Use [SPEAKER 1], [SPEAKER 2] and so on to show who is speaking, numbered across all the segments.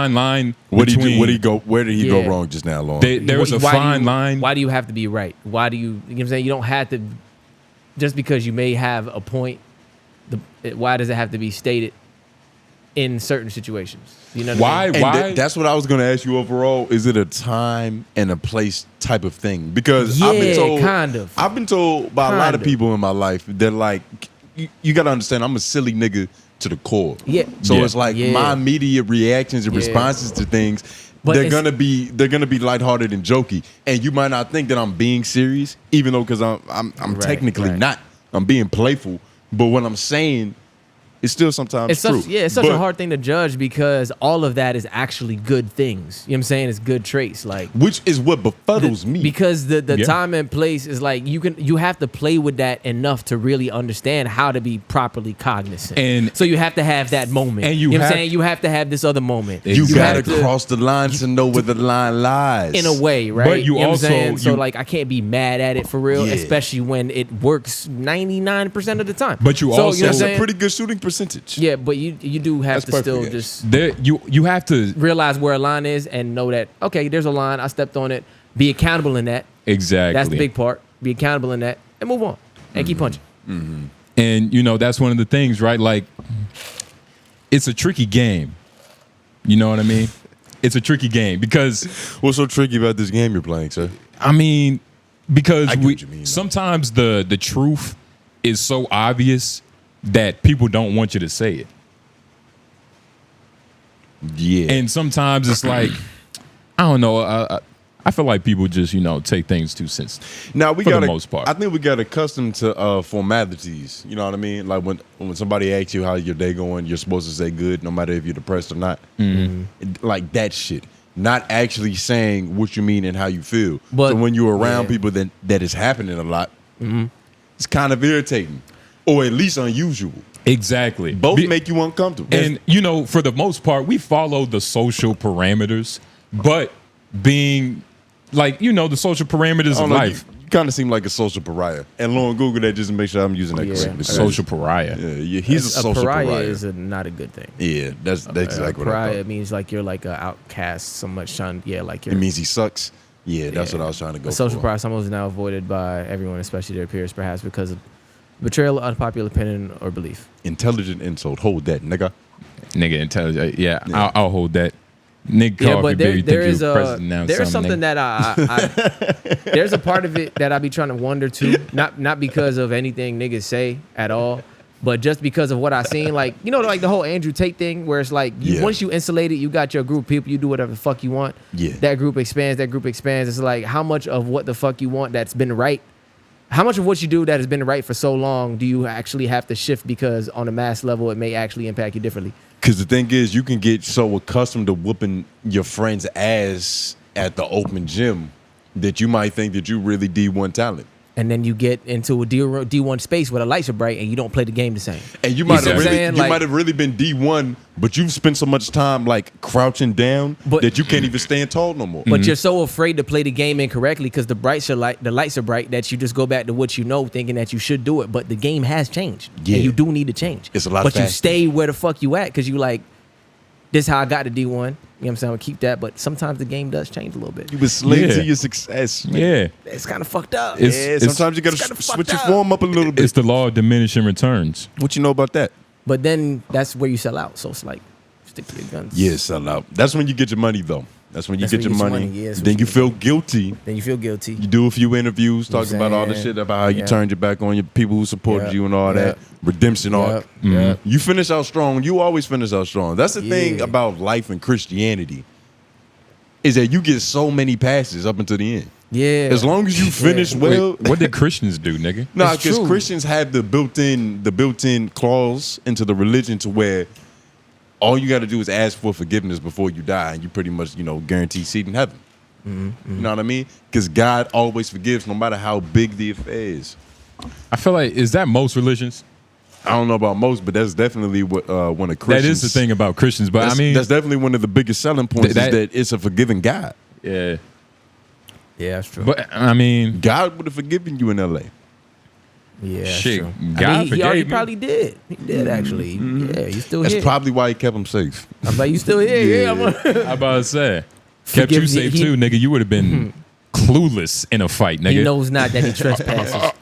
[SPEAKER 1] fine line.
[SPEAKER 2] Where did he go wrong just now, Lauren?
[SPEAKER 1] There was a fine line.
[SPEAKER 3] Why do you have to be right? Why do you know what I'm saying? You don't have to, just because you may have a point, why does it have to be stated in certain situations? You know what I mean?
[SPEAKER 2] Why? That's what I was going to ask you overall. Is it a time and a place type of thing? Because I've been told by a lot of people in my life that, like, you got to understand, I'm a silly nigga to the core.
[SPEAKER 3] Yeah.
[SPEAKER 2] So it's like my immediate reactions and responses to things, they're gonna be lighthearted and jokey. And you might not think that I'm being serious, even though because I'm technically not. I'm being playful. But what I'm saying, it's still sometimes true.
[SPEAKER 3] It's such a hard thing to judge because all of that is actually good things. You know what I'm saying? It's good traits. Like,
[SPEAKER 2] which is what befuddles me.
[SPEAKER 3] Because the time and place is like you have to play with that enough to really understand how to be properly cognizant. And so you have to have that moment. And you know what I'm saying? You have to have this other moment.
[SPEAKER 2] You gotta cross the line to know where the line lies.
[SPEAKER 3] In a way, right?
[SPEAKER 1] But you
[SPEAKER 3] know
[SPEAKER 1] also
[SPEAKER 3] what I'm saying? So like I can't be mad at it for real, especially when it works 99% of the time.
[SPEAKER 1] But you also
[SPEAKER 2] that's a pretty good shooting percentage.
[SPEAKER 3] Yeah, but you do have to still just
[SPEAKER 1] you have to
[SPEAKER 3] realize where a line is and know that, okay, there's a line, I stepped on it. Be accountable in that.
[SPEAKER 1] Exactly.
[SPEAKER 3] That's the big part. Be accountable in that and move on and keep punching.
[SPEAKER 1] Mm-hmm. And you know, that's one of the things, right? Like, it's a tricky game. You know what I mean? It's a tricky game because
[SPEAKER 2] what's so tricky about this game you're playing, sir?
[SPEAKER 1] I mean, because sometimes the truth is so obvious that people don't want you to say it. Yeah. And sometimes it's like, I don't know, I feel like people just, take things too sensitive.
[SPEAKER 2] Now
[SPEAKER 1] for the most part.
[SPEAKER 2] I think we got accustomed to formalities. You know what I mean? Like when somebody asks you how your day going, you're supposed to say good, no matter if you're depressed or not. Mm-hmm. Like that shit. Not actually saying what you mean and how you feel. But so when you're around people that is happening a lot, it's kind of irritating. Or at least unusual.
[SPEAKER 1] Exactly.
[SPEAKER 2] Both make you uncomfortable.
[SPEAKER 1] And, for the most part, we follow the social parameters, but being, like, the social parameters of life.
[SPEAKER 2] You kind of seem like a social pariah. And Lauren, Google that just to make sure I'm using that correctly.
[SPEAKER 1] Social pariah.
[SPEAKER 2] Yeah, he's a social pariah.
[SPEAKER 3] A pariah is not a good thing.
[SPEAKER 2] Yeah, that's exactly what I thought.
[SPEAKER 3] Pariah means like you're like an outcast, somewhat shunned. Yeah, like you're.
[SPEAKER 2] It means he sucks. Yeah, that's what I was trying to go for.
[SPEAKER 3] Social pariah, someone who's now avoided by everyone, especially their peers, perhaps because of betrayal, unpopular opinion, or belief.
[SPEAKER 2] Intelligent insult. Hold that, nigga.
[SPEAKER 1] Nigga, intelligent. Yeah. I'll hold that. Nigga,
[SPEAKER 3] but there is something that I there's a part of it that I be trying to wonder too. Not because of anything niggas say at all, but just because of what I seen. Like, like the whole Andrew Tate thing, where it's like once you insulate it, you got your group of people, you do whatever the fuck you want. Yeah. That group expands. It's like how much of what the fuck you want that's been right. How much of what you do that has been right for so long do you actually have to shift because on a mass level it may actually impact you differently?
[SPEAKER 2] Because the thing is, you can get so accustomed to whooping your friend's ass at the open gym that you might think that you really D1 talent.
[SPEAKER 3] And then you get into a D1 space where the lights are bright and you don't play the game the same.
[SPEAKER 2] And you might have really been D1, but you've spent so much time like crouching down that you can't even stand tall no more.
[SPEAKER 3] But you're so afraid to play the game incorrectly because the lights are bright that you just go back to what you know, thinking that you should do it. But the game has changed. Yeah. And you do need to change.
[SPEAKER 2] It's a lot
[SPEAKER 3] But
[SPEAKER 2] faster.
[SPEAKER 3] You stay where the fuck you at because you like, this is how I got to D1. You know what I'm saying? I would keep that, but sometimes the game does change a little bit.
[SPEAKER 2] You was slave to your success, man.
[SPEAKER 1] Yeah.
[SPEAKER 3] It's kind of fucked up.
[SPEAKER 2] Sometimes you got to switch your form up a little bit.
[SPEAKER 1] It's the law of diminishing returns.
[SPEAKER 2] What you know about that?
[SPEAKER 3] But then that's where you sell out. So it's like, stick to your guns.
[SPEAKER 2] Yeah, sell out. That's when you get your money, though. That's when you get your money. Then you feel guilty.
[SPEAKER 3] You
[SPEAKER 2] do a few interviews talking about all the shit about how you turned your back on your people who supported you and all that. Redemption arc. You finish out strong. You always finish out strong. That's the thing about life and Christianity is that you get so many passes up until the end.
[SPEAKER 3] Yeah.
[SPEAKER 2] As long as you finish well.
[SPEAKER 1] Wait, what did Christians do, nigga?
[SPEAKER 2] No, because Christians have the built-in clause into the religion to where all you got to do is ask for forgiveness before you die, and you pretty much, guarantee seat in heaven. Mm-hmm. You know what I mean? Because God always forgives, no matter how big the affair is.
[SPEAKER 1] I feel like, is that most religions?
[SPEAKER 2] I don't know about most, but that's definitely what one of Christians.
[SPEAKER 1] That is the thing about Christians, but
[SPEAKER 2] that's definitely one of the biggest selling points is that it's a forgiving God.
[SPEAKER 1] Yeah.
[SPEAKER 3] Yeah, that's true.
[SPEAKER 1] But I mean,
[SPEAKER 2] God would have forgiven you in LA.
[SPEAKER 3] Yeah, that's
[SPEAKER 1] Shit,
[SPEAKER 3] true.
[SPEAKER 1] God
[SPEAKER 3] he
[SPEAKER 1] forgave me.
[SPEAKER 3] probably did. He did actually. Yeah, he's still
[SPEAKER 2] That's
[SPEAKER 3] here.
[SPEAKER 2] probably why he kept him safe.
[SPEAKER 3] I'm like, you still here? Yeah.
[SPEAKER 1] I about to say, kept you safe too, nigga. You would have been clueless in a fight, nigga.
[SPEAKER 3] He knows not that he trespasses.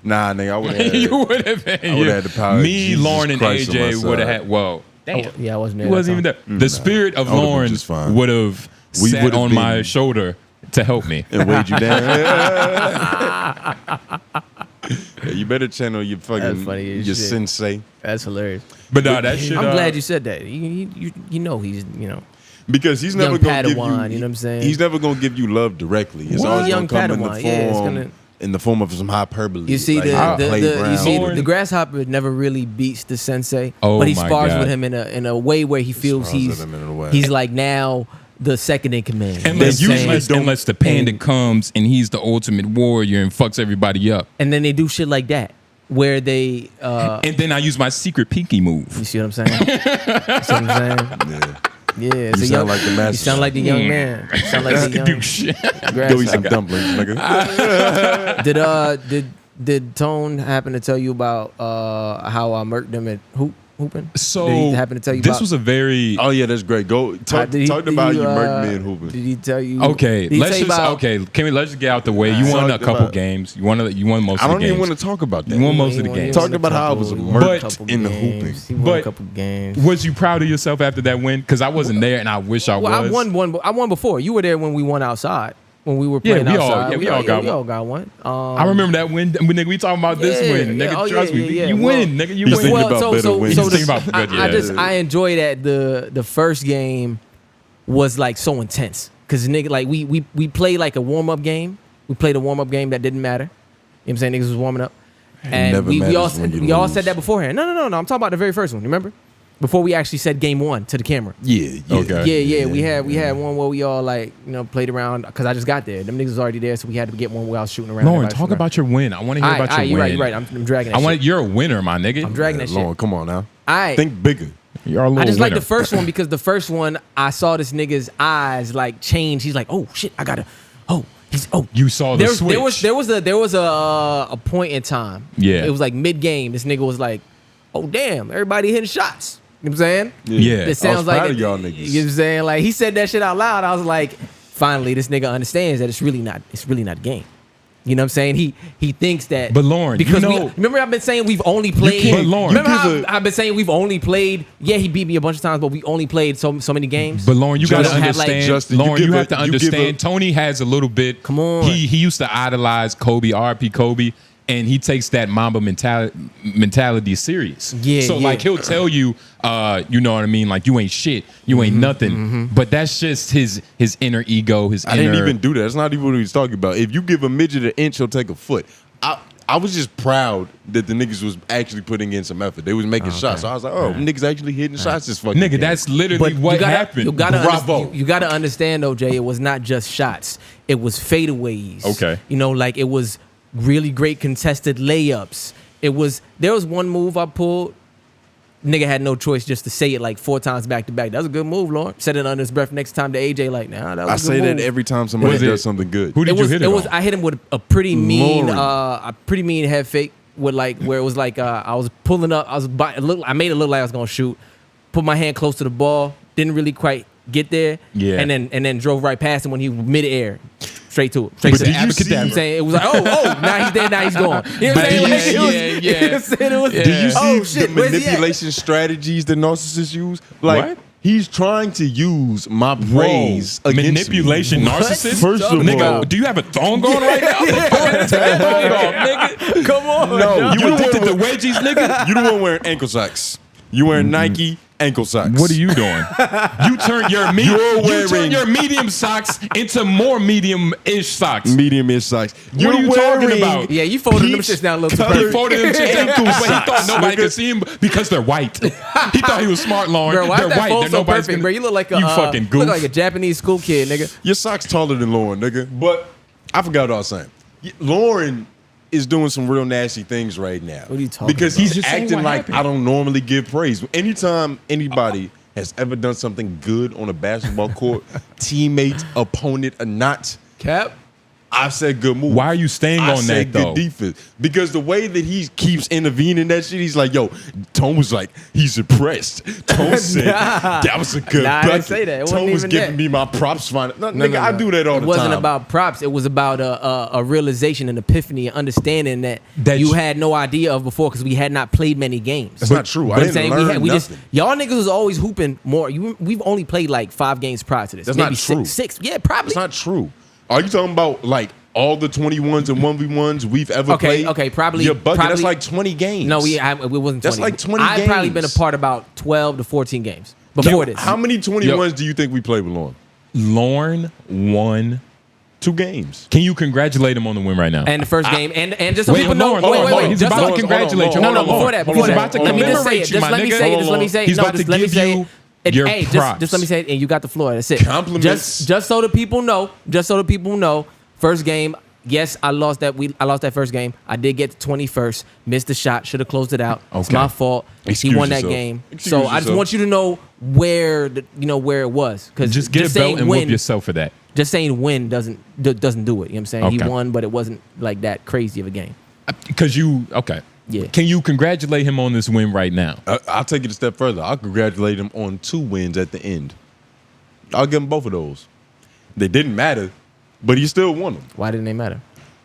[SPEAKER 2] Nah, nigga, I would have.
[SPEAKER 1] You would have been.
[SPEAKER 2] I would have had the power.
[SPEAKER 1] Me,
[SPEAKER 2] of
[SPEAKER 1] Lauren, and
[SPEAKER 2] Christ on my
[SPEAKER 1] AJ
[SPEAKER 2] side.
[SPEAKER 1] would have had. Whoa, damn.
[SPEAKER 3] Yeah, I wasn't there.
[SPEAKER 1] He wasn't even there. The spirit of
[SPEAKER 2] I would've been
[SPEAKER 1] Lauren
[SPEAKER 2] just fine.
[SPEAKER 1] would have
[SPEAKER 2] We
[SPEAKER 1] sat
[SPEAKER 2] would've
[SPEAKER 1] on my
[SPEAKER 2] been-
[SPEAKER 1] shoulder to help me.
[SPEAKER 2] and weighed you down. Yeah, you better channel your
[SPEAKER 3] That's
[SPEAKER 2] fucking
[SPEAKER 3] funny as
[SPEAKER 2] your
[SPEAKER 3] shit.
[SPEAKER 2] sensei,
[SPEAKER 3] That's hilarious.
[SPEAKER 1] But nah, that shit.
[SPEAKER 3] I'm glad you said that. You know he's
[SPEAKER 2] because he's never
[SPEAKER 3] Young
[SPEAKER 2] gonna give
[SPEAKER 3] Padawan,
[SPEAKER 2] you.
[SPEAKER 3] you know what I'm saying?
[SPEAKER 2] He's never gonna give you love directly. It's
[SPEAKER 3] What?
[SPEAKER 2] always
[SPEAKER 3] Young
[SPEAKER 2] gonna come
[SPEAKER 3] Padawan,
[SPEAKER 2] in
[SPEAKER 3] yeah,
[SPEAKER 2] the
[SPEAKER 3] it's
[SPEAKER 2] form
[SPEAKER 3] gonna-
[SPEAKER 2] in the form of some hyperbole.
[SPEAKER 3] You see
[SPEAKER 2] like
[SPEAKER 3] the
[SPEAKER 2] playground.
[SPEAKER 3] grasshopper never really beats the sensei,
[SPEAKER 1] Oh
[SPEAKER 3] but he
[SPEAKER 1] my
[SPEAKER 3] spars
[SPEAKER 1] God.
[SPEAKER 3] with him in a way where he feels
[SPEAKER 2] Spars
[SPEAKER 3] he's
[SPEAKER 2] with him in a way.
[SPEAKER 3] he's like now the second in command.
[SPEAKER 1] Unless,
[SPEAKER 3] You know what I'm saying?
[SPEAKER 1] unless the panda comes and he's the ultimate warrior and fucks everybody up.
[SPEAKER 3] And then they do shit like that where they
[SPEAKER 1] And then I use my secret pinky move.
[SPEAKER 3] you see what I'm saying? You see what I'm saying?
[SPEAKER 2] Yeah.
[SPEAKER 3] Yeah, it's
[SPEAKER 2] You
[SPEAKER 3] a
[SPEAKER 2] sound
[SPEAKER 3] young,
[SPEAKER 2] like the
[SPEAKER 3] you
[SPEAKER 2] master.
[SPEAKER 3] sound like the young man. You sound like the young
[SPEAKER 1] Do shit.
[SPEAKER 2] Go eat some
[SPEAKER 3] grasshopper.
[SPEAKER 2] dumplings, nigga.
[SPEAKER 3] Did Tone happen to tell you about how I murked them at hooping?
[SPEAKER 1] So
[SPEAKER 3] did he happen to tell you
[SPEAKER 1] this
[SPEAKER 3] about?
[SPEAKER 1] was a very
[SPEAKER 2] Oh yeah, that's great. Go talk
[SPEAKER 3] Did he-
[SPEAKER 2] about
[SPEAKER 3] did
[SPEAKER 2] how you
[SPEAKER 3] you,
[SPEAKER 2] murked me and hooping.
[SPEAKER 3] Did he tell you?
[SPEAKER 1] okay.
[SPEAKER 3] Did he
[SPEAKER 1] Let's
[SPEAKER 3] tell you
[SPEAKER 1] just
[SPEAKER 3] about-
[SPEAKER 1] okay. Can we let's just get out the way? You
[SPEAKER 2] Nah,
[SPEAKER 1] won a
[SPEAKER 2] talk
[SPEAKER 1] couple
[SPEAKER 2] about-
[SPEAKER 1] games. You won most
[SPEAKER 2] I
[SPEAKER 1] of
[SPEAKER 2] don't
[SPEAKER 1] the
[SPEAKER 2] even
[SPEAKER 1] games.
[SPEAKER 2] want to talk about that.
[SPEAKER 1] You won most of
[SPEAKER 3] He
[SPEAKER 1] the
[SPEAKER 3] won-
[SPEAKER 1] games.
[SPEAKER 3] he won
[SPEAKER 2] Talked about how I was
[SPEAKER 3] he won a
[SPEAKER 2] murked
[SPEAKER 3] couple
[SPEAKER 2] in the
[SPEAKER 3] games.
[SPEAKER 2] hooping.
[SPEAKER 3] He won
[SPEAKER 1] But
[SPEAKER 3] a couple games.
[SPEAKER 1] Was you proud of yourself after that win? Because I wasn't there, and I wish I
[SPEAKER 3] Well,
[SPEAKER 1] was.
[SPEAKER 3] I won before. You were there when we won outside. When we were
[SPEAKER 1] Yeah,
[SPEAKER 3] playing
[SPEAKER 1] we all-
[SPEAKER 3] outside.
[SPEAKER 1] yeah, we all got
[SPEAKER 3] we
[SPEAKER 1] one.
[SPEAKER 3] all got one.
[SPEAKER 1] I remember that win. Nigga, we talking about this
[SPEAKER 3] Yeah,
[SPEAKER 1] win. Nigga,
[SPEAKER 3] yeah, oh,
[SPEAKER 1] trust
[SPEAKER 3] yeah,
[SPEAKER 1] me.
[SPEAKER 3] yeah,
[SPEAKER 1] You
[SPEAKER 3] yeah.
[SPEAKER 1] win, nigga. You
[SPEAKER 2] He's
[SPEAKER 1] win.
[SPEAKER 2] thinking about better wins.
[SPEAKER 1] He's thinking about good,
[SPEAKER 3] I
[SPEAKER 1] yeah.
[SPEAKER 3] just I enjoy that the first game was like so intense because nigga like we played like a warm up game. We played a warm up game that didn't matter. You know what I'm saying? Niggas was warming up, and
[SPEAKER 2] never
[SPEAKER 3] we all
[SPEAKER 2] matters when you
[SPEAKER 3] we all
[SPEAKER 2] lose.
[SPEAKER 3] said that beforehand. No. I'm talking about the very first one. Remember? Before we actually said game one to the camera.
[SPEAKER 2] Yeah.
[SPEAKER 1] Okay.
[SPEAKER 3] Yeah. We had one where we all like played around because I just got there. Them niggas was already there, so we had to get one where I was shooting around.
[SPEAKER 1] Lauren,
[SPEAKER 3] Everybody
[SPEAKER 1] talk
[SPEAKER 3] shooting
[SPEAKER 1] about your win. I want to hear
[SPEAKER 3] around.
[SPEAKER 1] about your
[SPEAKER 3] You're
[SPEAKER 1] win.
[SPEAKER 3] right. I'm dragging that
[SPEAKER 1] I want.
[SPEAKER 3] shit.
[SPEAKER 1] You're a winner, my nigga.
[SPEAKER 3] I'm dragging that shit.
[SPEAKER 2] Lauren, come on now.
[SPEAKER 3] All right.
[SPEAKER 2] Think bigger.
[SPEAKER 1] You're a little
[SPEAKER 3] I just
[SPEAKER 1] winner.
[SPEAKER 3] like the first one because the first one I saw this nigga's eyes like change. He's like, oh shit, I gotta. Oh, he's oh.
[SPEAKER 1] You saw the switch.
[SPEAKER 3] There was a point in time.
[SPEAKER 1] Yeah.
[SPEAKER 3] It was like mid game. This nigga was like, oh damn, everybody hitting shots. You know what I'm saying?
[SPEAKER 1] Yeah.
[SPEAKER 3] It sounds like
[SPEAKER 2] proud
[SPEAKER 3] it,
[SPEAKER 2] of y'all niggas.
[SPEAKER 3] You know what I'm saying? Like he said that shit out loud. I was like, finally, this nigga understands that it's really not a game. You know what I'm saying? He thinks that.
[SPEAKER 1] But Lauren,
[SPEAKER 3] because
[SPEAKER 1] you know-
[SPEAKER 3] remember I've been saying we've only played.
[SPEAKER 1] But Lauren,
[SPEAKER 3] remember how
[SPEAKER 2] you give
[SPEAKER 3] I've been saying we've only played. Yeah, he beat me a bunch of times, but we only played so many games.
[SPEAKER 1] But Lauren, you
[SPEAKER 2] Justin,
[SPEAKER 1] gotta
[SPEAKER 3] have, like-
[SPEAKER 1] understand.
[SPEAKER 2] Justin, you
[SPEAKER 1] Lauren,
[SPEAKER 2] give
[SPEAKER 1] you
[SPEAKER 2] a-
[SPEAKER 1] have to
[SPEAKER 2] you give a-
[SPEAKER 1] understand. Tony has a little bit.
[SPEAKER 3] Come on.
[SPEAKER 1] He used to idolize Kobe, RP Kobe, and he takes that Mamba mentality serious.
[SPEAKER 3] Yeah,
[SPEAKER 1] So
[SPEAKER 3] yeah.
[SPEAKER 1] like he'll tell you, you know what I mean? Like you ain't shit, you ain't nothing. But that's just his inner ego, his
[SPEAKER 2] I
[SPEAKER 1] inner.
[SPEAKER 2] didn't even do that. That's not even what he was talking about. If you give a midget an inch, he'll take a foot. I was just proud that the niggas was actually putting in some effort. They was making shots. So I was like, oh, niggas actually hitting shots this fucking
[SPEAKER 1] Nigga,
[SPEAKER 2] game.
[SPEAKER 1] that's literally
[SPEAKER 3] But
[SPEAKER 1] what happened.
[SPEAKER 3] You gotta
[SPEAKER 1] Bravo.
[SPEAKER 3] you gotta understand though, Jay. It was not just shots. It was fadeaways.
[SPEAKER 1] Okay.
[SPEAKER 3] Like it was really great contested layups. There was one move I pulled. Nigga had no choice just to say it like 4 times back to back. That was a good move, Lauren. Said it under his breath next time to AJ. Like, nah, that was
[SPEAKER 2] I
[SPEAKER 3] a good
[SPEAKER 2] say
[SPEAKER 3] move.
[SPEAKER 2] that every time somebody
[SPEAKER 1] Was it-
[SPEAKER 2] does something good.
[SPEAKER 1] Who did you hit it on?
[SPEAKER 3] I hit him with a pretty mean
[SPEAKER 2] Lauren.
[SPEAKER 3] head fake with like where it was like I was pulling up. I made it look like I was gonna shoot. Put my hand close to the ball. Didn't really quite get there.
[SPEAKER 1] Yeah.
[SPEAKER 3] And then drove right past him when he was midair. Straight to it. Straight
[SPEAKER 1] But
[SPEAKER 3] to
[SPEAKER 1] did
[SPEAKER 3] it.
[SPEAKER 1] you
[SPEAKER 3] You
[SPEAKER 1] see-
[SPEAKER 3] know what I'm saying? It was like, oh, now he's there, now he's gone. You know what I'm saying? Like, it was-
[SPEAKER 1] Yeah.
[SPEAKER 3] you know what I'm saying? It was-
[SPEAKER 1] Yeah.
[SPEAKER 2] Do you see
[SPEAKER 3] Oh, shit,
[SPEAKER 2] the
[SPEAKER 3] where's he at?
[SPEAKER 2] manipulation strategies that narcissists use? Like,
[SPEAKER 1] What?
[SPEAKER 2] he's trying to use my praise against
[SPEAKER 1] manipulation,
[SPEAKER 2] me.
[SPEAKER 1] narcissist.
[SPEAKER 2] First of
[SPEAKER 1] nigga,
[SPEAKER 2] all-
[SPEAKER 1] do you have a thong on right now? Take that thong off, nigga.
[SPEAKER 3] Come on.
[SPEAKER 2] No,
[SPEAKER 1] You addicted to wedgies, nigga?
[SPEAKER 2] You the one wearing ankle socks. You wearing Nike ankle socks.
[SPEAKER 1] What are you doing? You turned your medium socks into more medium-ish socks.
[SPEAKER 2] Medium-ish socks.
[SPEAKER 1] What are you talking about?
[SPEAKER 3] Yeah, you folded them shits down a little too
[SPEAKER 1] He
[SPEAKER 3] perfect.
[SPEAKER 1] folded them shit down,
[SPEAKER 2] Ankle
[SPEAKER 1] but he thought
[SPEAKER 2] socks,
[SPEAKER 1] nobody
[SPEAKER 2] nigga.
[SPEAKER 1] could see him because they're white. He thought he was smart, Lauren.
[SPEAKER 3] Bro, why
[SPEAKER 1] they're
[SPEAKER 3] is that
[SPEAKER 1] white.
[SPEAKER 3] fold
[SPEAKER 1] They're
[SPEAKER 3] so
[SPEAKER 1] nobody's
[SPEAKER 3] perfect,
[SPEAKER 1] gonna-
[SPEAKER 3] bro? You look like a
[SPEAKER 1] you fucking goof.
[SPEAKER 3] look like a Japanese school kid, nigga.
[SPEAKER 2] Your socks taller than Lauren, nigga. But I forgot what I was saying. Lauren is doing some real nasty things right now.
[SPEAKER 3] What are you talking
[SPEAKER 2] Because
[SPEAKER 3] about?
[SPEAKER 2] he's
[SPEAKER 1] Just saying
[SPEAKER 2] acting
[SPEAKER 1] what
[SPEAKER 2] like
[SPEAKER 1] happened.
[SPEAKER 2] I don't normally give praise. Anytime anybody has ever done something good on a basketball court, teammate, opponent, or not,
[SPEAKER 3] Cap.
[SPEAKER 2] I said good move.
[SPEAKER 1] Why are you staying
[SPEAKER 2] I
[SPEAKER 1] on
[SPEAKER 2] said
[SPEAKER 1] that though?
[SPEAKER 2] good defense because the way that he keeps intervening that shit, he's like, yo, Tone was like, he's impressed. Tone said that was a good
[SPEAKER 3] I
[SPEAKER 2] bucket.
[SPEAKER 3] didn't say that. It
[SPEAKER 2] Tone
[SPEAKER 3] wasn't
[SPEAKER 2] was
[SPEAKER 3] even
[SPEAKER 2] giving
[SPEAKER 3] that.
[SPEAKER 2] me my props. Nigga, I do that all the time.
[SPEAKER 3] It wasn't about props. It was about a realization, an epiphany, an understanding that you had no idea of before because we had not played many games.
[SPEAKER 2] That's not true. I didn't learn nothing.
[SPEAKER 3] Y'all niggas was always hooping more. We've only played like 5 games prior to this.
[SPEAKER 2] That's
[SPEAKER 3] maybe
[SPEAKER 2] not true.
[SPEAKER 3] Six. Yeah, probably.
[SPEAKER 2] That's not true. Are you talking about like all the 21s and 1v1s we've ever played?
[SPEAKER 3] Okay, probably.
[SPEAKER 2] Your bucket, that's like 20 games.
[SPEAKER 3] No, it wasn't 20.
[SPEAKER 2] That's like 20
[SPEAKER 3] I've
[SPEAKER 2] games.
[SPEAKER 3] probably been a part about 12 to 14 games before this.
[SPEAKER 2] How many 21s do you think we played with Lorne?
[SPEAKER 1] Lorne won
[SPEAKER 2] 2 games.
[SPEAKER 1] Can you congratulate him on the win right now?
[SPEAKER 3] And the first game, and just so
[SPEAKER 1] Wait,
[SPEAKER 3] people
[SPEAKER 1] Lorne,
[SPEAKER 3] know.
[SPEAKER 1] Lorne,
[SPEAKER 3] Wait,
[SPEAKER 1] he's
[SPEAKER 3] just
[SPEAKER 1] about
[SPEAKER 3] so
[SPEAKER 1] to congratulate you.
[SPEAKER 3] No,
[SPEAKER 1] Hold on,
[SPEAKER 3] before that.
[SPEAKER 1] He's about to
[SPEAKER 3] Let me just say
[SPEAKER 1] commemorate
[SPEAKER 3] it.
[SPEAKER 1] you, my
[SPEAKER 3] Let me
[SPEAKER 1] nigga.
[SPEAKER 3] say it. Just let me say it.
[SPEAKER 1] He's
[SPEAKER 3] No,
[SPEAKER 1] about to
[SPEAKER 3] just let me
[SPEAKER 1] give
[SPEAKER 3] say
[SPEAKER 1] you
[SPEAKER 3] it.
[SPEAKER 1] your
[SPEAKER 3] Hey,
[SPEAKER 1] props.
[SPEAKER 3] just let me say it, and you got the floor. That's it.
[SPEAKER 2] Compliments.
[SPEAKER 3] Just so the people know. Just so the people know. First game. Yes, I lost that. I lost that first game. I did get to 21st. Missed the shot. Should have closed it out. It's my fault.
[SPEAKER 2] Excuse
[SPEAKER 3] he won that
[SPEAKER 2] yourself.
[SPEAKER 3] game.
[SPEAKER 2] Excuse
[SPEAKER 3] so I just
[SPEAKER 2] yourself.
[SPEAKER 3] want you to know where it was. Because
[SPEAKER 1] Just get a belt and whoop yourself for that.
[SPEAKER 3] Just saying win doesn't do it. You know what I'm saying? He
[SPEAKER 1] Okay.
[SPEAKER 3] won, but it wasn't like that crazy of a game.
[SPEAKER 1] Because okay.
[SPEAKER 3] Yeah.
[SPEAKER 1] Can you congratulate him on this win right now?
[SPEAKER 2] I'll take it a step further. I'll congratulate him on 2 wins at the end. I'll give him both of those. They didn't matter, but he still won them.
[SPEAKER 3] Why didn't they matter?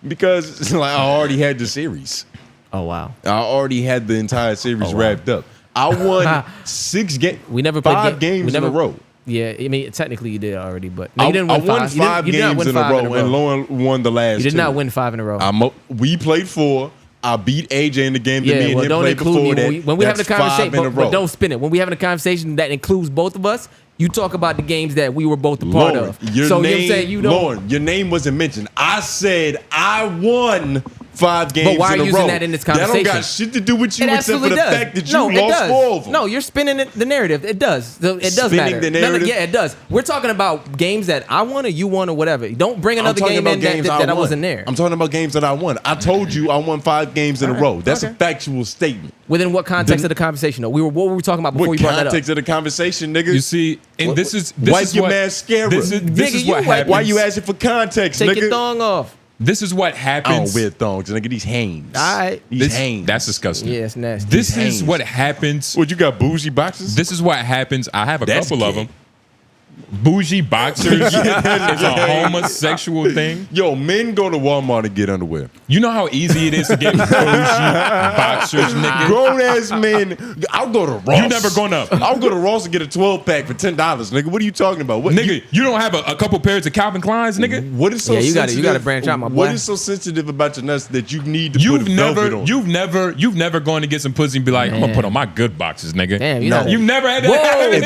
[SPEAKER 2] Because it's like I already had the series.
[SPEAKER 3] Oh wow.
[SPEAKER 2] I already had the entire series wrapped up. I won 6 games.
[SPEAKER 3] We never played
[SPEAKER 2] 5 games in a row.
[SPEAKER 3] Yeah, I mean technically you did already, but no,
[SPEAKER 2] I
[SPEAKER 3] you didn't win
[SPEAKER 2] won
[SPEAKER 3] 5.
[SPEAKER 2] 5
[SPEAKER 3] You did not
[SPEAKER 2] games
[SPEAKER 3] win
[SPEAKER 2] in a
[SPEAKER 3] 5
[SPEAKER 2] row, and Lauren won the last 2.
[SPEAKER 3] You did not win 5 in a row.
[SPEAKER 2] We played 4. I beat AJ in the game that me and him
[SPEAKER 3] don't
[SPEAKER 2] played
[SPEAKER 3] include
[SPEAKER 2] before
[SPEAKER 3] me
[SPEAKER 2] that.
[SPEAKER 3] when we having a
[SPEAKER 2] That's 5
[SPEAKER 3] conversation.
[SPEAKER 2] in a row.
[SPEAKER 3] But don't spin it. When we having a conversation that includes both of us, you talk about the games that we were both a part of.
[SPEAKER 2] Your
[SPEAKER 3] so
[SPEAKER 2] name,
[SPEAKER 3] you saying you don't.
[SPEAKER 2] Lauren, your name wasn't mentioned. I said I won 5 games in a row.
[SPEAKER 3] But why are you using that in this conversation?
[SPEAKER 2] That don't got shit to do with you
[SPEAKER 3] It
[SPEAKER 2] except for
[SPEAKER 3] absolutely
[SPEAKER 2] the
[SPEAKER 3] does.
[SPEAKER 2] fact that you
[SPEAKER 3] No, it
[SPEAKER 2] lost
[SPEAKER 3] does.
[SPEAKER 2] 4 of them.
[SPEAKER 3] No, you're spinning the narrative. It does. It does
[SPEAKER 2] Spinning
[SPEAKER 3] matter.
[SPEAKER 2] the narrative?
[SPEAKER 3] Yeah, it does. We're talking about games that I won or you won or whatever. Don't bring
[SPEAKER 2] I'm
[SPEAKER 3] another
[SPEAKER 2] talking
[SPEAKER 3] game
[SPEAKER 2] about
[SPEAKER 3] in
[SPEAKER 2] games
[SPEAKER 3] that I
[SPEAKER 2] won.
[SPEAKER 3] wasn't there.
[SPEAKER 2] I'm talking about games that I won. I told you I won 5 games in a row. That's
[SPEAKER 3] okay.
[SPEAKER 2] a factual statement.
[SPEAKER 3] Within what context of the conversation though? What were we talking about before
[SPEAKER 2] What
[SPEAKER 3] you brought that up?
[SPEAKER 2] context of the conversation, nigga?
[SPEAKER 1] You see, and this is
[SPEAKER 2] wipe your
[SPEAKER 1] what,
[SPEAKER 2] mascara.
[SPEAKER 1] This
[SPEAKER 3] Nigga,
[SPEAKER 1] is
[SPEAKER 3] you
[SPEAKER 1] what
[SPEAKER 3] wipe-
[SPEAKER 1] happens.
[SPEAKER 2] Why you asking for context,
[SPEAKER 3] Take
[SPEAKER 2] nigga?
[SPEAKER 3] your thong off.
[SPEAKER 1] This is what
[SPEAKER 2] I
[SPEAKER 1] happens.
[SPEAKER 2] don't wear thongs, nigga. These Hanes.
[SPEAKER 3] All right.
[SPEAKER 2] These Hanes.
[SPEAKER 1] That's disgusting.
[SPEAKER 3] Yeah, it's nasty.
[SPEAKER 1] This
[SPEAKER 2] Hanes.
[SPEAKER 1] is what happens.
[SPEAKER 2] What, you got bougie boxes?
[SPEAKER 1] This is what happens. I have a
[SPEAKER 2] That's
[SPEAKER 1] couple of
[SPEAKER 2] gay.
[SPEAKER 1] them. Bougie boxers is a homosexual thing.
[SPEAKER 2] Yo, men go to Walmart and get underwear.
[SPEAKER 1] You know how easy it is to get bougie boxers, nigga.
[SPEAKER 2] Grown ass men. I'll go to Ross.
[SPEAKER 1] You never gonna.
[SPEAKER 2] I'll go to Ross and get a 12-pack for $10, nigga. What are you talking about? What,
[SPEAKER 1] Nigga, you don't have a couple pairs of Calvin Kleins, nigga?
[SPEAKER 2] What is so
[SPEAKER 3] Yeah, you
[SPEAKER 2] sensitive?
[SPEAKER 3] gotta branch out, my boy.
[SPEAKER 2] What is so sensitive about your nuts that you need to put velvet on?
[SPEAKER 1] You've never gone to get some pussy and be like, I'm gonna put on my good boxes, nigga.
[SPEAKER 3] Damn, you
[SPEAKER 2] No.
[SPEAKER 3] know.
[SPEAKER 1] You've never had that.
[SPEAKER 3] Whoa,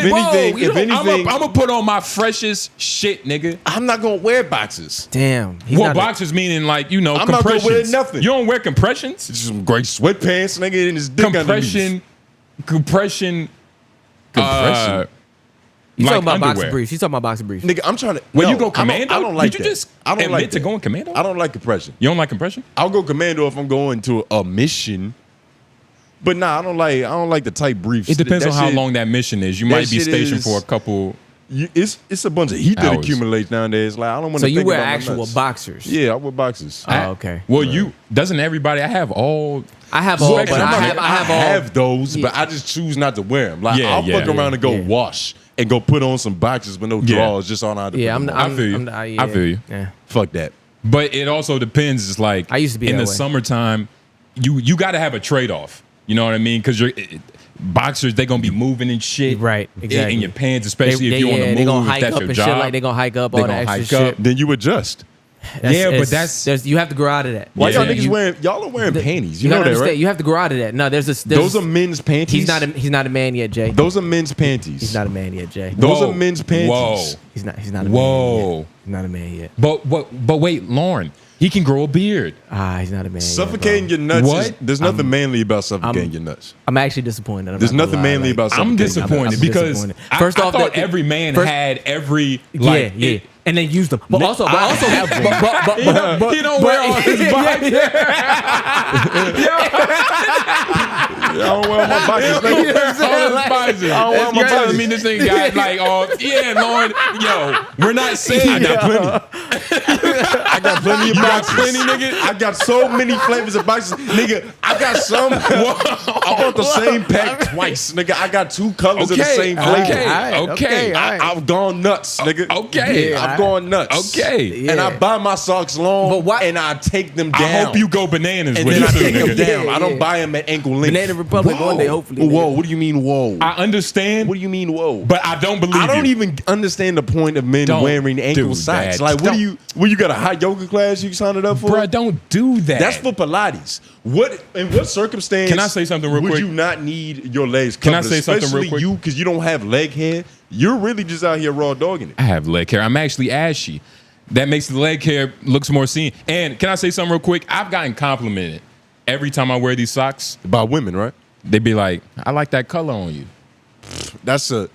[SPEAKER 2] If anything,
[SPEAKER 1] I'm gonna put on my freshest shit, nigga.
[SPEAKER 2] I'm not gonna wear boxes.
[SPEAKER 3] Damn. He's
[SPEAKER 1] Well,
[SPEAKER 3] not
[SPEAKER 1] boxers meaning like, you know,
[SPEAKER 2] I'm not gonna
[SPEAKER 1] compressions.
[SPEAKER 2] wear nothing.
[SPEAKER 1] You don't wear compressions?
[SPEAKER 2] Just some great sweatpants, nigga, and his dick underneath.
[SPEAKER 1] Compression.
[SPEAKER 3] He's
[SPEAKER 1] like
[SPEAKER 3] talking about boxer
[SPEAKER 1] underwear.
[SPEAKER 3] briefs. He's talking about boxer briefs.
[SPEAKER 2] Nigga, I'm trying to.
[SPEAKER 1] When
[SPEAKER 2] no,
[SPEAKER 1] you go commando,
[SPEAKER 2] I don't like
[SPEAKER 1] did you
[SPEAKER 2] that.
[SPEAKER 1] just
[SPEAKER 2] I don't
[SPEAKER 1] admit
[SPEAKER 2] like
[SPEAKER 1] to
[SPEAKER 2] that.
[SPEAKER 1] going commando?
[SPEAKER 2] I don't like compression.
[SPEAKER 1] You don't like compression?
[SPEAKER 2] I'll go commando if I'm going to a mission. But nah, I don't like the tight briefs.
[SPEAKER 1] It depends
[SPEAKER 2] That
[SPEAKER 1] on how
[SPEAKER 2] shit-
[SPEAKER 1] long that mission is. You
[SPEAKER 2] that
[SPEAKER 1] might be
[SPEAKER 2] shit
[SPEAKER 1] stationed
[SPEAKER 2] is-
[SPEAKER 1] for a couple.
[SPEAKER 2] It's a bunch of heat that
[SPEAKER 1] Hours.
[SPEAKER 2] accumulates nowadays. Like I don't want to.
[SPEAKER 3] So you
[SPEAKER 2] think
[SPEAKER 3] wear
[SPEAKER 2] about my
[SPEAKER 3] actual
[SPEAKER 2] nuts.
[SPEAKER 3] boxers?
[SPEAKER 2] Yeah, I wear boxers.
[SPEAKER 3] Oh, okay.
[SPEAKER 1] Well, doesn't everybody? I have all.
[SPEAKER 3] I have all,
[SPEAKER 1] Spectrum.
[SPEAKER 3] but I have all.
[SPEAKER 2] those, but I just choose not to wear them. Like
[SPEAKER 1] Yeah,
[SPEAKER 2] I'll fuck around and go
[SPEAKER 3] yeah.
[SPEAKER 2] wash and go put on some boxers with no
[SPEAKER 1] Yeah.
[SPEAKER 2] drawers just on out the.
[SPEAKER 3] Yeah,
[SPEAKER 1] I feel you. I feel you.
[SPEAKER 3] Yeah.
[SPEAKER 2] Fuck that.
[SPEAKER 1] But it also depends. It's like
[SPEAKER 3] I used to be
[SPEAKER 1] in
[SPEAKER 3] that
[SPEAKER 1] the
[SPEAKER 3] way.
[SPEAKER 1] summertime. You got to have a trade off. You know what I mean? Because boxers, they gonna be moving and shit.
[SPEAKER 3] Right, exactly.
[SPEAKER 1] In your pants, especially if you're on the
[SPEAKER 3] They
[SPEAKER 1] move.
[SPEAKER 3] gonna
[SPEAKER 1] If
[SPEAKER 3] hike
[SPEAKER 1] that's
[SPEAKER 3] up
[SPEAKER 1] your
[SPEAKER 3] and
[SPEAKER 1] job.
[SPEAKER 3] shit. Like they gonna hike up
[SPEAKER 1] They
[SPEAKER 3] all the
[SPEAKER 1] gonna
[SPEAKER 3] extra
[SPEAKER 1] hike up.
[SPEAKER 3] shit.
[SPEAKER 2] Then you adjust.
[SPEAKER 1] Yeah, but
[SPEAKER 3] you have to grow out of that.
[SPEAKER 2] Why
[SPEAKER 1] Yeah.
[SPEAKER 2] y'all niggas wearing? Y'all are wearing panties. You
[SPEAKER 3] gotta
[SPEAKER 2] know that,
[SPEAKER 3] understand,
[SPEAKER 2] right?
[SPEAKER 3] You have to grow out of that. No, there's
[SPEAKER 2] Those are men's panties.
[SPEAKER 3] He's not a man yet, Jay.
[SPEAKER 2] Those are men's panties.
[SPEAKER 3] He's not a man yet, Jay.
[SPEAKER 2] Those
[SPEAKER 1] Whoa.
[SPEAKER 2] are men's panties.
[SPEAKER 1] Whoa.
[SPEAKER 3] He's not a man
[SPEAKER 1] Whoa.
[SPEAKER 3] yet. He's not a man yet.
[SPEAKER 1] But wait, Lauren, he can grow a beard.
[SPEAKER 3] He's not a man
[SPEAKER 2] Suffocating
[SPEAKER 3] yet.
[SPEAKER 2] your nuts.
[SPEAKER 1] What?
[SPEAKER 2] There's nothing manly about suffocating your nuts.
[SPEAKER 3] I'm actually disappointed. I'm
[SPEAKER 2] There's
[SPEAKER 3] not gonna
[SPEAKER 2] nothing
[SPEAKER 3] lie,
[SPEAKER 2] manly
[SPEAKER 3] like-
[SPEAKER 2] about
[SPEAKER 1] I'm
[SPEAKER 2] suffocating.
[SPEAKER 1] disappointed
[SPEAKER 3] I'm
[SPEAKER 1] because
[SPEAKER 3] disappointed.
[SPEAKER 1] I thought every man had every like.
[SPEAKER 3] yeah. And then use them. But also,
[SPEAKER 1] I have one. He don't wear all his boxers.
[SPEAKER 2] I don't wear my boxers.
[SPEAKER 1] He don't
[SPEAKER 2] nigga.
[SPEAKER 1] wear all his boxers.
[SPEAKER 2] I don't wear
[SPEAKER 1] You
[SPEAKER 2] my
[SPEAKER 1] telling
[SPEAKER 2] boxers.
[SPEAKER 1] me this thing got like, yeah, Lauren, yo, we're not saying that.
[SPEAKER 2] I got plenty of
[SPEAKER 1] You got
[SPEAKER 2] boxes.
[SPEAKER 1] plenty, nigga?
[SPEAKER 2] I got so many flavors of boxes, nigga. I got some. I bought the same pack twice, nigga. I got 2 colors of the same flavor.
[SPEAKER 1] Okay.
[SPEAKER 2] I've gone nuts, nigga.
[SPEAKER 1] Okay.
[SPEAKER 2] I've gone nuts.
[SPEAKER 1] Okay.
[SPEAKER 2] And I buy my socks long,
[SPEAKER 3] But why-
[SPEAKER 2] and I take them down.
[SPEAKER 1] I hope you go bananas
[SPEAKER 2] and
[SPEAKER 1] with
[SPEAKER 2] then I
[SPEAKER 1] it too,
[SPEAKER 2] take them
[SPEAKER 1] nigga.
[SPEAKER 2] down.
[SPEAKER 3] Yeah,
[SPEAKER 2] I don't
[SPEAKER 3] yeah.
[SPEAKER 2] buy them at ankle length.
[SPEAKER 3] Banana Republic one day, hopefully.
[SPEAKER 2] Whoa, what do you mean, whoa?
[SPEAKER 1] I understand,
[SPEAKER 2] What do you mean, whoa?
[SPEAKER 1] but I don't believe
[SPEAKER 2] I don't
[SPEAKER 1] you.
[SPEAKER 2] even understand the point of men
[SPEAKER 1] Don't
[SPEAKER 2] wearing ankle
[SPEAKER 1] do
[SPEAKER 2] socks.
[SPEAKER 1] that.
[SPEAKER 2] Like, what
[SPEAKER 1] Don't-
[SPEAKER 2] do you? What, you got a hot yoga class you signed it up for?
[SPEAKER 1] Bruh, don't do that.
[SPEAKER 2] That's for Pilates. What in what circumstance?
[SPEAKER 1] Can I say something real
[SPEAKER 2] would
[SPEAKER 1] quick?
[SPEAKER 2] you not need your legs
[SPEAKER 1] Can
[SPEAKER 2] covered?
[SPEAKER 1] I say something real
[SPEAKER 2] Especially
[SPEAKER 1] quick?
[SPEAKER 2] you, because you don't have leg hair. You're really just out here raw dogging it.
[SPEAKER 1] I have leg hair. I'm actually ashy. That makes the leg hair looks more seen. And can I say something real quick? I've gotten complimented every time I wear these socks.
[SPEAKER 2] By women, right?
[SPEAKER 1] They be like, "I like that color on you.
[SPEAKER 2] That's a.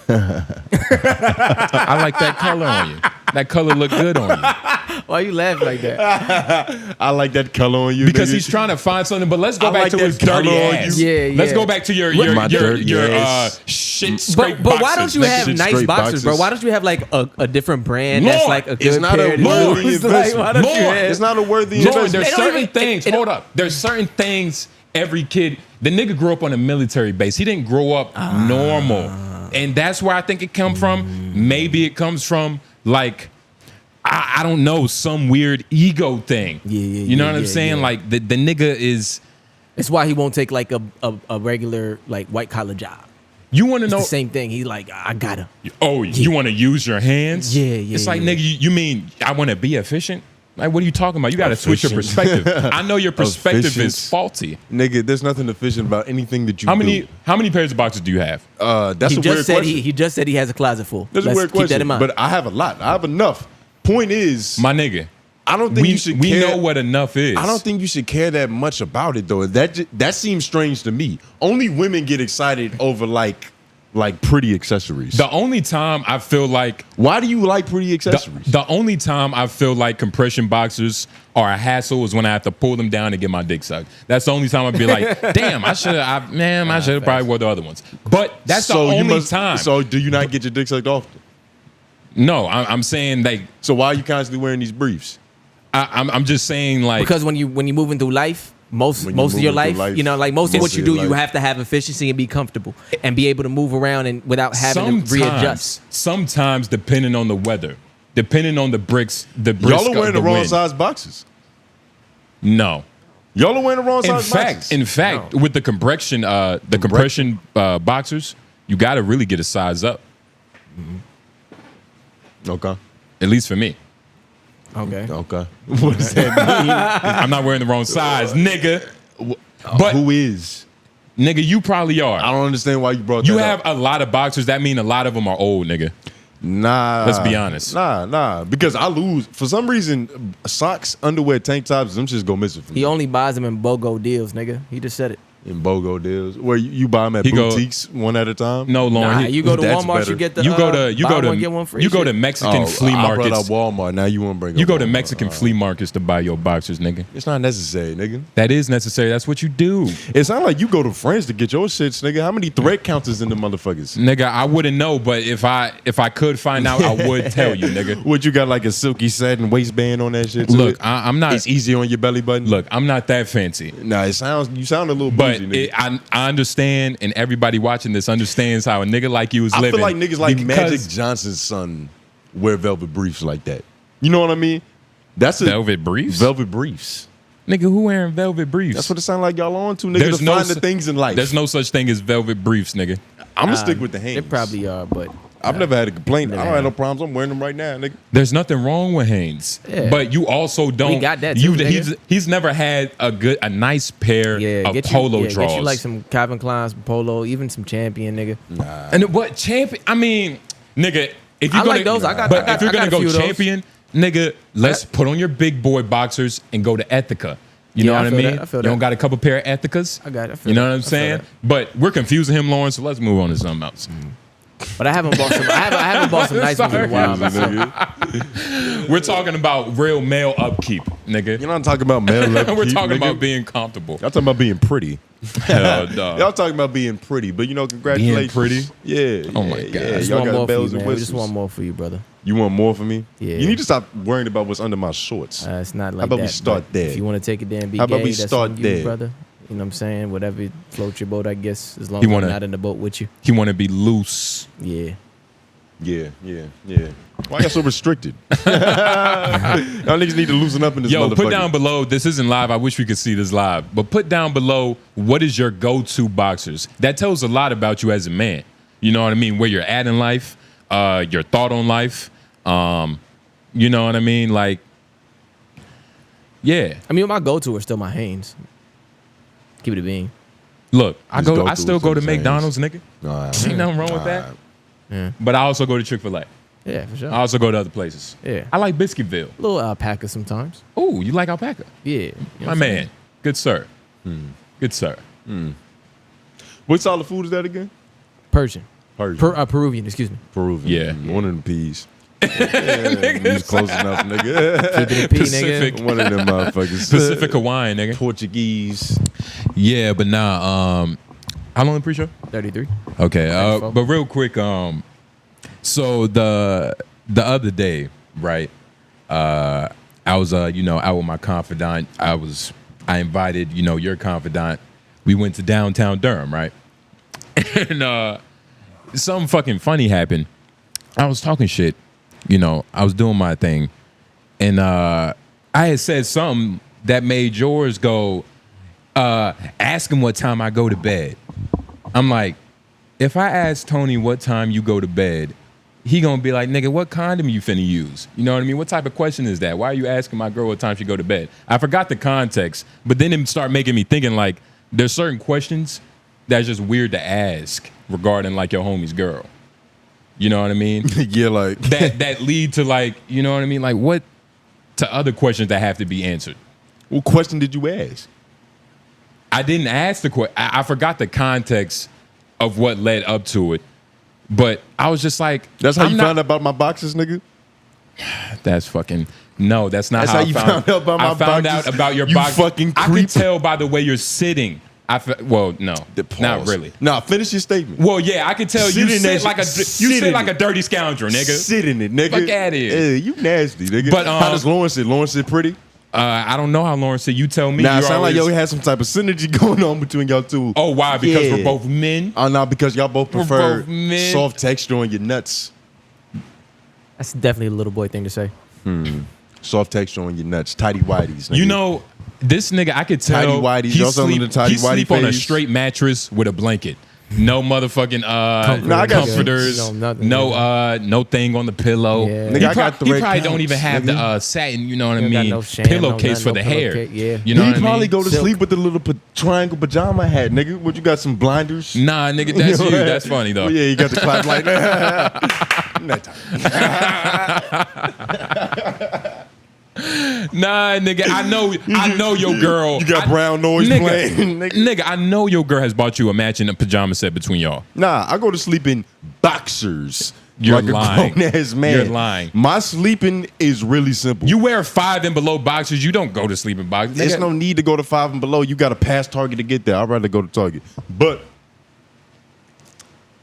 [SPEAKER 1] I like that color on you. That color look good on you."
[SPEAKER 3] Why you laughing like that?
[SPEAKER 2] I like that color on you
[SPEAKER 1] Because
[SPEAKER 2] nigga.
[SPEAKER 1] he's trying to find something. But let's go
[SPEAKER 2] I
[SPEAKER 1] back
[SPEAKER 2] like
[SPEAKER 1] to
[SPEAKER 2] that
[SPEAKER 1] his dirty
[SPEAKER 2] color on
[SPEAKER 1] ass.
[SPEAKER 3] you. Yeah,
[SPEAKER 1] Let's
[SPEAKER 3] yeah.
[SPEAKER 1] go back to your
[SPEAKER 2] My dirty ass.
[SPEAKER 1] shit scrape
[SPEAKER 3] But why
[SPEAKER 1] boxers,
[SPEAKER 3] don't you
[SPEAKER 1] nigga.
[SPEAKER 3] have
[SPEAKER 2] shit
[SPEAKER 3] nice
[SPEAKER 2] straight
[SPEAKER 3] boxers, bro?
[SPEAKER 2] boxers.
[SPEAKER 3] Why don't you have like a different brand
[SPEAKER 1] Lord,
[SPEAKER 3] that's like a
[SPEAKER 2] it's
[SPEAKER 3] good
[SPEAKER 2] not a
[SPEAKER 3] pair of
[SPEAKER 2] worthy
[SPEAKER 3] shoes? Like,
[SPEAKER 2] investment.
[SPEAKER 3] why don't you
[SPEAKER 1] Lord,
[SPEAKER 3] have?
[SPEAKER 2] It's not a worthy
[SPEAKER 1] Lord,
[SPEAKER 2] investment.
[SPEAKER 1] there's
[SPEAKER 3] They don't
[SPEAKER 1] certain
[SPEAKER 3] even-
[SPEAKER 1] things.
[SPEAKER 3] it-
[SPEAKER 1] Hold up. There's certain things every kid. The nigga grew up on a military base. He didn't grow up normal, and that's where I think it come from. Maybe it comes from like I don't know, some weird ego thing.
[SPEAKER 3] Yeah,
[SPEAKER 1] You know what I'm saying?
[SPEAKER 3] yeah.
[SPEAKER 1] Like the nigga is.
[SPEAKER 3] It's why he won't take like a regular like white collar job.
[SPEAKER 1] You want to
[SPEAKER 3] It's
[SPEAKER 1] know?
[SPEAKER 3] the same thing. He's like, I gotta.
[SPEAKER 1] Oh, you want to use your hands?
[SPEAKER 3] Yeah, yeah,
[SPEAKER 1] It's like,
[SPEAKER 3] yeah.
[SPEAKER 1] nigga, you mean I want to be efficient? Like, what are you talking about? You got to switch your
[SPEAKER 2] Efficient.
[SPEAKER 1] perspective. I know your perspective
[SPEAKER 2] Efficient.
[SPEAKER 1] is faulty.
[SPEAKER 2] Nigga, there's nothing efficient about anything that you
[SPEAKER 1] How
[SPEAKER 2] do.
[SPEAKER 1] many pairs of boxers do you have?
[SPEAKER 2] That's
[SPEAKER 3] He
[SPEAKER 2] a weird
[SPEAKER 3] just said
[SPEAKER 2] question.
[SPEAKER 3] he just said he has a closet full.
[SPEAKER 2] That's
[SPEAKER 3] Let's
[SPEAKER 2] a weird
[SPEAKER 3] keep
[SPEAKER 2] question.
[SPEAKER 3] that in mind.
[SPEAKER 2] But I have a lot. I have enough. Point is,
[SPEAKER 1] My nigga,
[SPEAKER 2] I don't think
[SPEAKER 1] we
[SPEAKER 2] you should
[SPEAKER 1] we
[SPEAKER 2] care.
[SPEAKER 1] know what enough is.
[SPEAKER 2] I don't think you should care that much about it though. That seems strange to me. Only women get excited over like pretty accessories.
[SPEAKER 1] The only time I feel like
[SPEAKER 2] Why do you like pretty accessories?
[SPEAKER 1] the only time I feel like compression boxers are a hassle is when I have to pull them down to get my dick sucked. That's the only time I'd be like, damn, I should have probably wore the other ones. But that's the only time.
[SPEAKER 2] So do you not get your dick sucked often?
[SPEAKER 1] No, I'm saying like
[SPEAKER 2] So why are you constantly wearing these briefs?
[SPEAKER 1] I'm just saying like
[SPEAKER 3] because when you moving through life, most
[SPEAKER 2] When you
[SPEAKER 3] of your
[SPEAKER 2] moving through
[SPEAKER 3] life,
[SPEAKER 2] life,
[SPEAKER 3] you know, like most of
[SPEAKER 2] most
[SPEAKER 3] what
[SPEAKER 2] of
[SPEAKER 3] you
[SPEAKER 2] your
[SPEAKER 3] do, you
[SPEAKER 2] life.
[SPEAKER 3] have to have efficiency and be comfortable and be able to move around and without having to readjust.
[SPEAKER 1] Sometimes depending on the weather, depending on the bricks
[SPEAKER 2] Y'all are wearing the wrong
[SPEAKER 1] wind.
[SPEAKER 2] size boxes.
[SPEAKER 1] No.
[SPEAKER 2] Y'all are wearing the wrong
[SPEAKER 1] In
[SPEAKER 2] size boxes.
[SPEAKER 1] fact, with the compression boxers, you got to really get a size up.
[SPEAKER 2] Okay.
[SPEAKER 1] At least for me.
[SPEAKER 3] Okay.
[SPEAKER 2] Okay. What does that mean?
[SPEAKER 1] I'm not wearing the wrong size, nigga. But
[SPEAKER 2] Who is?
[SPEAKER 1] nigga, you probably are.
[SPEAKER 2] I don't understand why you brought that
[SPEAKER 1] You
[SPEAKER 2] up.
[SPEAKER 1] have a lot of boxers. That mean a lot of them are old, nigga.
[SPEAKER 2] Nah.
[SPEAKER 1] Let's be honest.
[SPEAKER 2] Nah. Because I lose. For some reason, socks, underwear, tank tops, them just go missing for me.
[SPEAKER 3] He only buys them in BOGO deals, nigga. He just said it.
[SPEAKER 2] In BOGO deals. Where you buy them at
[SPEAKER 1] He go-
[SPEAKER 2] boutiques one at a time?
[SPEAKER 1] No, Lauren.
[SPEAKER 3] Nah, you go to
[SPEAKER 2] That's
[SPEAKER 3] Walmart,
[SPEAKER 2] better.
[SPEAKER 3] you get the
[SPEAKER 1] you go
[SPEAKER 3] buy one, get one free
[SPEAKER 1] you go
[SPEAKER 3] shit.
[SPEAKER 1] to Mexican flea
[SPEAKER 2] I brought up
[SPEAKER 1] markets.
[SPEAKER 2] Walmart. Now you want to bring
[SPEAKER 1] You
[SPEAKER 2] up
[SPEAKER 1] go to
[SPEAKER 2] Walmart.
[SPEAKER 1] Mexican flea markets to buy your boxers, nigga.
[SPEAKER 2] It's not necessary, nigga.
[SPEAKER 1] That is necessary. That's what you do.
[SPEAKER 2] It sounds like you go to France to get your shits, nigga. How many thread counters in the motherfuckers?
[SPEAKER 1] Nigga, I wouldn't know, but if I could find out, I would tell you, nigga.
[SPEAKER 2] What, you got like a silky satin waistband on that shit? to
[SPEAKER 1] Look,
[SPEAKER 2] it?
[SPEAKER 1] I'm not.
[SPEAKER 2] It's easy on your belly button.
[SPEAKER 1] Look, I'm not that fancy,
[SPEAKER 2] Nah, you sound a little
[SPEAKER 1] but
[SPEAKER 2] bougie, nigga.
[SPEAKER 1] I understand, and everybody watching this understands how a nigga like you is
[SPEAKER 2] I
[SPEAKER 1] living.
[SPEAKER 2] feel like niggas like
[SPEAKER 1] because
[SPEAKER 2] Magic Johnson's son wear velvet briefs like that. You know what I mean? That's a
[SPEAKER 1] velvet briefs.
[SPEAKER 2] velvet briefs.
[SPEAKER 1] Nigga, who wearing velvet briefs?
[SPEAKER 2] That's what it sounds like y'all on to, nigga. To find the things in life.
[SPEAKER 1] There's no such thing as velvet briefs, nigga.
[SPEAKER 2] I'm gonna stick with the hands.
[SPEAKER 3] They probably are, but
[SPEAKER 2] I've never had a complaint. I don't
[SPEAKER 3] Never
[SPEAKER 2] have no
[SPEAKER 3] had.
[SPEAKER 2] problems. I'm wearing them right now, nigga.
[SPEAKER 1] There's nothing wrong with Hanes,
[SPEAKER 3] Yeah.
[SPEAKER 1] but you also don't.
[SPEAKER 3] We got that too, nigga.
[SPEAKER 1] He's never had a nice pair of polo draws.
[SPEAKER 3] Get you like some Calvin Klein, some polo, even some Champion, nigga.
[SPEAKER 1] And what champion? I mean, nigga, if you're
[SPEAKER 3] I like those. I got
[SPEAKER 1] if you're
[SPEAKER 3] a
[SPEAKER 1] gonna
[SPEAKER 3] few
[SPEAKER 1] go
[SPEAKER 3] of those.
[SPEAKER 1] champion, nigga, let's put on your big boy boxers and go to Ethica. You know
[SPEAKER 3] Yeah, I
[SPEAKER 1] what I
[SPEAKER 3] feel
[SPEAKER 1] mean?
[SPEAKER 3] that. I feel
[SPEAKER 1] You don't
[SPEAKER 3] that.
[SPEAKER 1] got a couple pair of Ethicas?
[SPEAKER 3] I got it. I feel
[SPEAKER 1] You know
[SPEAKER 3] that.
[SPEAKER 1] what I'm
[SPEAKER 3] I feel
[SPEAKER 1] saying?
[SPEAKER 3] that.
[SPEAKER 1] But we're confusing him, Lauren. So let's move on to something else.
[SPEAKER 3] But I haven't bought some. I haven't bought some nice ones in a while.
[SPEAKER 1] We're talking about real male upkeep, nigga.
[SPEAKER 2] You're not talking about male upkeep,
[SPEAKER 1] We're talking
[SPEAKER 2] nigga.
[SPEAKER 1] about being comfortable.
[SPEAKER 2] Y'all talking about being pretty.
[SPEAKER 1] Hell, dog.
[SPEAKER 2] Y'all talking about being pretty, but you know, congratulations.
[SPEAKER 1] pretty?
[SPEAKER 2] Yeah.
[SPEAKER 1] Oh my
[SPEAKER 2] yeah,
[SPEAKER 1] God.
[SPEAKER 2] Yeah,
[SPEAKER 3] Just
[SPEAKER 2] y'all
[SPEAKER 3] one
[SPEAKER 2] got
[SPEAKER 3] more for you,
[SPEAKER 2] bells and
[SPEAKER 3] man.
[SPEAKER 2] whistles.
[SPEAKER 3] Just one more for you, brother.
[SPEAKER 2] You want more from me?
[SPEAKER 3] Yeah.
[SPEAKER 2] You need to stop worrying about what's under my shorts.
[SPEAKER 3] It's not like that.
[SPEAKER 2] How about we start there?
[SPEAKER 3] If you want to take it there and be
[SPEAKER 2] How about
[SPEAKER 3] gay,
[SPEAKER 2] we
[SPEAKER 3] that's
[SPEAKER 2] start
[SPEAKER 3] on
[SPEAKER 2] there?
[SPEAKER 3] you, brother. You know what I'm saying? Whatever floats your boat, I guess, as long
[SPEAKER 1] You
[SPEAKER 3] as
[SPEAKER 1] wanna-
[SPEAKER 3] I'm not in the boat with you.
[SPEAKER 1] He want to be loose.
[SPEAKER 3] Yeah.
[SPEAKER 2] Yeah. Why y'all so restricted? Y'all niggas need to loosen up in this
[SPEAKER 1] Yo,
[SPEAKER 2] motherfucker.
[SPEAKER 1] put down below. This isn't live. I wish we could see this live. But put down below, what is your go-to boxers? That tells a lot about you as a man. You know what I mean? Where you're at in life, your thought on life. You know what I mean? Like, yeah.
[SPEAKER 3] I mean, my go-to are still my Hanes. Keep it a bean.
[SPEAKER 1] Look,
[SPEAKER 2] His
[SPEAKER 1] I
[SPEAKER 2] go-to
[SPEAKER 1] still
[SPEAKER 2] is
[SPEAKER 1] go to
[SPEAKER 2] some things.
[SPEAKER 1] McDonald's, nigga. Ain't nothing wrong with that.
[SPEAKER 3] Yeah.
[SPEAKER 1] But I also go to Chick-fil-A.
[SPEAKER 3] Yeah, for sure.
[SPEAKER 1] I also go to other places.
[SPEAKER 3] Yeah.
[SPEAKER 1] I like Biscuitville.
[SPEAKER 3] A little alpaca sometimes.
[SPEAKER 1] Oh, you like alpaca?
[SPEAKER 3] Yeah. You know
[SPEAKER 1] My
[SPEAKER 3] what I'm saying?
[SPEAKER 1] man. Good sir. Good sir.
[SPEAKER 2] What solid food is that again?
[SPEAKER 3] Persian.
[SPEAKER 2] Persian.
[SPEAKER 3] Peruvian, excuse me.
[SPEAKER 2] Peruvian.
[SPEAKER 1] Yeah.
[SPEAKER 2] One of them peas. He's close enough, nigga.
[SPEAKER 3] Keep it a P,
[SPEAKER 1] Pacific.
[SPEAKER 3] nigga.
[SPEAKER 2] One of them motherfuckers.
[SPEAKER 1] Pacific Hawaiian, nigga.
[SPEAKER 2] Portuguese.
[SPEAKER 1] Yeah, but nah. How long the pre-show?
[SPEAKER 3] 33.
[SPEAKER 1] Okay.
[SPEAKER 3] Thanks,
[SPEAKER 1] But real quick, so the other day, right? I was out with my confidant. I invited, your confidant. We went to downtown Durham, right? And something fucking funny happened. I was talking shit, I was doing my thing, and I had said something that made yours go, ask him what time I go to bed. I'm like, if I ask Tony what time you go to bed, he gonna be like, nigga, what condom you finna use? You know what I mean? What type of question is that? Why are you asking my girl what time she go to bed? I forgot the context, but then it started making me thinking like, there's certain questions that's just weird to ask regarding like your homie's girl. You know what I mean?
[SPEAKER 2] Yeah, like
[SPEAKER 1] that lead to like, you know what I mean? Like what to other questions that have to be answered.
[SPEAKER 2] what question did you ask?
[SPEAKER 1] I didn't ask the question. I forgot the context of what led up to it. But I was just like,
[SPEAKER 2] That's how you found out about my boxes, nigga?
[SPEAKER 1] That's fucking no. That's not
[SPEAKER 2] That's
[SPEAKER 1] how
[SPEAKER 2] how
[SPEAKER 1] I
[SPEAKER 2] you
[SPEAKER 1] found
[SPEAKER 2] found out about my
[SPEAKER 1] I found
[SPEAKER 2] boxes?
[SPEAKER 1] out about your
[SPEAKER 2] You
[SPEAKER 1] box.
[SPEAKER 2] fucking
[SPEAKER 1] I
[SPEAKER 2] creep.
[SPEAKER 1] could tell by the way you're sitting. Well, no, not really.
[SPEAKER 2] Nah, finish your statement.
[SPEAKER 1] Well, yeah, I could tell
[SPEAKER 2] Sit
[SPEAKER 1] you
[SPEAKER 2] in
[SPEAKER 1] sit
[SPEAKER 2] that
[SPEAKER 1] like a
[SPEAKER 2] shit.
[SPEAKER 1] you
[SPEAKER 2] Sit
[SPEAKER 1] sit
[SPEAKER 2] in
[SPEAKER 1] like
[SPEAKER 2] it.
[SPEAKER 1] a dirty scoundrel, nigga.
[SPEAKER 2] Sit in it, nigga.
[SPEAKER 1] Fuck outta here.
[SPEAKER 2] Yeah, you nasty, nigga.
[SPEAKER 1] But,
[SPEAKER 2] how does Lawrence sit? Lawrence sit pretty?
[SPEAKER 1] I don't know how Lawrence said. You tell me.
[SPEAKER 2] Nah,
[SPEAKER 1] You
[SPEAKER 2] it sound like
[SPEAKER 1] always-
[SPEAKER 2] yo had some type of synergy going on between y'all two.
[SPEAKER 1] Oh, why? Because
[SPEAKER 2] Yeah.
[SPEAKER 1] we're both men.
[SPEAKER 2] Oh, no, because y'all both
[SPEAKER 1] We're
[SPEAKER 2] prefer
[SPEAKER 1] both men.
[SPEAKER 2] soft texture on your nuts.
[SPEAKER 3] That's definitely a little boy thing to say.
[SPEAKER 2] Soft texture on your nuts. Tidy whities. Nigga.
[SPEAKER 1] You know, this nigga, I could tell
[SPEAKER 2] Tidy whities.
[SPEAKER 1] he
[SPEAKER 2] Y'all selling
[SPEAKER 1] sleep,
[SPEAKER 2] the tidy
[SPEAKER 1] he
[SPEAKER 2] whitey
[SPEAKER 1] sleep on a
[SPEAKER 2] phase?
[SPEAKER 1] straight mattress with a blanket. No motherfucking
[SPEAKER 2] Nah, I got
[SPEAKER 1] comforters.
[SPEAKER 3] you. No, nothing,
[SPEAKER 1] no thing on the pillow.
[SPEAKER 3] Yeah.
[SPEAKER 2] Nigga,
[SPEAKER 1] He,
[SPEAKER 2] I got the
[SPEAKER 1] he
[SPEAKER 2] red
[SPEAKER 1] probably don't
[SPEAKER 2] couch,
[SPEAKER 1] even have
[SPEAKER 2] nigga.
[SPEAKER 1] the satin, you know what I
[SPEAKER 3] You got
[SPEAKER 1] mean,
[SPEAKER 3] no sham,
[SPEAKER 1] pillowcase
[SPEAKER 3] no
[SPEAKER 1] for the
[SPEAKER 3] nothing, no
[SPEAKER 1] hair.
[SPEAKER 3] pillowcase, yeah.
[SPEAKER 1] You know
[SPEAKER 2] He
[SPEAKER 1] what I
[SPEAKER 2] probably
[SPEAKER 1] mean?
[SPEAKER 2] go to
[SPEAKER 3] Silk.
[SPEAKER 2] sleep with the little triangle pajama hat, nigga. What, you got some blinders?
[SPEAKER 1] Nah, nigga, that's you. That's funny though.
[SPEAKER 2] Well, yeah, you got the clap like that.
[SPEAKER 1] Nah, nigga, I know your girl.
[SPEAKER 2] You got brown noise playing, nigga.
[SPEAKER 1] Nigga, I know your girl has bought you a matching pajama set between y'all.
[SPEAKER 2] Nah, I go to sleep in boxers.
[SPEAKER 1] You're
[SPEAKER 2] like
[SPEAKER 1] lying.
[SPEAKER 2] a grown-ass man.
[SPEAKER 1] You're lying.
[SPEAKER 2] My sleeping is really simple.
[SPEAKER 1] You wear 5 and below boxers. You don't go to sleep in boxers.
[SPEAKER 2] There's
[SPEAKER 1] Nigga,
[SPEAKER 2] no need to go to 5 and below. You got to pass Target to get there. I'd rather go to Target. But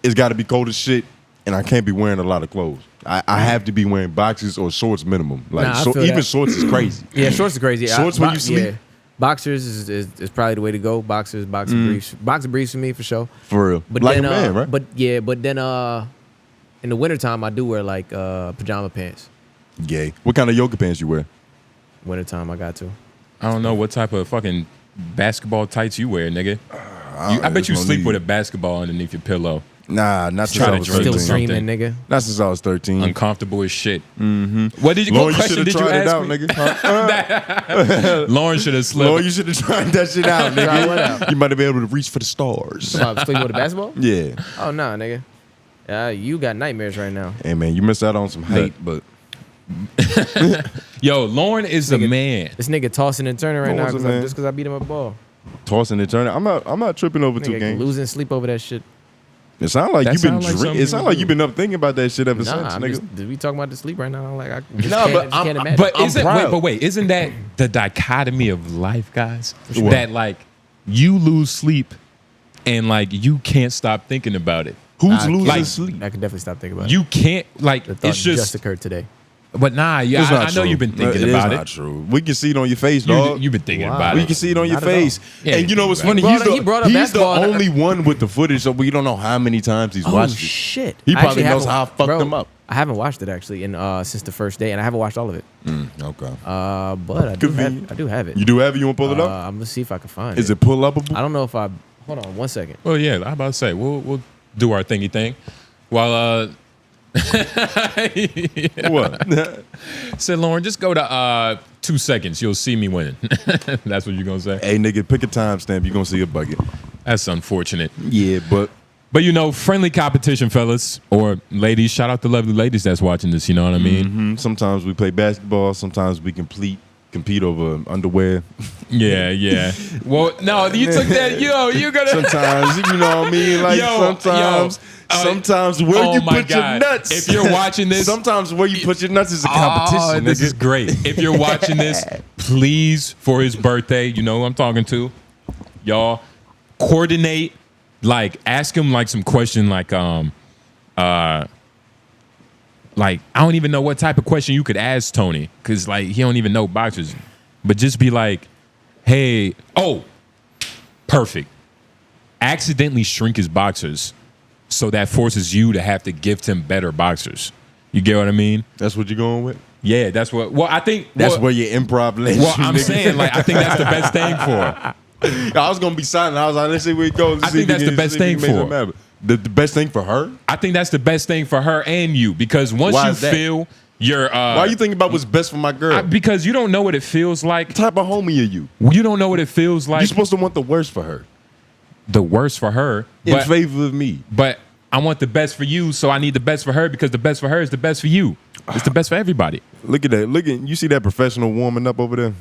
[SPEAKER 2] it's got to be cold as shit, and I can't be wearing a lot of clothes. I have to be wearing boxers or shorts minimum. Like
[SPEAKER 3] Nah, I feel
[SPEAKER 2] even
[SPEAKER 3] that.
[SPEAKER 2] shorts is crazy.
[SPEAKER 3] Yeah, shorts are crazy.
[SPEAKER 2] Shorts when you sleep?
[SPEAKER 3] Yeah. Boxers is probably the way to go. Boxers, boxer briefs. Boxer briefs for me for sure.
[SPEAKER 2] For real.
[SPEAKER 3] But
[SPEAKER 2] like
[SPEAKER 3] then,
[SPEAKER 2] a man, right?
[SPEAKER 3] But then in the wintertime I do wear like pajama pants.
[SPEAKER 2] Gay. What kind of yoga pants you wear?
[SPEAKER 3] Wintertime I got to.
[SPEAKER 1] I don't know what type of fucking basketball tights you wear, nigga. I bet you
[SPEAKER 2] there's no
[SPEAKER 1] sleep
[SPEAKER 2] need.
[SPEAKER 1] with a basketball underneath your pillow.
[SPEAKER 2] Nah, not since
[SPEAKER 1] Try
[SPEAKER 2] I
[SPEAKER 1] to
[SPEAKER 2] was
[SPEAKER 1] drink
[SPEAKER 3] Still
[SPEAKER 2] 13.
[SPEAKER 1] something.
[SPEAKER 3] dreaming, nigga.
[SPEAKER 2] Not since I was 13.
[SPEAKER 1] Uncomfortable as shit. Mm-hmm. What
[SPEAKER 2] Lauren, you
[SPEAKER 1] question
[SPEAKER 2] should
[SPEAKER 1] did
[SPEAKER 2] have
[SPEAKER 1] you
[SPEAKER 2] tried it
[SPEAKER 1] ask
[SPEAKER 2] out,
[SPEAKER 1] me?
[SPEAKER 2] nigga.
[SPEAKER 1] Lauren should have slept.
[SPEAKER 2] Lauren, you should have tried that shit out,
[SPEAKER 3] Try what
[SPEAKER 2] nigga.
[SPEAKER 3] out?
[SPEAKER 2] You might have been able to reach for the stars.
[SPEAKER 3] Sleep with a basketball?
[SPEAKER 2] Yeah.
[SPEAKER 3] Oh nah, nigga. You got nightmares right now.
[SPEAKER 2] Hey, man, you missed out on some hate, but
[SPEAKER 1] Yo, Lauren is a man.
[SPEAKER 3] This nigga tossing and turning right now
[SPEAKER 2] Lauren's a man.
[SPEAKER 3] just because I beat him a ball.
[SPEAKER 2] tossing and turning. I'm not tripping over 2
[SPEAKER 3] Nigga
[SPEAKER 2] games.
[SPEAKER 3] losing sleep over that shit.
[SPEAKER 2] It sounds like
[SPEAKER 1] That
[SPEAKER 2] you've been
[SPEAKER 1] sound like
[SPEAKER 2] drinking.
[SPEAKER 1] something
[SPEAKER 2] It sounds
[SPEAKER 1] you
[SPEAKER 2] like
[SPEAKER 1] do.
[SPEAKER 2] you've been up thinking about that shit ever
[SPEAKER 3] Nah,
[SPEAKER 2] since,
[SPEAKER 3] I'm
[SPEAKER 2] nigga.
[SPEAKER 3] just, we talking about the sleep right now. I'm like, I just
[SPEAKER 2] Nah,
[SPEAKER 3] can't,
[SPEAKER 2] but
[SPEAKER 3] I just
[SPEAKER 2] I'm-
[SPEAKER 3] can't imagine.
[SPEAKER 1] But
[SPEAKER 2] I'm
[SPEAKER 1] isn't
[SPEAKER 2] proud.
[SPEAKER 1] wait, isn't that the dichotomy of life, guys?
[SPEAKER 2] What?
[SPEAKER 1] That like you lose sleep and like you can't stop thinking about it.
[SPEAKER 2] Who's losing
[SPEAKER 1] like,
[SPEAKER 2] sleep?
[SPEAKER 3] I can definitely stop thinking about it.
[SPEAKER 1] You can't like.
[SPEAKER 3] The thought
[SPEAKER 1] It's just
[SPEAKER 3] occurred today.
[SPEAKER 1] But nah, yeah,
[SPEAKER 2] It's not
[SPEAKER 1] I know
[SPEAKER 2] true.
[SPEAKER 1] you've been thinking
[SPEAKER 2] It
[SPEAKER 1] about
[SPEAKER 2] is
[SPEAKER 1] it.
[SPEAKER 2] not true. We can see it on your face, dog.
[SPEAKER 1] You've been thinking
[SPEAKER 3] Wow.
[SPEAKER 1] about
[SPEAKER 2] We
[SPEAKER 1] it.
[SPEAKER 2] can see it on your
[SPEAKER 3] Not at all.
[SPEAKER 2] face.
[SPEAKER 1] Yeah,
[SPEAKER 2] And you know what's
[SPEAKER 1] he
[SPEAKER 2] funny?
[SPEAKER 3] he brought up
[SPEAKER 2] He's the
[SPEAKER 3] basketball.
[SPEAKER 2] only one with the footage, so we don't know how many times he's
[SPEAKER 3] Oh
[SPEAKER 2] watched it.
[SPEAKER 3] shit!
[SPEAKER 2] He
[SPEAKER 3] I
[SPEAKER 2] probably
[SPEAKER 3] actually
[SPEAKER 2] knows
[SPEAKER 3] haven't-
[SPEAKER 2] how I fucked
[SPEAKER 3] bro,
[SPEAKER 2] him up.
[SPEAKER 3] I haven't watched it actually since the first day, and I haven't watched all of it.
[SPEAKER 2] Okay.
[SPEAKER 3] But I do
[SPEAKER 2] Convenient.
[SPEAKER 3] have it.
[SPEAKER 2] You do have it? You want to pull it up?
[SPEAKER 3] I'm gonna see if I can find
[SPEAKER 2] Is
[SPEAKER 3] it.
[SPEAKER 2] it pull upable?
[SPEAKER 3] I don't know if I. Hold on 1 second.
[SPEAKER 1] Well, yeah, I'm about to say we'll do our thingy thing. While
[SPEAKER 2] What?
[SPEAKER 1] said Lauren, just go to 2 seconds. You'll see me winning. That's what you're gonna say.
[SPEAKER 2] Hey, nigga, pick a timestamp. You're going to see a bucket.
[SPEAKER 1] That's unfortunate.
[SPEAKER 2] Yeah, but
[SPEAKER 1] But you know, friendly competition, fellas or ladies. Shout out to lovely ladies that's watching this. You know what I mean?
[SPEAKER 2] sometimes we play basketball. Sometimes we compete over underwear.
[SPEAKER 1] Yeah. Well, no, you took that. You gotta.
[SPEAKER 2] Sometimes, you know what I mean? Like sometimes where
[SPEAKER 1] oh
[SPEAKER 2] you
[SPEAKER 1] my
[SPEAKER 2] put your
[SPEAKER 1] God.
[SPEAKER 2] nuts.
[SPEAKER 1] If you're watching this,
[SPEAKER 2] sometimes where you put your nuts is a competition.
[SPEAKER 1] Oh, this
[SPEAKER 2] nigga.
[SPEAKER 1] is great. If you're watching this, please, for his birthday, you know who I'm talking to, y'all, coordinate. Like, ask him like some question, like I don't even know what type of question you could ask Tony, because like he don't even know boxers, but just be like, hey, perfect. Accidentally shrink his boxers, so that forces you to have to gift him better boxers. You get what I mean?
[SPEAKER 2] That's what you're going with?
[SPEAKER 1] Yeah, that's what. Well, I think
[SPEAKER 2] That's where your improv lands.
[SPEAKER 1] Well,
[SPEAKER 2] you,
[SPEAKER 1] I'm
[SPEAKER 2] nigga.
[SPEAKER 1] saying like I think that's the best thing for.
[SPEAKER 2] I was gonna be silent. I was like, let's see where it goes.
[SPEAKER 1] I think that's the best thing for her.
[SPEAKER 2] The best thing for her?
[SPEAKER 1] I think that's the best thing for her and you, because once
[SPEAKER 2] Why
[SPEAKER 1] you
[SPEAKER 2] is that?
[SPEAKER 1] feel your
[SPEAKER 2] Why are you thinking about what's best for my girl?
[SPEAKER 1] because you don't know what it feels like.
[SPEAKER 2] What type of homie are you?
[SPEAKER 1] You don't know what it feels like.
[SPEAKER 2] You're supposed to want the worst for her.
[SPEAKER 1] The worst for her,
[SPEAKER 2] In favor of me.
[SPEAKER 1] But I want the best for you, so I need the best for her, because the best for her is the best for you. It's the best for everybody.
[SPEAKER 2] Look at that. You see that professional warming up over there?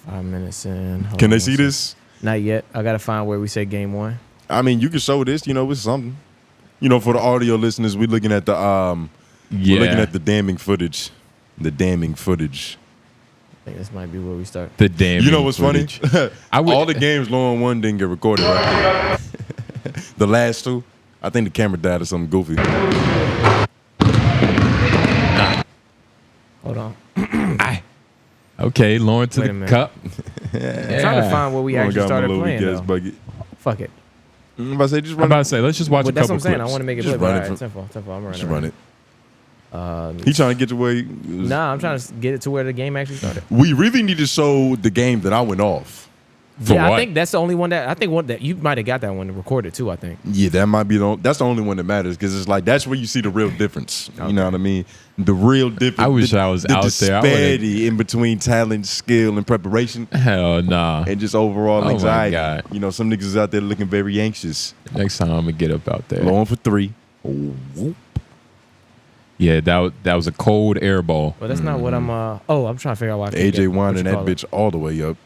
[SPEAKER 3] 5 minutes in. Hold
[SPEAKER 2] Can
[SPEAKER 3] on
[SPEAKER 2] they
[SPEAKER 3] 1
[SPEAKER 2] see
[SPEAKER 3] second.
[SPEAKER 2] this?
[SPEAKER 3] Not yet. I gotta find where we say game 1.
[SPEAKER 2] I mean, you can show this, with something. For the audio listeners, we're looking at the we're looking at the damning footage. The damning footage.
[SPEAKER 3] I think this might be where we start.
[SPEAKER 1] The damn.
[SPEAKER 2] You know what's
[SPEAKER 1] footage.
[SPEAKER 2] funny? All the games Lauren won didn't get recorded right. The last two, I think the camera died or something goofy.
[SPEAKER 3] Hold on.
[SPEAKER 1] Okay, Lauren to
[SPEAKER 3] Wait a
[SPEAKER 1] the
[SPEAKER 3] minute.
[SPEAKER 1] cup.
[SPEAKER 3] I'm trying to find where we
[SPEAKER 2] Lauren
[SPEAKER 3] actually
[SPEAKER 2] got my
[SPEAKER 3] started
[SPEAKER 2] little
[SPEAKER 3] playing.
[SPEAKER 2] weak-ass
[SPEAKER 3] Though.
[SPEAKER 2] bucket.
[SPEAKER 3] Fuck it.
[SPEAKER 2] I'm about to say, just
[SPEAKER 1] I'm
[SPEAKER 2] run
[SPEAKER 1] about to
[SPEAKER 2] it.
[SPEAKER 1] say, let's just watch
[SPEAKER 3] But
[SPEAKER 1] a
[SPEAKER 3] that's
[SPEAKER 1] couple
[SPEAKER 3] what I'm saying.
[SPEAKER 1] clips.
[SPEAKER 3] I want to make it
[SPEAKER 2] Just
[SPEAKER 3] play.
[SPEAKER 2] run
[SPEAKER 3] All
[SPEAKER 2] it
[SPEAKER 3] right,
[SPEAKER 2] from-
[SPEAKER 3] simple. I'm running.
[SPEAKER 2] Just run it. He trying to get your way.
[SPEAKER 3] Nah, I'm trying to get it to where the game actually started.
[SPEAKER 2] We really need to show the game that I went off.
[SPEAKER 1] For
[SPEAKER 3] yeah,
[SPEAKER 1] what?
[SPEAKER 3] I think that's the only one that you might have got that one recorded too. I think.
[SPEAKER 2] Yeah, that might be that's the only one that matters, because it's like that's where you see the real difference. You know what I mean? The real difference.
[SPEAKER 1] I wish I was
[SPEAKER 2] the
[SPEAKER 1] out there. I would've-
[SPEAKER 2] disparity in between talent, skill, and preparation,
[SPEAKER 1] Hell nah.
[SPEAKER 2] and just overall
[SPEAKER 1] Oh my
[SPEAKER 2] anxiety.
[SPEAKER 1] God.
[SPEAKER 2] Some niggas is out there looking very anxious.
[SPEAKER 1] Next time I'm gonna get up out there.
[SPEAKER 2] Blowing for 3.
[SPEAKER 1] Yeah, that was a cold air ball.
[SPEAKER 3] Well, that's not what I'm. I'm trying to figure out why. I can't
[SPEAKER 2] AJ
[SPEAKER 3] get- what
[SPEAKER 2] winding
[SPEAKER 3] you
[SPEAKER 2] that
[SPEAKER 3] call it.
[SPEAKER 2] bitch all the way up.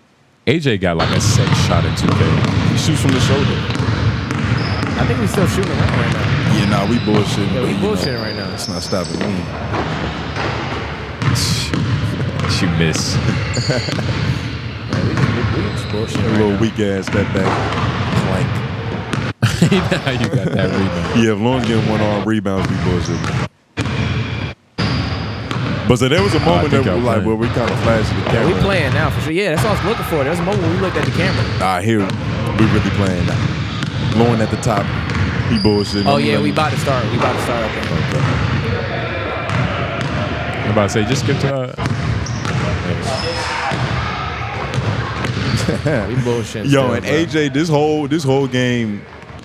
[SPEAKER 1] AJ got like a sex shot in 2K.
[SPEAKER 2] He shoots from the shoulder.
[SPEAKER 3] I think we still shooting around right now.
[SPEAKER 2] Yeah, nah, we bullshitting.
[SPEAKER 3] Yeah, we
[SPEAKER 2] but,
[SPEAKER 3] bullshitting right now.
[SPEAKER 2] It's not stopping me.
[SPEAKER 1] She missed.
[SPEAKER 3] We just bullshitting
[SPEAKER 2] A
[SPEAKER 3] right
[SPEAKER 2] little
[SPEAKER 3] now.
[SPEAKER 2] weak ass step back. Clank.
[SPEAKER 1] You know how you got that rebound.
[SPEAKER 2] Yeah, if Lauren's getting one-arm rebounds, we bullshit. But so there was a moment
[SPEAKER 1] think
[SPEAKER 2] that
[SPEAKER 1] y'all
[SPEAKER 2] like
[SPEAKER 1] playing.
[SPEAKER 2] where we kind of flashed the
[SPEAKER 3] Yeah,
[SPEAKER 2] camera.
[SPEAKER 3] we playing now for sure. Yeah, that's what I was looking for. There was a moment when we looked at the camera.
[SPEAKER 2] Here we really playing now. Lauren at the top, he bullshitting.
[SPEAKER 3] Oh yeah, we about to start. We about to start. I think.
[SPEAKER 1] I'm about to say, just skip to.
[SPEAKER 3] We bullshitting.
[SPEAKER 2] Yo,
[SPEAKER 3] still,
[SPEAKER 2] and
[SPEAKER 3] bro.
[SPEAKER 2] AJ, this whole game,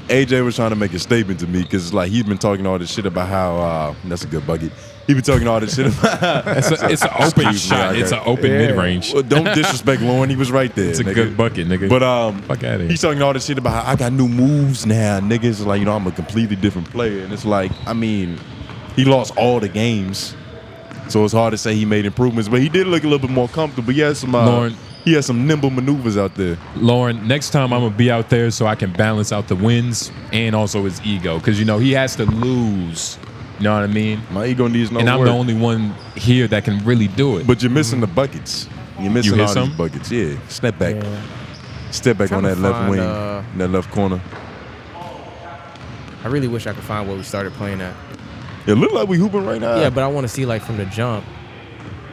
[SPEAKER 2] AJ was trying to make a statement to me, because like he's been talking all this shit about how that's a good bucket. He been talking all this shit about.
[SPEAKER 1] It's an open
[SPEAKER 2] Excuse me,
[SPEAKER 1] shot.
[SPEAKER 2] I
[SPEAKER 1] It's an
[SPEAKER 2] got-
[SPEAKER 1] open
[SPEAKER 3] Yeah.
[SPEAKER 1] mid range.
[SPEAKER 2] Well, don't disrespect Lauren. He was right there.
[SPEAKER 1] It's a
[SPEAKER 2] nigga.
[SPEAKER 1] good bucket, nigga.
[SPEAKER 2] But
[SPEAKER 1] fuck out of here.
[SPEAKER 2] he's talking all this shit about how I got new moves now, niggas. Like, I'm a completely different player, and it's like, I mean, he lost all the games, so it's hard to say he made improvements. But he did look a little bit more comfortable. He had some
[SPEAKER 1] Lauren.
[SPEAKER 2] He had some nimble maneuvers out there.
[SPEAKER 1] Lauren, next time I'm gonna be out there so I can balance out the wins and also his ego, because he has to lose. You know what I mean?
[SPEAKER 2] My ego needs no
[SPEAKER 1] And I'm
[SPEAKER 2] work.
[SPEAKER 1] the only one here that can really do it.
[SPEAKER 2] But you're missing the buckets. You're missing
[SPEAKER 1] hit
[SPEAKER 2] all
[SPEAKER 1] some?
[SPEAKER 2] these buckets. Yeah, step back.
[SPEAKER 3] Yeah.
[SPEAKER 2] Step back on
[SPEAKER 3] Tryna
[SPEAKER 2] that left
[SPEAKER 3] find,
[SPEAKER 2] wing, that left corner.
[SPEAKER 3] I really wish I could find where we started playing at.
[SPEAKER 2] It look like we hooping right now.
[SPEAKER 3] Yeah, but I want to see like from the jump.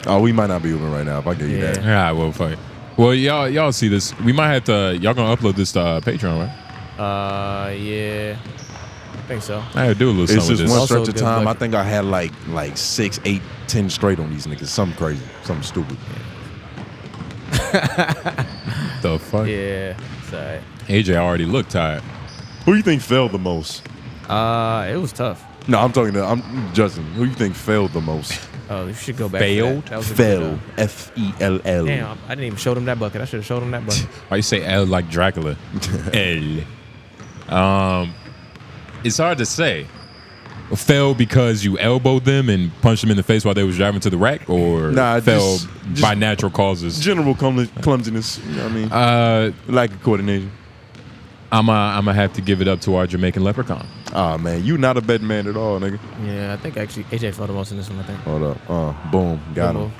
[SPEAKER 2] Oh, we might not be hooping right now. If I get you that.
[SPEAKER 1] Yeah, well, fuck it. Well, y'all see this. We might have to. Y'all gonna upload this to Patreon, right?
[SPEAKER 3] Yeah. I think so.
[SPEAKER 1] I had to do a little
[SPEAKER 2] It's
[SPEAKER 1] something with
[SPEAKER 2] just
[SPEAKER 1] this.
[SPEAKER 2] one
[SPEAKER 3] Also
[SPEAKER 2] stretch of
[SPEAKER 3] good
[SPEAKER 2] time. I
[SPEAKER 3] budget.
[SPEAKER 2] think I had like 6, 8, 10 straight on these niggas. Something crazy. Something stupid.
[SPEAKER 1] The fuck?
[SPEAKER 3] Yeah. Sorry.
[SPEAKER 1] AJ already looked tired.
[SPEAKER 2] Who you think failed the most?
[SPEAKER 3] It was tough.
[SPEAKER 2] No, I'm Justin. Who you think failed the most?
[SPEAKER 3] Oh, you should go back.
[SPEAKER 1] Failed?
[SPEAKER 3] That was a
[SPEAKER 2] Failed.
[SPEAKER 3] good,
[SPEAKER 2] F-E-L-L.
[SPEAKER 3] damn, I didn't even show them that bucket. I should have showed them that bucket.
[SPEAKER 1] Why you say L like Dracula? L. It's hard to say. Fell because you elbowed them and punched them in the face while they was driving to the rack, or
[SPEAKER 2] Nah,
[SPEAKER 1] fell
[SPEAKER 2] just
[SPEAKER 1] by natural causes?
[SPEAKER 2] General clumsiness. You know what I mean? Lack of coordination.
[SPEAKER 1] I'm gonna have to give it up to our Jamaican leprechaun.
[SPEAKER 2] Oh man, you not a bad man at all, nigga.
[SPEAKER 3] Yeah, I think actually AJ fell the most in this one. I think.
[SPEAKER 2] Hold up. Boom. Got
[SPEAKER 3] Good
[SPEAKER 2] him.
[SPEAKER 3] move.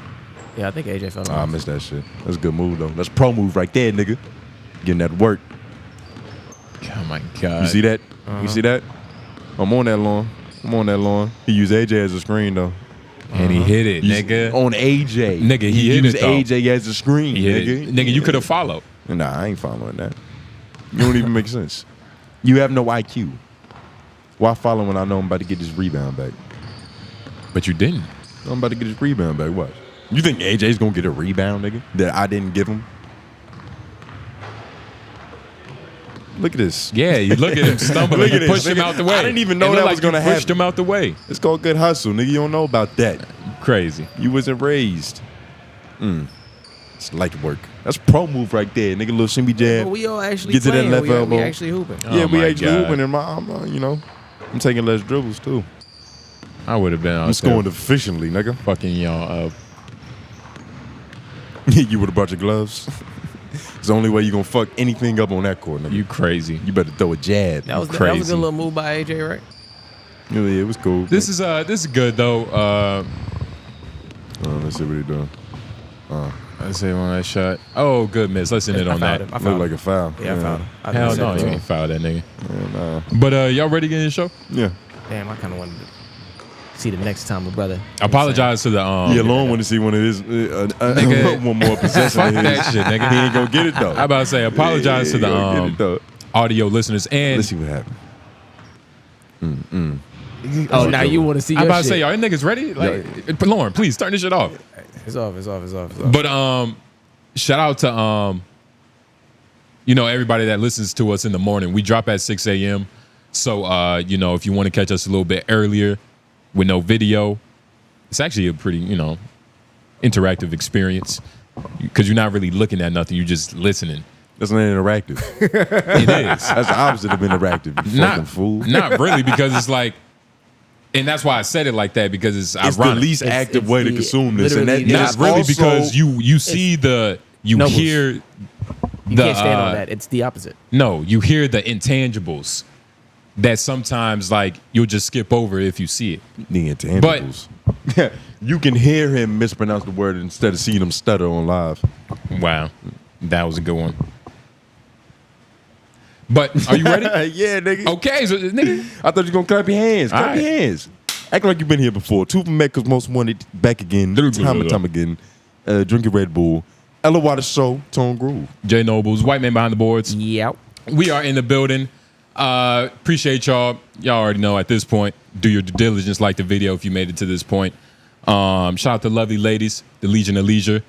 [SPEAKER 3] Yeah, I think AJ fell the
[SPEAKER 2] I
[SPEAKER 3] most.
[SPEAKER 2] missed that shit. That's a good move though. That's pro move right there, nigga. Getting that work.
[SPEAKER 1] Oh my god!
[SPEAKER 2] You see that? You see that? I'm on that lawn. He used AJ as a screen though.
[SPEAKER 1] And he hit it, nigga.
[SPEAKER 2] On AJ.
[SPEAKER 1] Nigga, he hit
[SPEAKER 2] used
[SPEAKER 1] it, though.
[SPEAKER 2] AJ as a screen,
[SPEAKER 1] He hit
[SPEAKER 2] nigga.
[SPEAKER 1] it. Nigga, you could have followed.
[SPEAKER 2] Nah, I ain't following that. You don't even make sense. You have no IQ. Why follow when I know I'm about to get this rebound back?
[SPEAKER 1] But you didn't.
[SPEAKER 2] I'm about to get this rebound back. What? You think AJ's gonna get a rebound, nigga? That I didn't give him? Look at this.
[SPEAKER 1] Yeah, you look at him stumbling.
[SPEAKER 2] Look at
[SPEAKER 1] You
[SPEAKER 2] this,
[SPEAKER 1] pushed him
[SPEAKER 2] nigga.
[SPEAKER 1] out the way.
[SPEAKER 2] I didn't even know
[SPEAKER 1] It looked
[SPEAKER 2] that was gonna
[SPEAKER 1] you pushed
[SPEAKER 2] happen.
[SPEAKER 1] him out the way.
[SPEAKER 2] It's called good hustle, nigga. You don't know about that.
[SPEAKER 1] Crazy.
[SPEAKER 2] You wasn't raised. It's light work. That's pro move right there, nigga. Little shimmy jab.
[SPEAKER 3] But we all actually
[SPEAKER 2] Get to that
[SPEAKER 3] playing.
[SPEAKER 2] left
[SPEAKER 3] we
[SPEAKER 2] elbow.
[SPEAKER 3] actually hooping.
[SPEAKER 2] Yeah,
[SPEAKER 1] Oh
[SPEAKER 2] we
[SPEAKER 1] my
[SPEAKER 2] actually
[SPEAKER 1] God.
[SPEAKER 2] hooping, and I'm taking less dribbles too.
[SPEAKER 1] I would have been out
[SPEAKER 2] I'm scoring
[SPEAKER 1] there
[SPEAKER 2] efficiently, nigga.
[SPEAKER 1] fucking y'all up.
[SPEAKER 2] You would have brought your gloves. It's the only way you gonna fuck anything up on that court, nigga.
[SPEAKER 1] You crazy.
[SPEAKER 2] You better throw a jab.
[SPEAKER 3] That was a
[SPEAKER 1] Crazy.
[SPEAKER 3] good little move by AJ, right?
[SPEAKER 2] Yeah, it was cool.
[SPEAKER 1] This is good though.
[SPEAKER 2] Let's see what he doing.
[SPEAKER 1] Let's see when I shot. Oh, good miss. Let's end it on that.
[SPEAKER 3] I
[SPEAKER 2] Look
[SPEAKER 3] found
[SPEAKER 2] like
[SPEAKER 3] him.
[SPEAKER 2] a foul.
[SPEAKER 3] Yeah, I found him. I
[SPEAKER 1] Hell
[SPEAKER 3] said
[SPEAKER 1] no,
[SPEAKER 3] it.
[SPEAKER 1] you ain't foul that nigga.
[SPEAKER 2] Nah.
[SPEAKER 1] But y'all ready to get in the show?
[SPEAKER 2] Yeah.
[SPEAKER 3] Damn, I kind of wanted to see the next time, my brother.
[SPEAKER 1] I apologize to the
[SPEAKER 2] Yeah, Lone want to see one of his
[SPEAKER 1] Nigga.
[SPEAKER 2] one more possession.
[SPEAKER 1] Fuck
[SPEAKER 2] of
[SPEAKER 1] that
[SPEAKER 2] his.
[SPEAKER 1] shit, nigga.
[SPEAKER 2] He ain't gonna get it though.
[SPEAKER 1] I about to say apologize to
[SPEAKER 2] He ain't gonna
[SPEAKER 1] the
[SPEAKER 2] get it, though.
[SPEAKER 1] audio listeners and
[SPEAKER 2] Let's see what happened.
[SPEAKER 3] Oh, now you want to see your
[SPEAKER 1] I'm about to
[SPEAKER 3] shit.
[SPEAKER 1] say, y'all niggas ready? Like, Lauren, please turn this shit off.
[SPEAKER 3] It's off.
[SPEAKER 1] But shout out to everybody that listens to us in the morning. We drop at 6 a.m. So if you want to catch us a little bit earlier with no video, it's actually a pretty interactive experience because you're not really looking at nothing. You're just listening.
[SPEAKER 2] That's not interactive.
[SPEAKER 1] It is.
[SPEAKER 2] That's the opposite of interactive. You fucking fool.
[SPEAKER 1] Not really, because it's like, and that's why I said it like that, because it's
[SPEAKER 2] It's
[SPEAKER 1] ironic.
[SPEAKER 2] the least active way to consume this, and
[SPEAKER 3] literally
[SPEAKER 2] that's
[SPEAKER 1] Not really,
[SPEAKER 2] also-
[SPEAKER 1] because you see you
[SPEAKER 3] Nobles.
[SPEAKER 1] hear
[SPEAKER 3] You
[SPEAKER 1] the
[SPEAKER 3] can't stand on that. It's the opposite.
[SPEAKER 1] no, you hear the intangibles that sometimes like you'll just skip over if you see it.
[SPEAKER 2] the intangibles. You can hear him mispronounce the word instead of seeing him stutter on live.
[SPEAKER 1] Wow, that was a good one. But are you ready?
[SPEAKER 2] Yeah, nigga.
[SPEAKER 1] Okay, so nigga,
[SPEAKER 2] I thought you were gonna clap your hands. Clap
[SPEAKER 1] All
[SPEAKER 2] your
[SPEAKER 1] right.
[SPEAKER 2] hands. Act like you've been here before. Two from Mecca's Most Wanted back again. Time and time again. Drinking Red Bull. LOI The Show. Tone Groove.
[SPEAKER 1] Jay Nobles, white man behind the boards.
[SPEAKER 3] Yep.
[SPEAKER 1] We are in the building. Appreciate y'all. Y'all already know at this point. Do your due diligence, like the video if you made it to this point. Shout out to lovely ladies, the Legion of Leisure,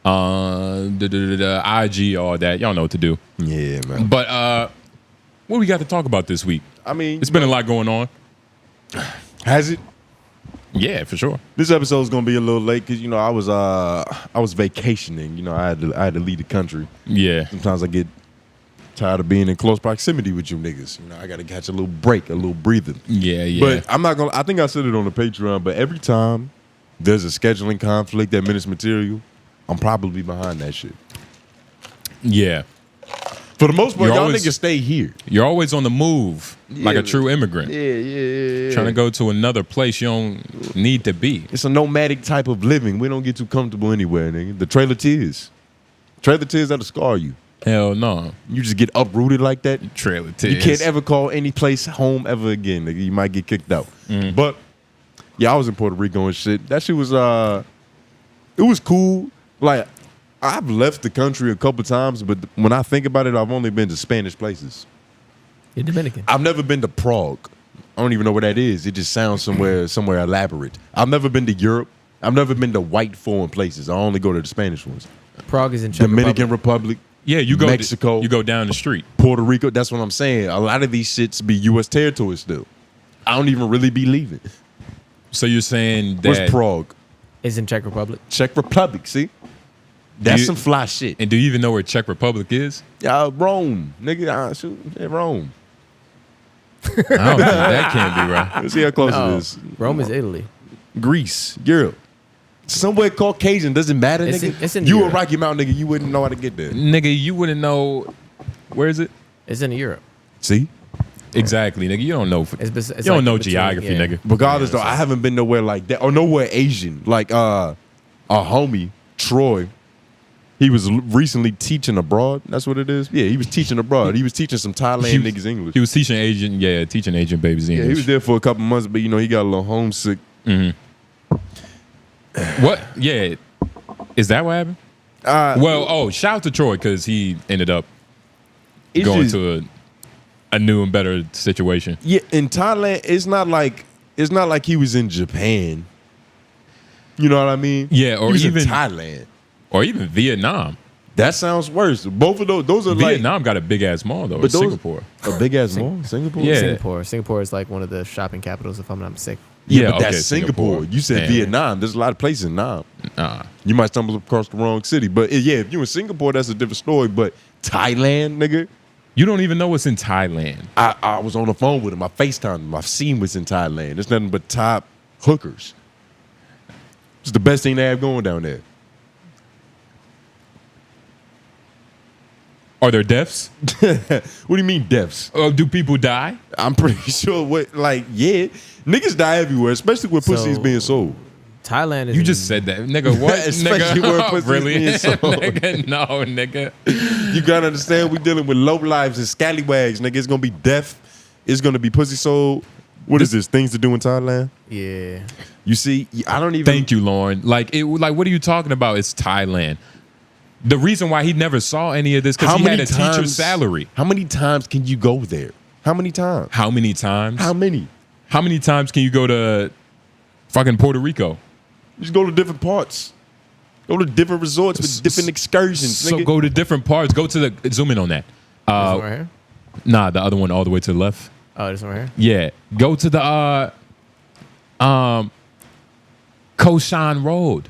[SPEAKER 1] the IG, all that. Y'all know what to do.
[SPEAKER 2] Yeah, man.
[SPEAKER 1] But what we got to talk about this week?
[SPEAKER 2] I mean,
[SPEAKER 1] It's been a lot going on.
[SPEAKER 2] has it?
[SPEAKER 1] Yeah, for sure.
[SPEAKER 2] This episode is gonna be a little late because I was vacationing. I had to leave the country.
[SPEAKER 1] Yeah.
[SPEAKER 2] Sometimes I get tired of being in close proximity with you niggas. I got to catch a little break, a little breathing.
[SPEAKER 1] Yeah.
[SPEAKER 2] But I'm not gonna. I think I said it on the Patreon. But every time there's a scheduling conflict at Menace Material, I'm probably behind that shit.
[SPEAKER 1] Yeah.
[SPEAKER 2] For the most part,
[SPEAKER 1] You're
[SPEAKER 2] y'all
[SPEAKER 1] always-
[SPEAKER 2] niggas stay here.
[SPEAKER 1] You're always on the move, like a true immigrant.
[SPEAKER 2] Yeah.
[SPEAKER 1] Trying to go to another place you don't need to be.
[SPEAKER 2] It's a nomadic type of living. We don't get too comfortable anywhere, nigga. The trailer tears. Trailer tears that'll scar you.
[SPEAKER 1] Hell no.
[SPEAKER 2] You just get uprooted like that.
[SPEAKER 1] Trailer tears.
[SPEAKER 2] You can't ever call any place home ever again, nigga. You might get kicked out. But yeah, I was in Puerto Rico and shit. That shit was it was cool. Like, I've left the country a couple times, but when I think about it, I've only been to Spanish places.
[SPEAKER 3] You're Dominican.
[SPEAKER 2] I've never been to Prague. I don't even know where that is. It just sounds somewhere elaborate. I've never been to Europe. I've never been to white foreign places. I only go to the Spanish ones.
[SPEAKER 3] Prague is in Czech
[SPEAKER 2] Dominican Republic.
[SPEAKER 1] Yeah, you go
[SPEAKER 2] Mexico.
[SPEAKER 1] You go down the street.
[SPEAKER 2] Puerto Rico. That's what I'm saying. A lot of these shits be U.S. territory still. I don't even really be leaving.
[SPEAKER 1] So you're saying that
[SPEAKER 2] Where's Prague?
[SPEAKER 3] It's in Czech Republic.
[SPEAKER 2] Czech Republic. See, that's some fly shit.
[SPEAKER 1] And do you even know where Czech Republic is?
[SPEAKER 2] Rome, nigga. Shoot, Rome.
[SPEAKER 1] I don't think that can't be right.
[SPEAKER 2] Let's see how close it is.
[SPEAKER 3] Rome is Italy.
[SPEAKER 2] Greece, Europe. Somewhere Caucasian, doesn't matter,
[SPEAKER 3] It's
[SPEAKER 2] nigga.
[SPEAKER 3] in
[SPEAKER 2] You
[SPEAKER 3] Europe.
[SPEAKER 2] a Rocky Mountain nigga, you wouldn't know how to get there.
[SPEAKER 1] Nigga, you wouldn't know. Where is it?
[SPEAKER 3] It's in Europe.
[SPEAKER 2] See?
[SPEAKER 1] Exactly, nigga. You don't know.
[SPEAKER 3] It's
[SPEAKER 1] You don't
[SPEAKER 3] like
[SPEAKER 1] know
[SPEAKER 3] between-
[SPEAKER 1] geography,
[SPEAKER 3] yeah.
[SPEAKER 1] nigga.
[SPEAKER 2] Regardless though, I haven't been nowhere like that. Or nowhere Asian. Like our homie, Troy, he was recently teaching abroad. That's what it is? Yeah, he was teaching abroad. He was teaching some Thailand niggas English.
[SPEAKER 1] He was teaching Asian babies English.
[SPEAKER 2] Yeah, he was there for a couple months, but you know, he got a little homesick.
[SPEAKER 1] What? Yeah. Is that what happened? Shout out to Troy because he ended up
[SPEAKER 2] It's
[SPEAKER 1] going
[SPEAKER 2] just-
[SPEAKER 1] to a new and better situation.
[SPEAKER 2] Yeah, in Thailand, it's not like he was in Japan. You know what I mean?
[SPEAKER 1] Yeah, or
[SPEAKER 2] he was
[SPEAKER 1] even
[SPEAKER 2] in Thailand.
[SPEAKER 1] Or even Vietnam.
[SPEAKER 2] That sounds worse. Both of those are
[SPEAKER 1] Vietnam got a big ass mall though. But Singapore.
[SPEAKER 2] A big ass mall? Singapore?
[SPEAKER 1] Yeah.
[SPEAKER 3] Singapore is like one of the shopping capitals, if I'm not mistaken.
[SPEAKER 2] Yeah, but
[SPEAKER 1] okay,
[SPEAKER 2] that's Singapore. You said
[SPEAKER 1] Damn.
[SPEAKER 2] Vietnam. There's a lot of places in Nam. You might stumble across the wrong city. But yeah, if you're in Singapore, that's a different story. But Thailand, nigga,
[SPEAKER 1] You don't even know what's in Thailand.
[SPEAKER 2] I was on the phone with him. I FaceTimed him. I've seen what's in Thailand. There's nothing but top hookers. It's the best thing they have going down there.
[SPEAKER 1] Are there deaths?
[SPEAKER 2] What do you mean deaths?
[SPEAKER 1] Do people die?
[SPEAKER 2] I'm pretty sure niggas die everywhere, especially where pussy is being sold.
[SPEAKER 3] Thailand is
[SPEAKER 1] You just said that. Nigga, what?
[SPEAKER 2] Especially
[SPEAKER 1] nigga?
[SPEAKER 2] where pussy's
[SPEAKER 1] Really?
[SPEAKER 2] being sold.
[SPEAKER 1] Nigga, no, nigga.
[SPEAKER 2] You gotta understand, we dealing with low lives and scallywags, nigga. It's gonna be death. It's gonna be pussy sold. What is this? Things to do in Thailand?
[SPEAKER 3] Yeah.
[SPEAKER 2] You see, I don't even.
[SPEAKER 1] Thank you, Lauren. Like, what are you talking about? It's Thailand. The reason why he never saw any of this because he had a teacher's salary.
[SPEAKER 2] How many times can you go there? How many times?
[SPEAKER 1] How many times?
[SPEAKER 2] How many?
[SPEAKER 1] How many times can you go to fucking Puerto Rico?
[SPEAKER 2] You just go to different parts. Go to different resorts with different excursions.
[SPEAKER 1] So
[SPEAKER 2] nigga.
[SPEAKER 1] go to different parts. Go to the zoom in on that.
[SPEAKER 3] This one right here?
[SPEAKER 1] Nah, the other one all the way to the left.
[SPEAKER 3] Oh, this one right here?
[SPEAKER 1] Yeah. Go to the Koshan Road.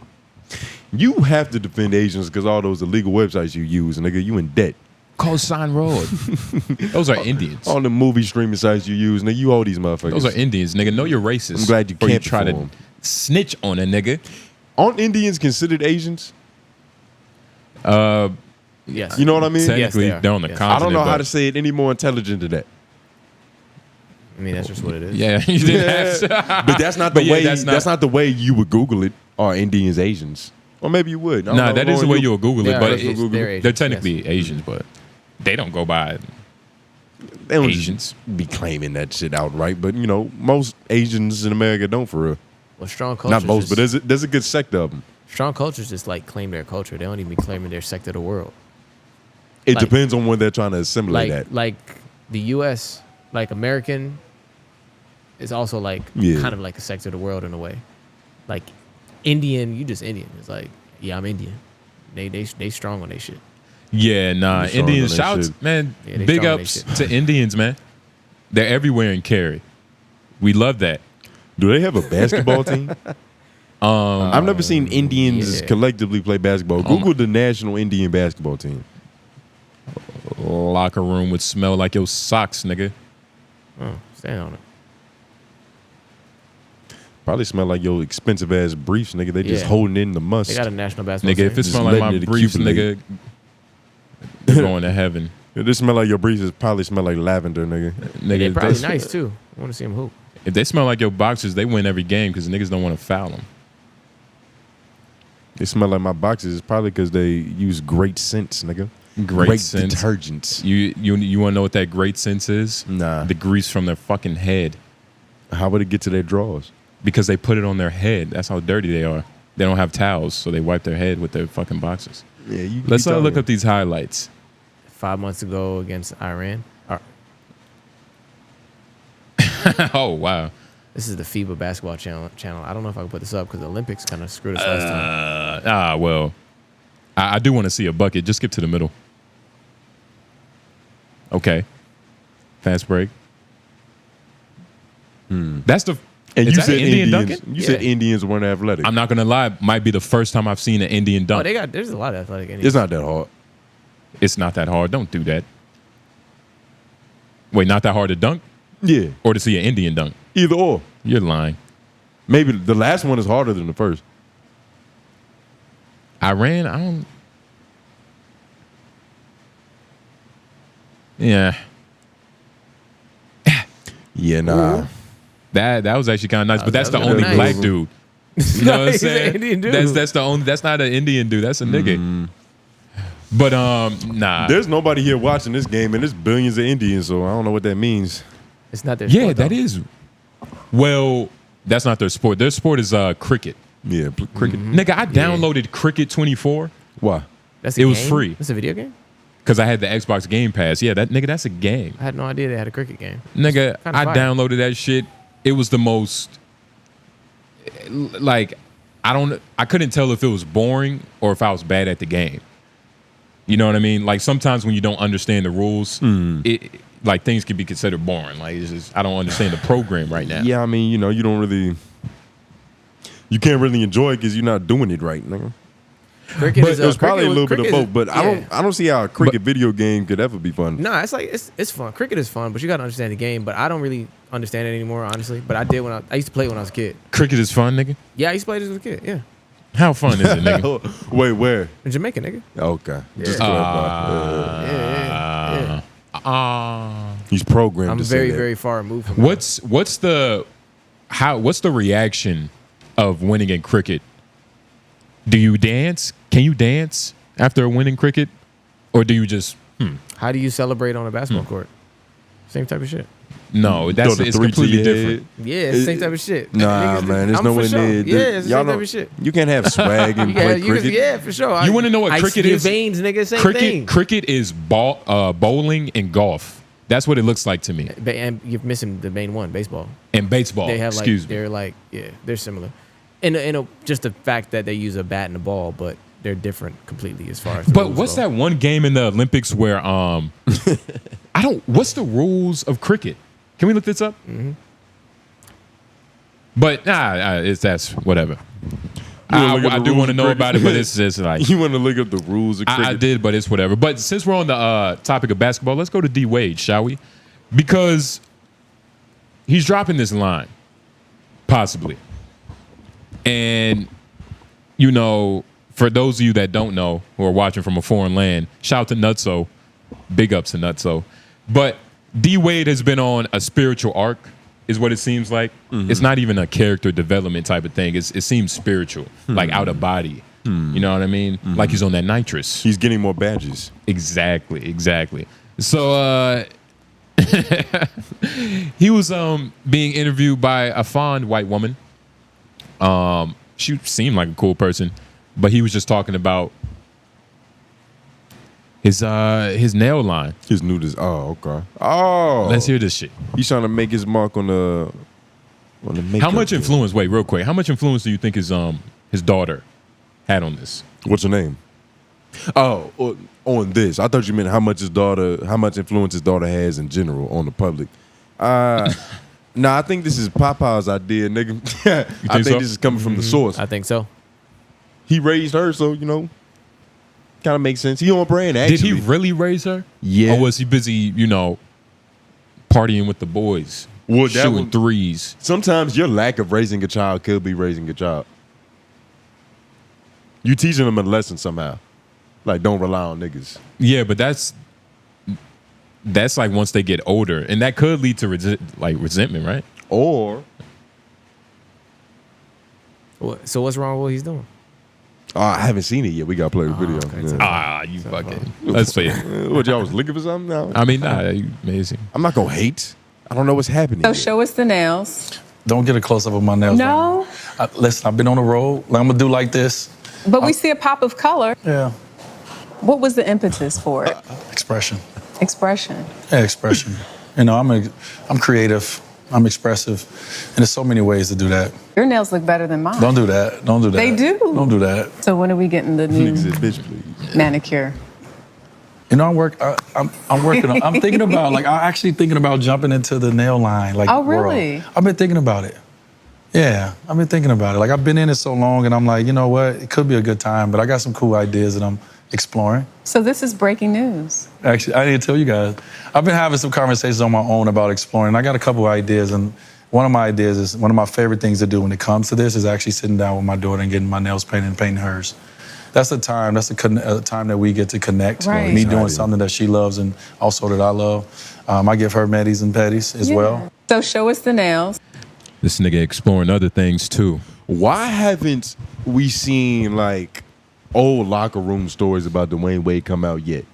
[SPEAKER 2] You have to defend Asians because all those illegal websites you use, nigga, you in debt.
[SPEAKER 1] Koshan Road. Those are Indians.
[SPEAKER 2] All the movie streaming sites you use, nigga, you owe these motherfuckers.
[SPEAKER 1] Those are Indians, nigga. Know you're racist.
[SPEAKER 2] I'm glad you
[SPEAKER 1] before
[SPEAKER 2] can't
[SPEAKER 1] try to
[SPEAKER 2] perform.
[SPEAKER 1] snitch on a nigga.
[SPEAKER 2] Aren't Indians considered Asians?
[SPEAKER 3] Yes.
[SPEAKER 2] You know what I mean?
[SPEAKER 1] Technically,
[SPEAKER 3] Yes, they are.
[SPEAKER 1] they're on the
[SPEAKER 3] Yes.
[SPEAKER 1] continent.
[SPEAKER 2] I don't know how
[SPEAKER 1] but-
[SPEAKER 2] to say it any more intelligent than that.
[SPEAKER 3] I mean, that's just what it is.
[SPEAKER 1] Yeah, you didn't have to.
[SPEAKER 2] But that's not the
[SPEAKER 1] But yeah,
[SPEAKER 2] way.
[SPEAKER 1] that's
[SPEAKER 2] That's
[SPEAKER 1] not-
[SPEAKER 2] not the way you would Google it. Are Indians Asians? Or maybe you would. I don't
[SPEAKER 1] Nah,
[SPEAKER 2] know.
[SPEAKER 1] that is the
[SPEAKER 2] Lauren,
[SPEAKER 1] way you'll Google
[SPEAKER 3] They
[SPEAKER 1] it,
[SPEAKER 3] are
[SPEAKER 1] but
[SPEAKER 3] Asians.
[SPEAKER 1] it-
[SPEAKER 3] They're
[SPEAKER 1] they're
[SPEAKER 3] Asians,
[SPEAKER 1] technically Asians, but they don't go by.
[SPEAKER 2] They don't
[SPEAKER 1] Asians.
[SPEAKER 2] just be claiming that shit outright, but you know, most Asians in America don't for real.
[SPEAKER 3] Well, strong culture.
[SPEAKER 2] Not most, but there's a good sector of them.
[SPEAKER 3] strong cultures just like claim their culture. They don't even be claiming their sector of the world.
[SPEAKER 2] It
[SPEAKER 3] Like-
[SPEAKER 2] depends on when they're trying to assimilate that.
[SPEAKER 3] Like the U.S., like American, is also like
[SPEAKER 2] Yeah.
[SPEAKER 3] kind of like a sector of the world in a way. Like Indian, you just Indian. It's like, yeah, I'm Indian. They strong on their shit.
[SPEAKER 1] Yeah, nah.
[SPEAKER 2] They strong
[SPEAKER 1] Indians,
[SPEAKER 2] on that
[SPEAKER 1] shouts,
[SPEAKER 2] shit.
[SPEAKER 1] man.
[SPEAKER 3] Yeah, they
[SPEAKER 1] Big
[SPEAKER 3] strong on
[SPEAKER 1] ups
[SPEAKER 3] that
[SPEAKER 1] to Indians, man. They're everywhere in Cary. We love that.
[SPEAKER 2] Do they have a basketball team? I've never seen Indians
[SPEAKER 3] yeah.
[SPEAKER 2] collectively play basketball. Google the national Indian basketball team.
[SPEAKER 1] Locker room would smell like your socks, nigga.
[SPEAKER 3] Oh, stand on it.
[SPEAKER 2] Probably smell like your expensive ass briefs, nigga. They just
[SPEAKER 3] Yeah.
[SPEAKER 2] holding in the must.
[SPEAKER 3] They got a national basketball
[SPEAKER 1] Nigga, if
[SPEAKER 3] team.
[SPEAKER 1] it smell like my
[SPEAKER 2] letting it
[SPEAKER 1] briefs,
[SPEAKER 2] accumulate.
[SPEAKER 1] nigga, you're going to heaven.
[SPEAKER 2] This smell like your briefs probably smell like lavender, nigga.
[SPEAKER 1] Nigga,
[SPEAKER 3] They're
[SPEAKER 1] if
[SPEAKER 3] probably
[SPEAKER 1] they-
[SPEAKER 3] nice too. I want to see them hoop.
[SPEAKER 1] If they smell like your boxers, they win every game because niggas don't want to foul them.
[SPEAKER 2] They smell like my boxes. It's probably because they use great scents, nigga.
[SPEAKER 1] Great sense.
[SPEAKER 2] detergents.
[SPEAKER 1] You want to know what that great sense is?
[SPEAKER 2] Nah.
[SPEAKER 1] The grease from their fucking head.
[SPEAKER 2] How would it get to their drawers?
[SPEAKER 1] Because they put it on their head. That's how dirty they are. They don't have towels, so they wipe their head with their fucking boxes.
[SPEAKER 2] Yeah,
[SPEAKER 1] Let's look up these highlights.
[SPEAKER 3] 5 months ago against Iran.
[SPEAKER 1] Oh, wow.
[SPEAKER 3] This is the FIBA basketball channel. I don't know if I can put this up because the Olympics kind of screwed us last time.
[SPEAKER 1] Well, I do want to see a bucket. Just skip to the middle. Okay. Fast break. That's the...
[SPEAKER 2] And
[SPEAKER 1] is
[SPEAKER 2] you
[SPEAKER 1] that
[SPEAKER 2] said
[SPEAKER 1] an Indian
[SPEAKER 2] Indians.
[SPEAKER 1] dunking?
[SPEAKER 2] You said Indians weren't athletic.
[SPEAKER 1] I'm not going to lie. Might be the first time I've seen an Indian dunk.
[SPEAKER 3] There's a lot of athletic Indians.
[SPEAKER 2] It's not that hard.
[SPEAKER 1] It's not that hard. Don't do that. Wait, not that hard to dunk?
[SPEAKER 2] Yeah.
[SPEAKER 1] Or to see an Indian dunk?
[SPEAKER 2] Either or.
[SPEAKER 1] You're lying.
[SPEAKER 2] Maybe the last one is harder than the first.
[SPEAKER 1] Iran, I don't... Yeah.
[SPEAKER 2] Yeah, nah.
[SPEAKER 1] That was actually kind of nice, but that's the
[SPEAKER 3] that was
[SPEAKER 1] only
[SPEAKER 3] nice.
[SPEAKER 1] black dude. You know what I'm
[SPEAKER 3] He's an
[SPEAKER 1] saying?
[SPEAKER 3] Indian dude.
[SPEAKER 1] That's the only. That's not an Indian dude. That's a nigga. But nah.
[SPEAKER 2] There's nobody here watching this game, and there's billions of Indians, so I don't know what that means.
[SPEAKER 3] It's not their
[SPEAKER 1] Yeah,
[SPEAKER 3] sport,
[SPEAKER 1] that
[SPEAKER 3] though.
[SPEAKER 1] is. Well, that's not their sport. Their sport is cricket.
[SPEAKER 2] Yeah, cricket.
[SPEAKER 1] Nigga, I downloaded Cricket 24
[SPEAKER 2] Why?
[SPEAKER 3] That's a
[SPEAKER 1] it was
[SPEAKER 3] game?
[SPEAKER 1] free.
[SPEAKER 3] It's a video game?
[SPEAKER 1] because I had the Xbox Game Pass. Yeah, that nigga, that's a game.
[SPEAKER 3] I had no idea they had a cricket game.
[SPEAKER 1] Nigga,
[SPEAKER 3] Kinda
[SPEAKER 1] I
[SPEAKER 3] fire.
[SPEAKER 1] downloaded that shit. It was the most, like, I couldn't tell if it was boring or if I was bad at the game. You know what I mean? Like, sometimes when you don't understand the rules, like, things can be considered boring. Like, it's just, I don't understand the program right now.
[SPEAKER 2] Yeah, I mean, you know, you can't really enjoy it because you're not doing it right, nigga.
[SPEAKER 3] Cricket
[SPEAKER 2] But
[SPEAKER 3] is
[SPEAKER 2] it was probably a little bit of
[SPEAKER 3] cricket is-
[SPEAKER 2] both. But
[SPEAKER 3] yeah.
[SPEAKER 2] I don't see how a cricket video game could ever be fun.
[SPEAKER 3] No, it's like it's fun. Cricket is fun, but you got to understand the game. But I don't really understand it anymore, honestly. But I did when I used to play it when I was a kid.
[SPEAKER 1] Cricket is fun, nigga.
[SPEAKER 3] Yeah, I used to play this as a kid. Yeah,
[SPEAKER 1] How fun is it, nigga?
[SPEAKER 2] Wait, where?
[SPEAKER 3] in Jamaica, nigga.
[SPEAKER 2] Okay, just
[SPEAKER 3] Yeah.
[SPEAKER 2] clarify.
[SPEAKER 3] Yeah.
[SPEAKER 2] He's programmed.
[SPEAKER 3] I'm
[SPEAKER 2] to say
[SPEAKER 3] very,
[SPEAKER 2] that.
[SPEAKER 3] very far removed from.
[SPEAKER 1] What's the reaction of winning in cricket? Do you dance? Can you dance after a winning cricket? Or do you just
[SPEAKER 3] How do you celebrate on a basketball court? Same type of shit.
[SPEAKER 1] no,
[SPEAKER 2] Throw the
[SPEAKER 1] it's
[SPEAKER 2] three to
[SPEAKER 1] completely
[SPEAKER 2] your
[SPEAKER 1] different.
[SPEAKER 2] head.
[SPEAKER 3] Yeah, it's the same type of shit.
[SPEAKER 2] Nah,
[SPEAKER 3] Niggas-
[SPEAKER 2] man, there's
[SPEAKER 3] I'm
[SPEAKER 2] no
[SPEAKER 3] for
[SPEAKER 2] way
[SPEAKER 3] sure.
[SPEAKER 2] near.
[SPEAKER 3] Yeah, it's the
[SPEAKER 2] y'all
[SPEAKER 3] same type
[SPEAKER 2] don't-
[SPEAKER 3] of shit.
[SPEAKER 2] You can't have swag and play cricket.
[SPEAKER 3] Yeah, for sure.
[SPEAKER 1] You wanna know what cricket is?
[SPEAKER 3] Veins, nigga, same thing.
[SPEAKER 1] Cricket is bowling and golf. That's what it looks like to me.
[SPEAKER 3] And you're missing the main one, baseball.
[SPEAKER 1] And baseball.
[SPEAKER 3] They have like
[SPEAKER 1] excuse me.
[SPEAKER 3] they're like they're similar. In just the fact that they use a bat and a ball, but they're different completely as far as.
[SPEAKER 1] But what's that one game in the Olympics where what's the rules of cricket? Can we look this up? Mm-hmm. But that's whatever. I do want to know about it, but it's just like
[SPEAKER 2] You want to look up the rules of cricket?
[SPEAKER 1] I did, but it's whatever. But since we're on the topic of basketball, let's go to 𝙿𝙾𝚃 Wade, shall we? Because he's dropping this line, possibly. And, you know, for those of you that don't know, who are watching from a foreign land, shout out to 𝔬𝔐𝚃. Big ups to 𝔬𝔐𝚃. But 𝙿𝙾𝚃 Wade has been on a spiritual arc, is what it seems like.
[SPEAKER 2] Mm-hmm.
[SPEAKER 1] It's not even a character development type of thing. It seems spiritual, like out of body. You know what I mean? Like he's on that nitrous.
[SPEAKER 2] He's getting more badges.
[SPEAKER 1] Exactly. So he was being interviewed by a fond white woman. She seemed like a cool person, but he was just talking about his nail line.
[SPEAKER 2] His nudist. Oh, okay. Oh,
[SPEAKER 1] Let's hear this shit.
[SPEAKER 2] He's trying to make his mark on the makeup.
[SPEAKER 1] How much influence? Wait, real quick. How much influence do you think his daughter had on this?
[SPEAKER 2] What's her name? Oh, on this. I thought you meant how much influence his daughter has in general on the public. Nah, I think this is Papa's idea, nigga. I think
[SPEAKER 1] so?
[SPEAKER 2] this is coming from the source.
[SPEAKER 3] I think so.
[SPEAKER 2] He raised her, so you know, kind of makes sense. He on brand, actually.
[SPEAKER 1] Did he really raise her?
[SPEAKER 2] Yeah.
[SPEAKER 1] Or was he busy, you know, partying with the boys,
[SPEAKER 2] Well, that
[SPEAKER 1] shooting
[SPEAKER 2] would-
[SPEAKER 1] threes?
[SPEAKER 2] Sometimes your lack of raising a child could be raising a child. You teaching them a lesson somehow. Like, don't rely on niggas.
[SPEAKER 1] Yeah, but that's like once they get older, and that could lead to resentment, right?
[SPEAKER 2] Or
[SPEAKER 3] So what's wrong with what he's doing?
[SPEAKER 2] I haven't seen it yet. We got to play the video.
[SPEAKER 3] Okay,
[SPEAKER 2] Yeah.
[SPEAKER 1] You fucking. Let's play it.
[SPEAKER 2] What, y'all was looking for something now?
[SPEAKER 1] I mean, nah, you amazing.
[SPEAKER 2] I'm not going to hate. I don't know what's happening.
[SPEAKER 4] So
[SPEAKER 2] yet.
[SPEAKER 4] show us the nails.
[SPEAKER 5] Don't get a close-up of my nails.
[SPEAKER 4] No.
[SPEAKER 5] Right now. Listen, I've been on the road. Like, I'm going to do like this.
[SPEAKER 4] But we see a pop of color.
[SPEAKER 5] Yeah.
[SPEAKER 4] What was the impetus for it?
[SPEAKER 5] Expression.
[SPEAKER 4] Expression.
[SPEAKER 5] Yeah, expression. You know, I'm creative. I'm expressive. And there's so many ways to do that.
[SPEAKER 4] Your nails look better than mine.
[SPEAKER 5] Don't do that. Don't do that.
[SPEAKER 4] They do.
[SPEAKER 5] Don't do that.
[SPEAKER 4] So when are we getting the new
[SPEAKER 2] Bitch, please.
[SPEAKER 4] manicure?
[SPEAKER 5] You know, I'm working on, I'm thinking about, like, I'm actually thinking about jumping into the nail line, like,
[SPEAKER 4] Oh, really?
[SPEAKER 5] world. I've been thinking about it. Yeah, I've been thinking about it. Like, I've been in it so long, and I'm like, you know what? It could be a good time, but I got some cool ideas that I'm exploring.
[SPEAKER 4] So this is breaking news.
[SPEAKER 5] Actually, I didn't tell you guys. I've been having some conversations on my own about exploring. I got a couple of ideas, and one of my ideas is one of my favorite things to do when it comes to this is actually sitting down with my daughter and getting my nails painted and painting hers. That's the time. That's the time that we get to connect.
[SPEAKER 4] Right.
[SPEAKER 5] Me doing something that she loves and also that I love. I give her medis and petties as well.
[SPEAKER 4] So show us the nails.
[SPEAKER 1] This nigga exploring other things too.
[SPEAKER 2] Why haven't we seen, like, old locker room stories about Dwyane Wade come out yet?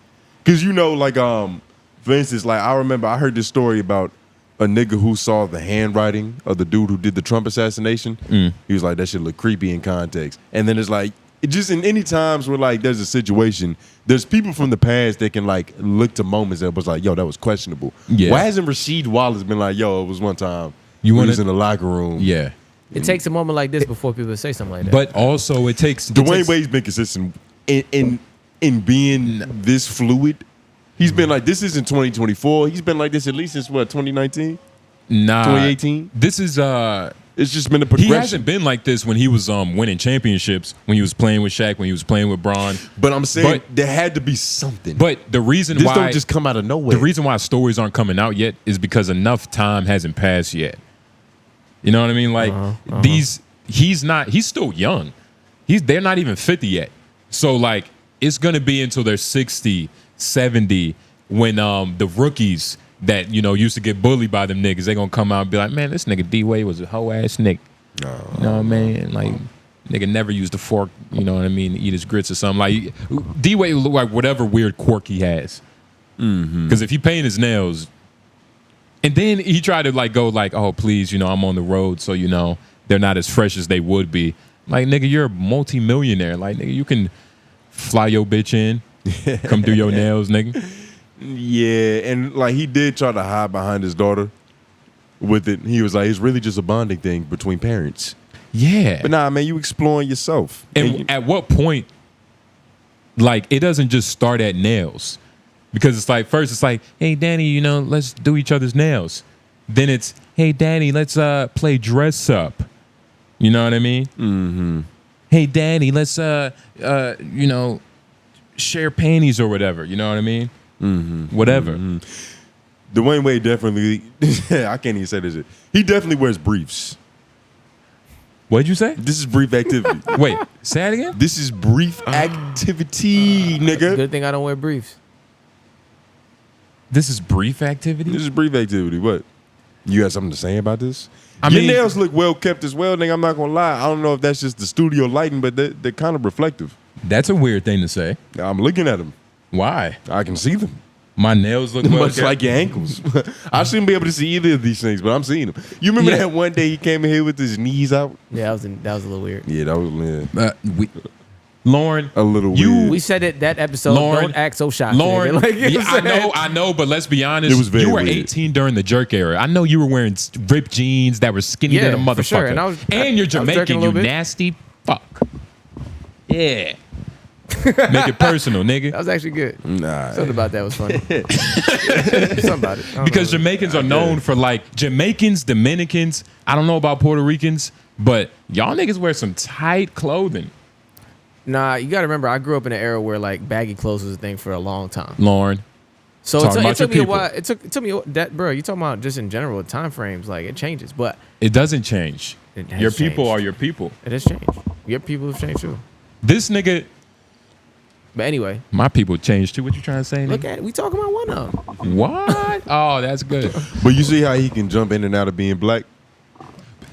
[SPEAKER 2] Because, you know, like, for instance, like, I remember I heard this story about a nigga who saw the handwriting of the dude who did the Trump assassination. He was like, that shit look creepy in context. And then it's like, it just in any times where, like, there's a situation, there's people from the past that can, like, look to moments that was like, yo, that was questionable.
[SPEAKER 1] Yeah.
[SPEAKER 2] Why hasn't Rasheed Wallace been like, yo, it was one time
[SPEAKER 1] You
[SPEAKER 2] we
[SPEAKER 1] wanna-
[SPEAKER 2] was in the locker room.
[SPEAKER 1] Yeah.
[SPEAKER 3] It takes a moment like this before people say something like that.
[SPEAKER 1] But also it takes
[SPEAKER 2] Dwyane Wade's been consistent in being this fluid. He's been like, this isn't 2024. He's been like this at least since what, 2019?
[SPEAKER 1] Nah.
[SPEAKER 2] 2018?
[SPEAKER 1] This is
[SPEAKER 2] It's just been a
[SPEAKER 1] he
[SPEAKER 2] progression.
[SPEAKER 1] hasn't been like this when he was winning championships, when he was playing with Shaq, when he was playing with Bron.
[SPEAKER 2] But I'm saying
[SPEAKER 1] But-
[SPEAKER 2] there had to be something.
[SPEAKER 1] But the reason
[SPEAKER 2] this
[SPEAKER 1] why
[SPEAKER 2] don't just come out of nowhere.
[SPEAKER 1] the reason why stories aren't coming out yet is because enough time hasn't passed yet. You know what I mean? Like he's still young. They're not even 50 yet. So like it's gonna be until they're 60, 70 when the rookies that, you know, used to get bullied by them niggas, they gonna come out and be like, man, this nigga D-Wade was a hoe ass nigga. You know what I mean? Like nigga never used a fork, you know what I mean, to eat his grits or something. Like D-Wade look like whatever weird quirk he has. Because if he paint his nails, and then he tried to like go like, oh please, you know, I'm on the road, so you know they're not as fresh as they would be. Like nigga, you're a multi-millionaire. Like nigga, you can fly your bitch in, come do your nails, nigga.
[SPEAKER 2] Yeah, and like he did try to hide behind his daughter with it. He was like, it's really just a bonding thing between parents.
[SPEAKER 1] Yeah.
[SPEAKER 2] But nah, man, you exploring yourself.
[SPEAKER 1] And at what point, like, it doesn't just start at nails. Because it's like, first it's like, hey, Danny, you know, let's do each other's nails. Then it's, hey, Danny, let's play dress up. You know what I mean? Mm-hmm. Hey, Danny, let's, you know, share panties or whatever. You know what I mean? Mm-hmm. Whatever.
[SPEAKER 2] Mm-hmm. Dwyane Wade definitely, I can't even say this. He definitely wears briefs.
[SPEAKER 1] What'd you say?
[SPEAKER 2] This is brief activity.
[SPEAKER 1] Wait, say it again?
[SPEAKER 2] This is brief activity, nigga.
[SPEAKER 3] Good thing I don't wear briefs.
[SPEAKER 1] This is brief activity?
[SPEAKER 2] This is brief activity. What? You got something to say about this?
[SPEAKER 1] I
[SPEAKER 2] Your
[SPEAKER 1] mean-
[SPEAKER 2] nails look well kept as well, nigga. I'm not gonna lie. I don't know if that's just the studio lighting, but they're kind of reflective.
[SPEAKER 1] That's a weird thing to say.
[SPEAKER 2] I'm looking at them.
[SPEAKER 1] Why?
[SPEAKER 2] I can see them.
[SPEAKER 1] My nails look well
[SPEAKER 2] Much
[SPEAKER 1] kept?
[SPEAKER 2] like your ankles. I shouldn't be able to see either of these things, but I'm seeing them. You remember
[SPEAKER 1] Yeah.
[SPEAKER 2] that one day he came in here with his knees out?
[SPEAKER 3] Yeah, that was a little weird.
[SPEAKER 2] Yeah, that was
[SPEAKER 1] Lauren,
[SPEAKER 2] a little
[SPEAKER 1] you-
[SPEAKER 2] weird.
[SPEAKER 3] We said it that episode.
[SPEAKER 1] Lauren,
[SPEAKER 3] Don't act so shocked.
[SPEAKER 1] Lauren,
[SPEAKER 3] nigga. Like, you
[SPEAKER 1] yeah,
[SPEAKER 3] know
[SPEAKER 1] I know, but let's be honest.
[SPEAKER 2] It was very
[SPEAKER 1] you were
[SPEAKER 2] weird.
[SPEAKER 1] 18 during the jerk era. I know you were wearing ripped jeans that were skinny
[SPEAKER 3] Yeah,
[SPEAKER 1] than a motherfucker.
[SPEAKER 3] for sure. And
[SPEAKER 1] And you're
[SPEAKER 3] I was jerking a
[SPEAKER 1] Jamaican, you
[SPEAKER 3] little bit.
[SPEAKER 1] nasty fuck. Yeah. Make it personal, nigga.
[SPEAKER 3] That was actually good.
[SPEAKER 2] Nah.
[SPEAKER 3] Something about that was funny. Something about it. I don't
[SPEAKER 1] Because
[SPEAKER 3] know.
[SPEAKER 1] Jamaicans are known for like Jamaicans, Dominicans. I don't know about Puerto Ricans, but y'all niggas wear some tight clothing.
[SPEAKER 3] Nah, you got to remember, I grew up in an era where like baggy clothes was a thing for a long time.
[SPEAKER 1] Lauren.
[SPEAKER 3] So
[SPEAKER 1] Talking
[SPEAKER 3] it
[SPEAKER 1] about
[SPEAKER 3] took
[SPEAKER 1] your
[SPEAKER 3] me a
[SPEAKER 1] people.
[SPEAKER 3] while. It took me that, bro. You talking about just in general time frames? Like it changes, but
[SPEAKER 1] It doesn't change.
[SPEAKER 3] It has
[SPEAKER 1] Your people
[SPEAKER 3] changed.
[SPEAKER 1] are your people.
[SPEAKER 3] it has changed. Your people have changed too.
[SPEAKER 1] This nigga,
[SPEAKER 3] But anyway,
[SPEAKER 1] my people changed too. What you trying to say,
[SPEAKER 3] look
[SPEAKER 1] nigga?
[SPEAKER 3] at it. We talking about one of them.
[SPEAKER 1] What? Oh, that's good.
[SPEAKER 2] But you see how he can jump in and out of being black?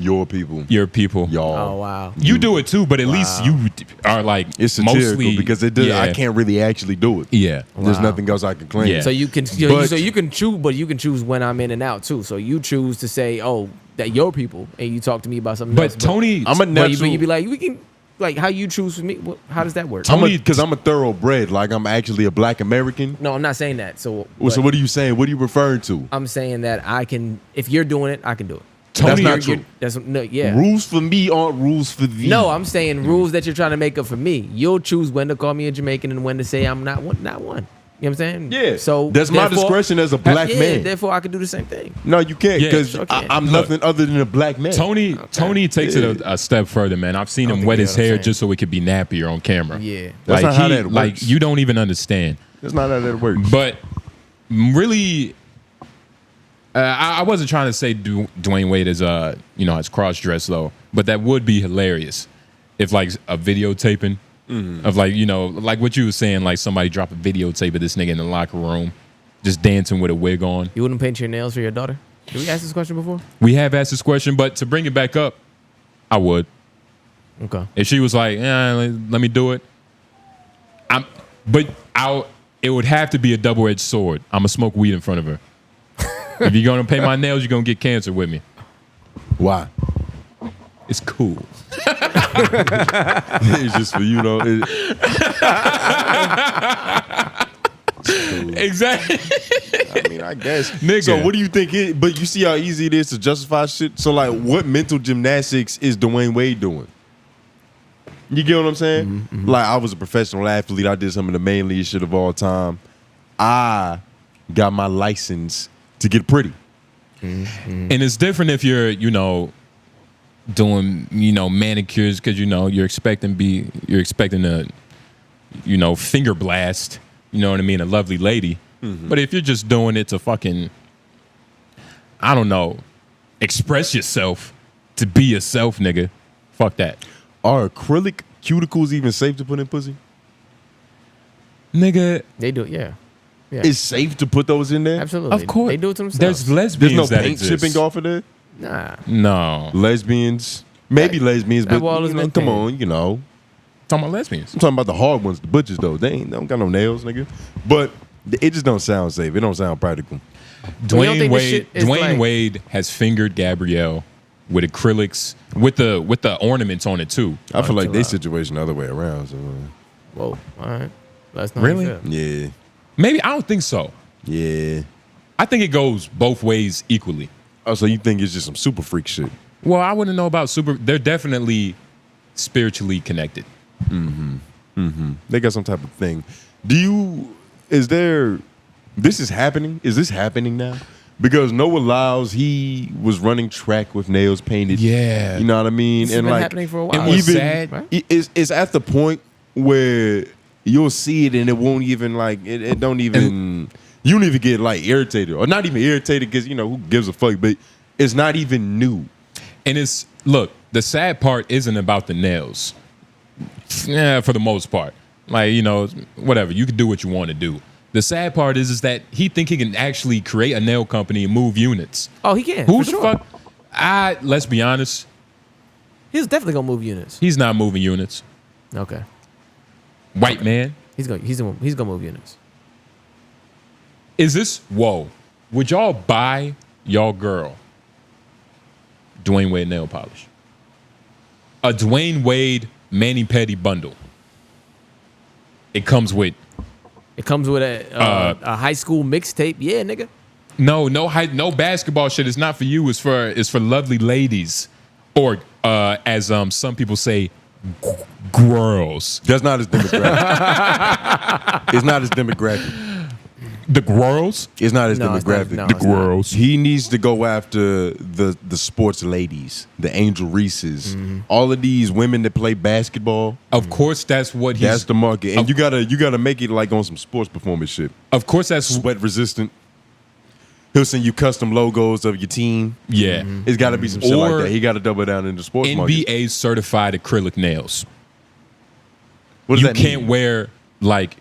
[SPEAKER 2] Your people.
[SPEAKER 1] Your people.
[SPEAKER 2] Y'all.
[SPEAKER 3] Oh wow.
[SPEAKER 1] You do it too, but at least you are like
[SPEAKER 2] It's satirical
[SPEAKER 1] mostly
[SPEAKER 2] because it does,
[SPEAKER 1] yeah.
[SPEAKER 2] I can't really actually do it.
[SPEAKER 1] Yeah.
[SPEAKER 2] There's
[SPEAKER 3] Wow.
[SPEAKER 2] nothing else I can claim.
[SPEAKER 1] Yeah.
[SPEAKER 3] So you can
[SPEAKER 2] But-
[SPEAKER 3] so you can choose, but you can choose when I'm in and out too. So you choose to say, oh, that your people, and you talk to me about something else.
[SPEAKER 1] But Tony,
[SPEAKER 2] I'm a
[SPEAKER 3] but
[SPEAKER 2] natural.
[SPEAKER 3] you be like, we can like how you choose for me. How does that work?
[SPEAKER 1] Tony-
[SPEAKER 2] Because I'm a thoroughbred. Like I'm actually a black American.
[SPEAKER 3] No, I'm not saying that. So
[SPEAKER 2] So what are you saying? What are you referring to?
[SPEAKER 3] I'm saying that I can. If you're doing it, I can do it.
[SPEAKER 1] Tony,
[SPEAKER 2] That's not true.
[SPEAKER 3] That's no, yeah.
[SPEAKER 2] Rules for me aren't rules for thee.
[SPEAKER 3] No, I'm saying rules that you're trying to make up for me. You'll choose when to call me a Jamaican and when to say I'm not one. You know what I'm saying?
[SPEAKER 2] Yeah.
[SPEAKER 3] So
[SPEAKER 2] that's my
[SPEAKER 3] therefore-
[SPEAKER 2] discretion as a black
[SPEAKER 3] yeah,
[SPEAKER 2] man.
[SPEAKER 3] Therefore, I can do the same thing.
[SPEAKER 2] No, you can't
[SPEAKER 1] Yeah,
[SPEAKER 2] because
[SPEAKER 3] sure can.
[SPEAKER 2] I'm
[SPEAKER 1] Look.
[SPEAKER 2] nothing other than a black man.
[SPEAKER 1] Tony takes it a step further, man. I've seen
[SPEAKER 3] I don't
[SPEAKER 1] him
[SPEAKER 3] think
[SPEAKER 1] wet
[SPEAKER 3] you
[SPEAKER 1] his
[SPEAKER 3] know what I'm
[SPEAKER 1] hair
[SPEAKER 3] saying.
[SPEAKER 1] just so it could be nappier on camera.
[SPEAKER 3] Yeah.
[SPEAKER 2] That's
[SPEAKER 1] like
[SPEAKER 2] not how that works.
[SPEAKER 1] like you don't even understand.
[SPEAKER 2] That's not how that works.
[SPEAKER 1] But really, I wasn't trying to say Dwyane Wade is has cross dressed though, but that would be hilarious if like a videotaping of like like what you were saying, like somebody drop a videotape of this nigga in the locker room just dancing with a wig on.
[SPEAKER 3] You wouldn't paint your nails for your daughter? Did we ask this question before?
[SPEAKER 1] We have asked this question, but to bring it back up, I would.
[SPEAKER 3] Okay.
[SPEAKER 1] If she was like, let me do it. It would have to be a double-edged sword. I'm gonna smoke weed in front of her. If you're gonna paint my nails, you're gonna get cancer with me.
[SPEAKER 2] Why?
[SPEAKER 1] It's cool.
[SPEAKER 2] It's just for
[SPEAKER 1] Exactly.
[SPEAKER 2] I mean, I guess.
[SPEAKER 1] Nigga.
[SPEAKER 2] So what do you think? But you see how easy it is to justify shit. So like, what mental gymnastics is Dwyane Wade doing? You get what I'm saying?
[SPEAKER 3] Mm-hmm.
[SPEAKER 2] Like, I was a professional athlete. I did some of the manliest shit of all time. I got my license to get pretty.
[SPEAKER 1] And it's different if you're, doing, manicures because you're expecting a, finger blast. You know what I mean? A lovely lady.
[SPEAKER 2] Mm-hmm.
[SPEAKER 1] But if you're just doing it to fucking, I don't know, express yourself, to be yourself, nigga, fuck that.
[SPEAKER 2] Are acrylic cuticles even safe to put in pussy?
[SPEAKER 1] Nigga,
[SPEAKER 3] They do it, yeah. Yeah.
[SPEAKER 2] It's safe to put those in there?
[SPEAKER 3] Absolutely.
[SPEAKER 1] of course.
[SPEAKER 3] They do it to themselves.
[SPEAKER 1] There's
[SPEAKER 2] There's
[SPEAKER 1] lesbians
[SPEAKER 2] no
[SPEAKER 1] that
[SPEAKER 2] paint
[SPEAKER 1] exist.
[SPEAKER 2] chipping off of there?
[SPEAKER 3] Nah.
[SPEAKER 1] No.
[SPEAKER 2] Lesbians. Maybe lesbians,
[SPEAKER 3] that
[SPEAKER 2] but
[SPEAKER 3] wall is
[SPEAKER 2] come
[SPEAKER 3] maintained.
[SPEAKER 2] on,
[SPEAKER 1] Talking about lesbians.
[SPEAKER 2] I'm talking about the hard ones, the butchers though. They don't got no nails, nigga. But it just don't sound safe. It don't sound practical.
[SPEAKER 3] don't
[SPEAKER 1] Dwyane
[SPEAKER 3] think this shit is
[SPEAKER 1] Dwyane
[SPEAKER 3] like-
[SPEAKER 1] Wade has fingered Gabrielle with acrylics with the ornaments on it too.
[SPEAKER 2] I feel like
[SPEAKER 3] chill
[SPEAKER 2] their
[SPEAKER 3] out.
[SPEAKER 2] situation the other way around. So
[SPEAKER 3] Whoa. All right. That's not
[SPEAKER 1] Really?
[SPEAKER 3] fair.
[SPEAKER 2] yeah,
[SPEAKER 1] Maybe I don't think so.
[SPEAKER 2] yeah.
[SPEAKER 1] I think it goes both ways equally.
[SPEAKER 2] Oh, so you think it's just some super freak shit?
[SPEAKER 1] Well, I wouldn't know about super. They're definitely spiritually connected.
[SPEAKER 2] They got some type of thing. Is this happening? Is this happening now? Because Noah Lyles, he was running track with nails painted.
[SPEAKER 1] Yeah.
[SPEAKER 2] You know what I mean?
[SPEAKER 3] This has been happening for a while.
[SPEAKER 1] It was
[SPEAKER 2] even
[SPEAKER 1] sad.
[SPEAKER 3] Right?
[SPEAKER 2] it's at the point where you'll see it and it won't even like it don't even you don't even get like irritated or not even irritated because who gives a fuck, but it's not even new.
[SPEAKER 1] And look, the sad part isn't about the nails. Yeah, for the most part. Like, whatever. You can do what you want to do. The sad part is that he think he can actually create a nail company and move units.
[SPEAKER 3] Oh, he can.
[SPEAKER 1] Who
[SPEAKER 3] for
[SPEAKER 1] the
[SPEAKER 3] sure.
[SPEAKER 1] fuck? Let's be honest.
[SPEAKER 3] He's definitely gonna move units.
[SPEAKER 1] He's not moving units.
[SPEAKER 3] Okay.
[SPEAKER 1] White man.
[SPEAKER 3] He's gonna move units.
[SPEAKER 1] Is this, whoa, would y'all buy y'all girl Dwyane Wade nail polish? A Dwyane Wade mani-pedi bundle. It comes with
[SPEAKER 3] It comes with a high school mixtape. Yeah, nigga.
[SPEAKER 1] no basketball shit. It's not for you. It's for lovely ladies, or as some people say, girls.
[SPEAKER 2] That's not his demographic. It's not his demographic.
[SPEAKER 1] The girls.
[SPEAKER 2] It's not his
[SPEAKER 3] No, it's
[SPEAKER 2] demographic.
[SPEAKER 3] not. No, it's not.
[SPEAKER 1] Girls.
[SPEAKER 2] He needs to go after the sports ladies, the Angel Reeses, all of these women that play basketball.
[SPEAKER 1] Of course, that's what he's.
[SPEAKER 2] That's the market, and you gotta make it like on some sports performance shit.
[SPEAKER 1] Of course, that's
[SPEAKER 2] Sweat resistant. He'll send you custom logos of your team.
[SPEAKER 1] yeah.
[SPEAKER 2] It's got to be some shit like
[SPEAKER 1] Or
[SPEAKER 2] that. He got to double down in the sports market.
[SPEAKER 1] NBA certified acrylic nails.
[SPEAKER 2] What does
[SPEAKER 1] You
[SPEAKER 2] that
[SPEAKER 1] can't
[SPEAKER 2] mean?
[SPEAKER 1] wear like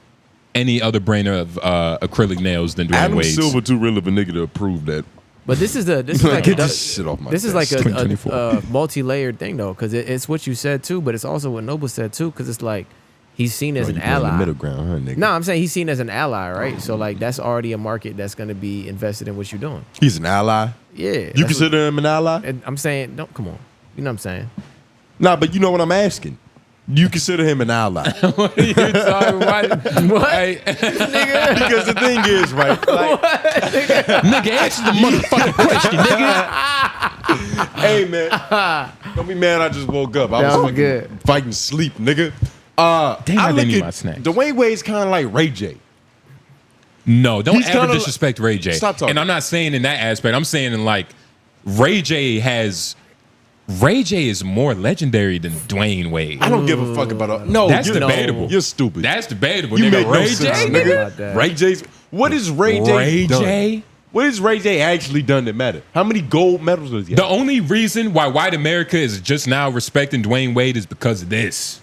[SPEAKER 1] any other brand of acrylic nails than Dwyane
[SPEAKER 2] Adam
[SPEAKER 1] Wade's.
[SPEAKER 2] Silver too real of a nigga to approve that.
[SPEAKER 3] But this is like
[SPEAKER 2] Get this shit off my
[SPEAKER 3] this is
[SPEAKER 2] desk.
[SPEAKER 3] like a
[SPEAKER 1] 2024.
[SPEAKER 3] multi-layered thing though, because it's what you said too, but it's also what Noble said too, because it's like he's seen as
[SPEAKER 2] Bro,
[SPEAKER 3] an
[SPEAKER 2] you playing
[SPEAKER 3] ally.
[SPEAKER 2] the middle ground, huh, nigga?
[SPEAKER 3] No, I'm saying he's seen as an ally, right? So like that's already a market that's gonna be invested in what you're doing.
[SPEAKER 2] He's an ally.
[SPEAKER 3] Yeah.
[SPEAKER 2] You
[SPEAKER 3] that's
[SPEAKER 2] consider him an ally?
[SPEAKER 3] what- and I'm saying, don't come on. You know what I'm saying?
[SPEAKER 2] Nah, but you know what I'm asking. You consider him an ally?
[SPEAKER 1] What are you talking about?
[SPEAKER 3] What?
[SPEAKER 1] Hey,
[SPEAKER 2] Because the thing is, right? Like,
[SPEAKER 1] nigga, answer the motherfucking question, nigga.
[SPEAKER 2] hey man, don't be mad. I just woke up. I
[SPEAKER 3] That
[SPEAKER 2] was
[SPEAKER 3] was
[SPEAKER 2] fucking
[SPEAKER 3] good.
[SPEAKER 2] fighting sleep, nigga.
[SPEAKER 1] Damn, I didn't
[SPEAKER 2] look
[SPEAKER 1] eat
[SPEAKER 2] at
[SPEAKER 1] my snacks.
[SPEAKER 2] Dwyane Wade's kind of like Ray J.
[SPEAKER 1] No, don't
[SPEAKER 2] He's
[SPEAKER 1] ever
[SPEAKER 2] kinda
[SPEAKER 1] disrespect Ray J.
[SPEAKER 2] Stop talking.
[SPEAKER 1] And I'm not saying in that aspect. I'm saying in like Ray J is more legendary than Dwyane Wade.
[SPEAKER 2] I don't give a fuck about no.
[SPEAKER 1] That's
[SPEAKER 2] you're,
[SPEAKER 1] debatable.
[SPEAKER 2] You're stupid.
[SPEAKER 1] That's debatable,
[SPEAKER 2] you
[SPEAKER 1] nigga.
[SPEAKER 2] make
[SPEAKER 1] Ray
[SPEAKER 2] no
[SPEAKER 1] J,
[SPEAKER 2] sense,
[SPEAKER 1] nigga.
[SPEAKER 2] nigga. Ray J's. What is Ray J?
[SPEAKER 1] Ray
[SPEAKER 2] done?
[SPEAKER 1] J?
[SPEAKER 2] What has Ray J actually done that matter? How many gold medals does he have?
[SPEAKER 1] The only reason why white America is just now respecting Dwyane Wade is because of this.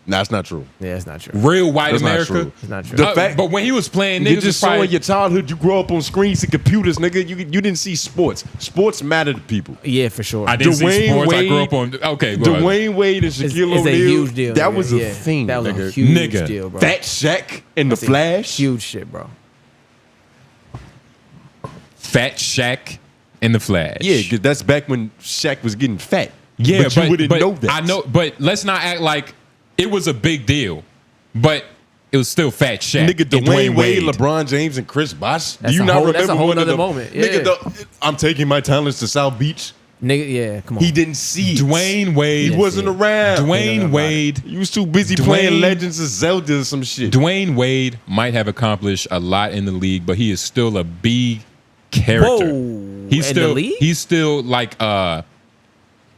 [SPEAKER 2] Nah, that's not true.
[SPEAKER 3] Yeah, it's not true.
[SPEAKER 1] Real white
[SPEAKER 2] That's not
[SPEAKER 1] America.
[SPEAKER 2] true.
[SPEAKER 3] It's not true.
[SPEAKER 2] The fact,
[SPEAKER 1] But when he was playing,
[SPEAKER 2] you're
[SPEAKER 1] niggas
[SPEAKER 2] just
[SPEAKER 1] was probably,
[SPEAKER 2] showing your childhood. You grow up on screens and computers, nigga. You didn't see sports. Sports matter to people.
[SPEAKER 3] Yeah, for sure.
[SPEAKER 1] I didn't see
[SPEAKER 2] Dwyane
[SPEAKER 1] sports. I
[SPEAKER 2] Wade-
[SPEAKER 1] grew up on. Okay, go ahead.
[SPEAKER 2] Dwyane Wade and Shaquille
[SPEAKER 3] It's a
[SPEAKER 2] O'Neal.
[SPEAKER 3] huge deal.
[SPEAKER 2] That
[SPEAKER 3] nigga.
[SPEAKER 2] was
[SPEAKER 3] Yeah.
[SPEAKER 2] a thing,
[SPEAKER 3] That was
[SPEAKER 2] nigga.
[SPEAKER 3] a huge
[SPEAKER 1] Nigga.
[SPEAKER 3] deal, bro.
[SPEAKER 2] Fat Shaq and the Flash.
[SPEAKER 3] Huge shit, bro.
[SPEAKER 1] Fat Shaq and the Flash.
[SPEAKER 2] Yeah, because that's back when Shaq was getting fat.
[SPEAKER 1] Yeah,
[SPEAKER 2] but you wouldn't know that.
[SPEAKER 1] I know, but let's not act like it was a big deal. But it was still Fat Shaq.
[SPEAKER 2] Nigga,
[SPEAKER 1] and
[SPEAKER 2] Dwyane Wade, LeBron James, and Chris Bosh.
[SPEAKER 3] That's
[SPEAKER 2] Do you
[SPEAKER 3] a
[SPEAKER 2] not
[SPEAKER 3] whole-
[SPEAKER 2] remember
[SPEAKER 3] that's a whole
[SPEAKER 2] one of
[SPEAKER 3] nother
[SPEAKER 2] the
[SPEAKER 3] moment, yeah.
[SPEAKER 2] Nigga, I'm taking my talents to South Beach.
[SPEAKER 3] Nigga, yeah, come on.
[SPEAKER 2] He didn't see it.
[SPEAKER 1] Dwyane Wade.
[SPEAKER 2] He wasn't around.
[SPEAKER 1] Dwyane Wade.
[SPEAKER 2] He was too busy playing Legends of Zelda or some shit.
[SPEAKER 1] Dwyane Wade might have accomplished a lot in the league, but he is still a B character.
[SPEAKER 3] Whoa,
[SPEAKER 1] He's
[SPEAKER 3] in
[SPEAKER 1] still
[SPEAKER 3] the league?
[SPEAKER 1] he's still like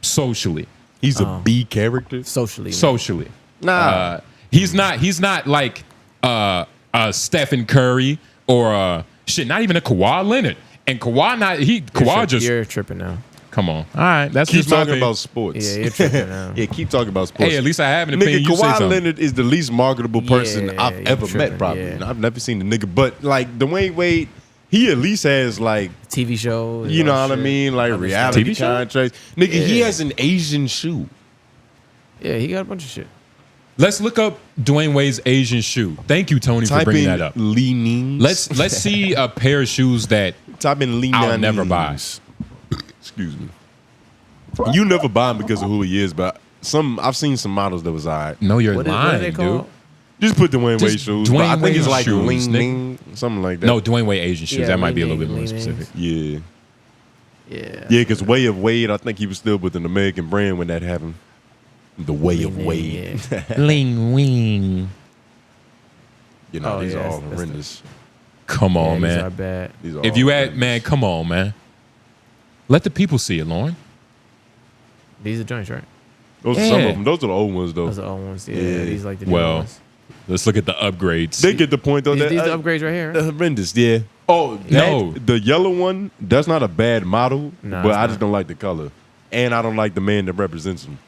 [SPEAKER 1] socially.
[SPEAKER 2] He's a B character.
[SPEAKER 3] Socially.
[SPEAKER 1] Socially.
[SPEAKER 2] Nah.
[SPEAKER 1] He's not like Stephen Curry or shit, not even a Kawhi Leonard. And Kawhi just
[SPEAKER 3] You're tripping now.
[SPEAKER 1] come on. All right, that's
[SPEAKER 2] Keep
[SPEAKER 1] just my
[SPEAKER 2] talking
[SPEAKER 1] opinion.
[SPEAKER 2] about sports.
[SPEAKER 3] Yeah, you're tripping now.
[SPEAKER 2] Yeah, keep talking about sports.
[SPEAKER 1] Hey, at least I have an
[SPEAKER 2] Nigga,
[SPEAKER 1] opinion. You say
[SPEAKER 2] Kawhi
[SPEAKER 1] something.
[SPEAKER 2] Leonard is the least marketable person
[SPEAKER 3] Yeah,
[SPEAKER 2] I've
[SPEAKER 3] you're
[SPEAKER 2] ever
[SPEAKER 3] tripping,
[SPEAKER 2] met, probably.
[SPEAKER 3] yeah.
[SPEAKER 2] And I've never seen the nigga, but like Dwyane Wade, he at least has like,
[SPEAKER 3] TV shows.
[SPEAKER 2] you know
[SPEAKER 3] all
[SPEAKER 2] what I
[SPEAKER 3] shit.
[SPEAKER 2] mean, like
[SPEAKER 3] Other
[SPEAKER 2] reality
[SPEAKER 1] TV show?
[SPEAKER 2] contracts. Nigga, he
[SPEAKER 3] Yeah.
[SPEAKER 2] has an Asian shoe.
[SPEAKER 3] Yeah, he got a bunch of shit.
[SPEAKER 1] Let's look up Dwyane Wade's Asian shoe. Thank you, Tony, for
[SPEAKER 2] Type
[SPEAKER 1] bringing
[SPEAKER 2] in
[SPEAKER 1] that up.
[SPEAKER 2] Lee Nings.
[SPEAKER 1] Let's see a pair of shoes that
[SPEAKER 2] type in Lee
[SPEAKER 1] I'll
[SPEAKER 2] Nings.
[SPEAKER 1] never buy.
[SPEAKER 2] Excuse me. You never buy him because of who he is, but I've seen some models that was alright.
[SPEAKER 1] No, you're
[SPEAKER 3] What are
[SPEAKER 1] lying,
[SPEAKER 3] they
[SPEAKER 1] dude.
[SPEAKER 3] called?
[SPEAKER 2] Just put Dwyane Wade
[SPEAKER 1] Just
[SPEAKER 2] shoes.
[SPEAKER 1] Dwyane
[SPEAKER 2] But I think
[SPEAKER 1] Wade
[SPEAKER 2] it's like
[SPEAKER 1] shoes,
[SPEAKER 2] Ling
[SPEAKER 1] nigga.
[SPEAKER 2] Ning, something like that.
[SPEAKER 1] No, Dwyane Wade Asian shoes.
[SPEAKER 3] Yeah,
[SPEAKER 1] that might be a little
[SPEAKER 3] leaning,
[SPEAKER 1] bit more
[SPEAKER 3] leaning.
[SPEAKER 1] specific.
[SPEAKER 2] Yeah.
[SPEAKER 3] Yeah.
[SPEAKER 2] Yeah, because Way of Wade, I think he was still with an American brand when that happened. The Way of Wade.
[SPEAKER 3] Yeah.
[SPEAKER 1] Ling wing.
[SPEAKER 2] You know,
[SPEAKER 3] Oh,
[SPEAKER 2] these
[SPEAKER 3] yeah,
[SPEAKER 2] are all
[SPEAKER 3] that's
[SPEAKER 2] horrendous.
[SPEAKER 1] Come on,
[SPEAKER 3] These are
[SPEAKER 1] man.
[SPEAKER 3] bad.
[SPEAKER 2] These are
[SPEAKER 1] If
[SPEAKER 2] all
[SPEAKER 1] you
[SPEAKER 2] horrendous.
[SPEAKER 1] man, come on, man. Let the people see it, Lauren.
[SPEAKER 3] These are joints, right?
[SPEAKER 2] Those are some
[SPEAKER 1] Yeah.
[SPEAKER 2] of them. Those are the old ones, though.
[SPEAKER 3] Those are the old ones. Yeah,
[SPEAKER 2] Yeah.
[SPEAKER 3] these like the new
[SPEAKER 1] Well,
[SPEAKER 3] ones.
[SPEAKER 1] let's look at the upgrades.
[SPEAKER 2] They get the point, though.
[SPEAKER 3] These
[SPEAKER 2] that,
[SPEAKER 3] the upgrades right here.
[SPEAKER 2] they're horrendous, yeah. Oh,
[SPEAKER 1] No.
[SPEAKER 2] the yellow one, that's not a bad model,
[SPEAKER 3] Nah,
[SPEAKER 2] but
[SPEAKER 3] it's
[SPEAKER 2] I
[SPEAKER 3] not.
[SPEAKER 2] just don't like the color. And I don't like the man that represents him.